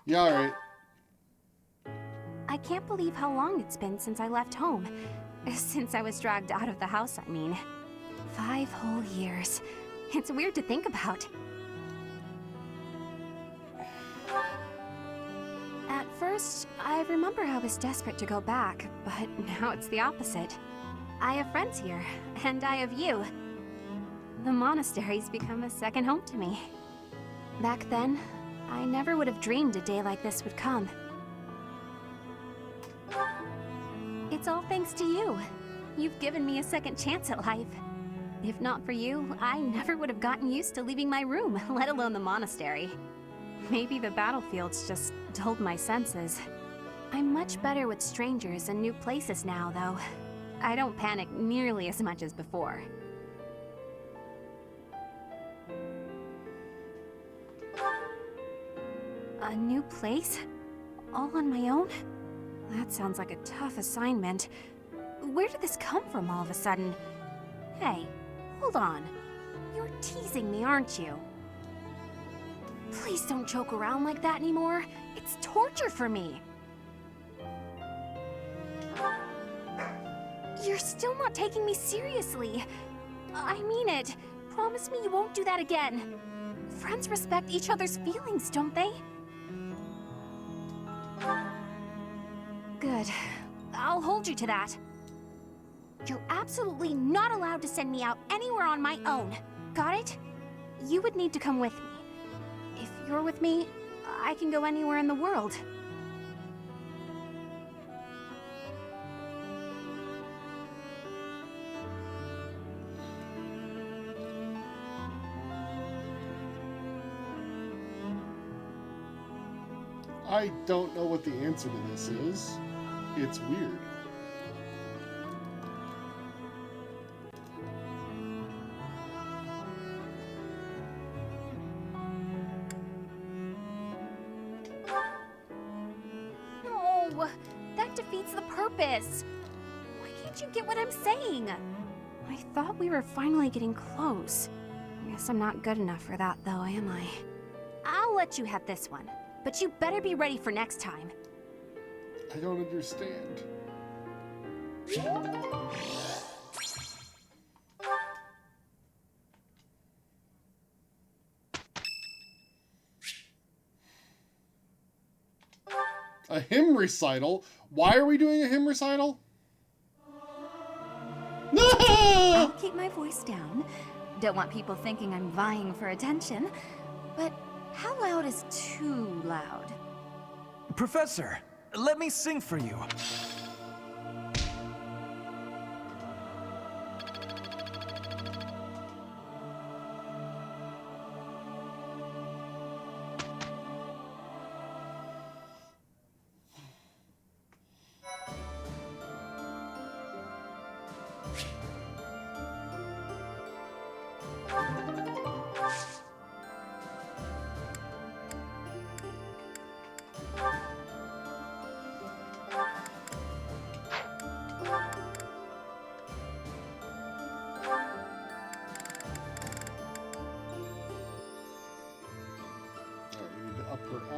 Yeah, alright. I can't believe how long it's been since I left home. Since I was dragged out of the house, I mean. 5 whole years. It's weird to think about. At first, I remember I was desperate to go back, but now it's the opposite. I have friends here, and I have you. The monastery's become a second home to me. Back then, I never would have dreamed a day like this would come. It's all thanks to you. You've given me a second chance at life. If not for you, I never would have gotten used to leaving my room, let alone the monastery. Maybe the battlefields just dulled my senses. I'm much better with strangers and new places now, though. I don't panic nearly as much as before. A new place? All on my own? That sounds like a tough assignment. Where did this come from all of a sudden? Hey, hold on. You're teasing me, aren't you? Please don't joke around like that anymore. It's torture for me. You're still not taking me seriously. I mean it. Promise me you won't do that again. Friends respect each other's feelings, don't they? Good. I'll hold you to that. You're absolutely not allowed to send me out anywhere on my own. Got it? You would need to come with me. If you're with me, I can go anywhere in the world. I don't know what the answer to this is. It's weird. No, that defeats the purpose. Why can't you get what I'm saying? I thought we were finally getting close. Guess I'm not good enough for that, though, am I? I'll let you have this one. But you better be ready for next time. I don't understand. A hymn recital? Why are we doing a hymn recital? No! I'll keep my voice down. Don't want people thinking I'm vying for attention. But how loud is too loud? Professor, let me sing for you.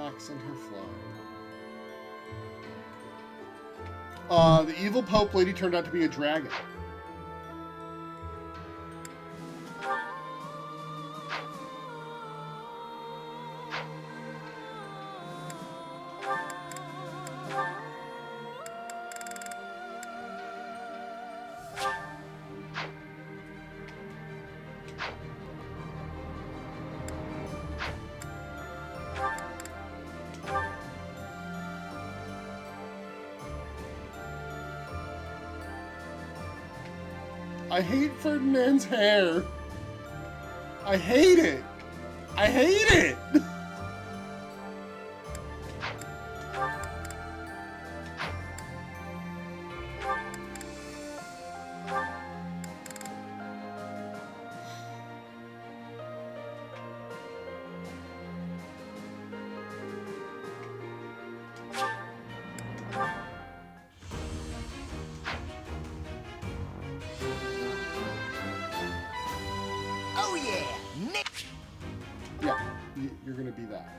axe and her fly. The evil Pope lady turned out to be a dragon. I hate Ferdinand's hair. I hate it. I hate it. Oh yeah, Nick. Yeah, you're gonna be that.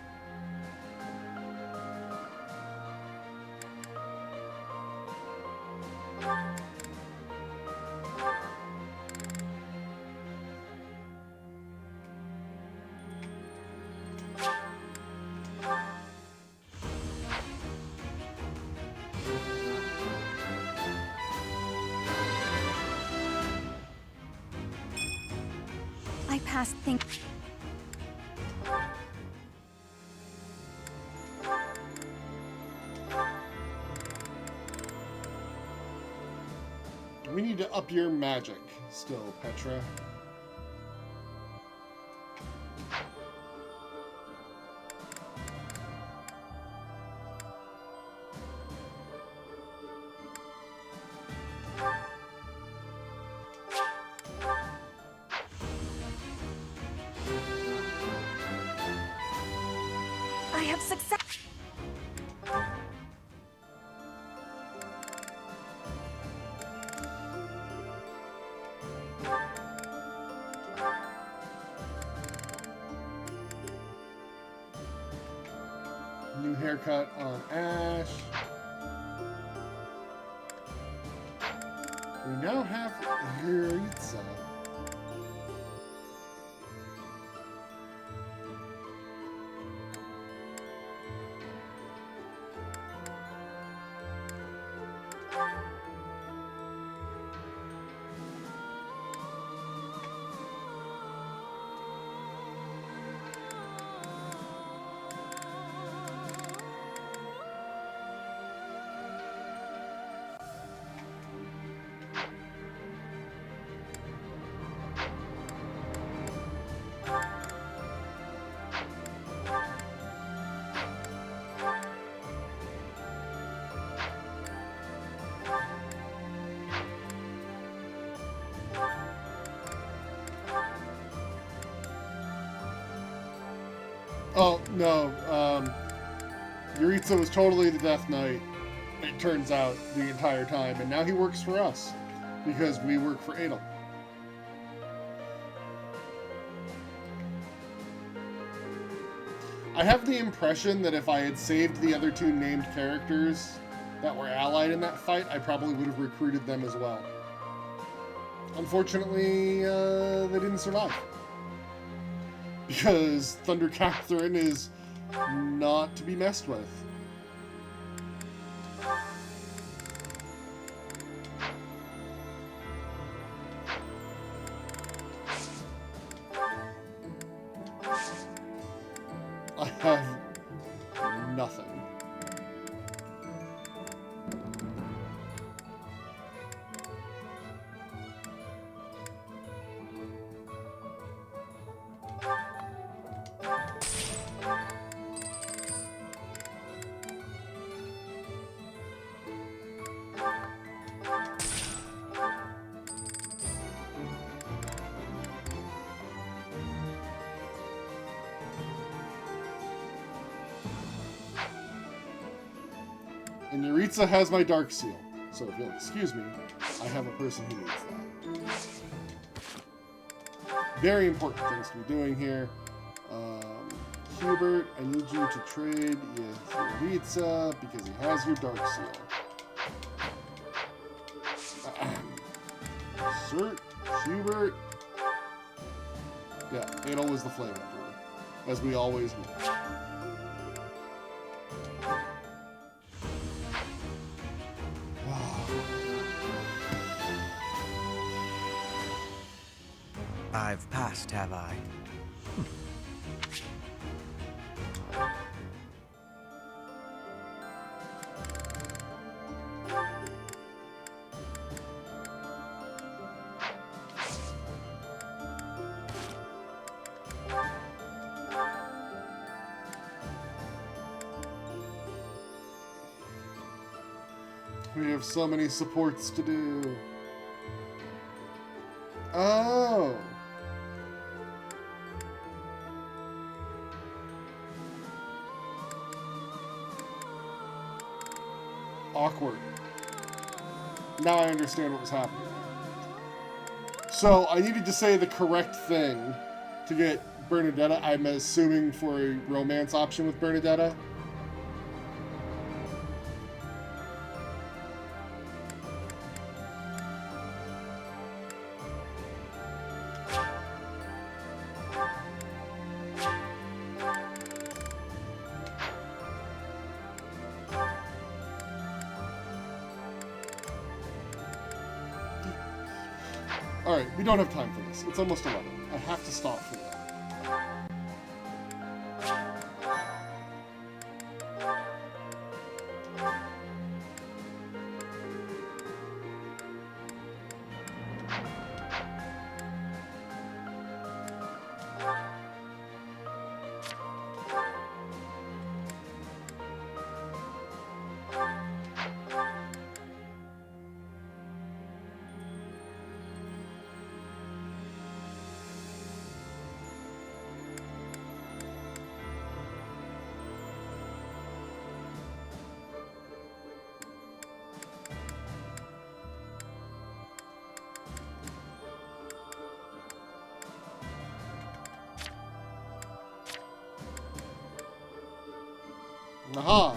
I passed things. We need to up your magic still, Petra. I have success. New haircut on Ash. We now have Yuritsa. Oh, no. Yuritsa was totally the Death Knight, it turns out, the entire time. And now he works for us, because we work for Adel. I have the impression that if I had saved the other two named characters that were allied in that fight, I probably would have recruited them as well. Unfortunately, they didn't survive. Because Thunder Catherine is not to be messed with. I have nothing. And Yuritsa has my Dark Seal, so if you'll excuse me, I have a person who needs that. Very important things to be doing here. Hubert, I need you to trade Yaritza because he has your Dark Seal. Sir Hubert. Yeah, Adel was the Flame Emperor, as we always knew. I've passed, have I? We have so many supports to do. Oh. Awkward. Now I understand what was happening. So I needed to say the correct thing to get Bernadetta. I'm assuming for a romance option with Bernadetta. Alright, we don't have time for this. It's almost 11. I have to stop for that. Aha!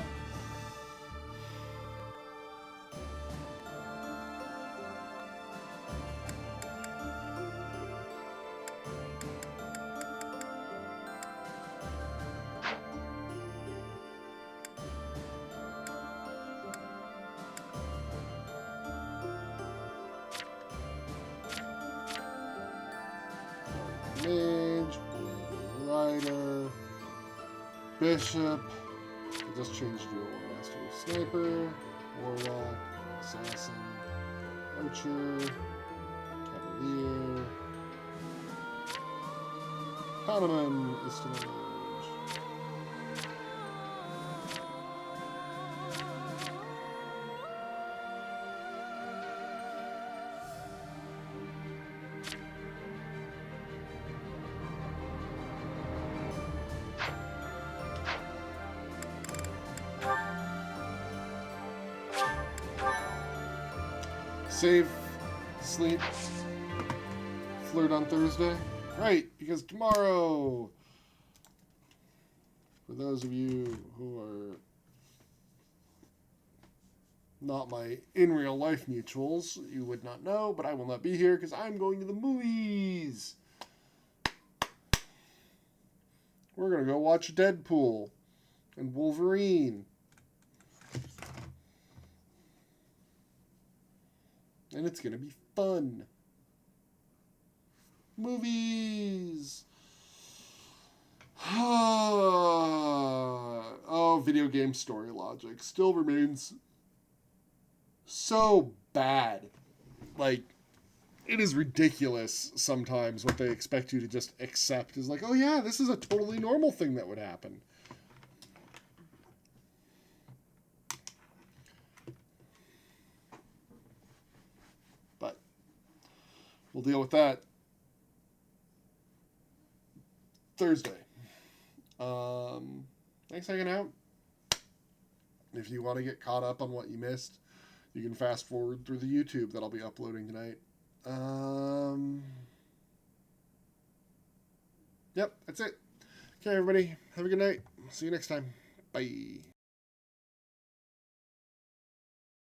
Mage, Rider, Bishop. I just changed your Master Sniper, Warlock, Assassin, Archer, Cavalier, Panemon, Istamage. Save, sleep, flirt on Thursday. Right, because tomorrow, for those of you who are not my in real life mutuals, you would not know, but I will not be here because I'm going to the movies. We're going to go watch Deadpool and Wolverine. And it's going to be fun. Movies. Oh, video game story logic still remains so bad. Like, it is ridiculous sometimes what they expect you to just accept is like, oh yeah, this is a totally normal thing that would happen. We'll deal with that Thursday. Thanks for hanging out. If you want to get caught up on what you missed, you can fast forward through the YouTube that I'll be uploading tonight. Yep, that's it. Okay, everybody. Have a good night. See you next time. Bye.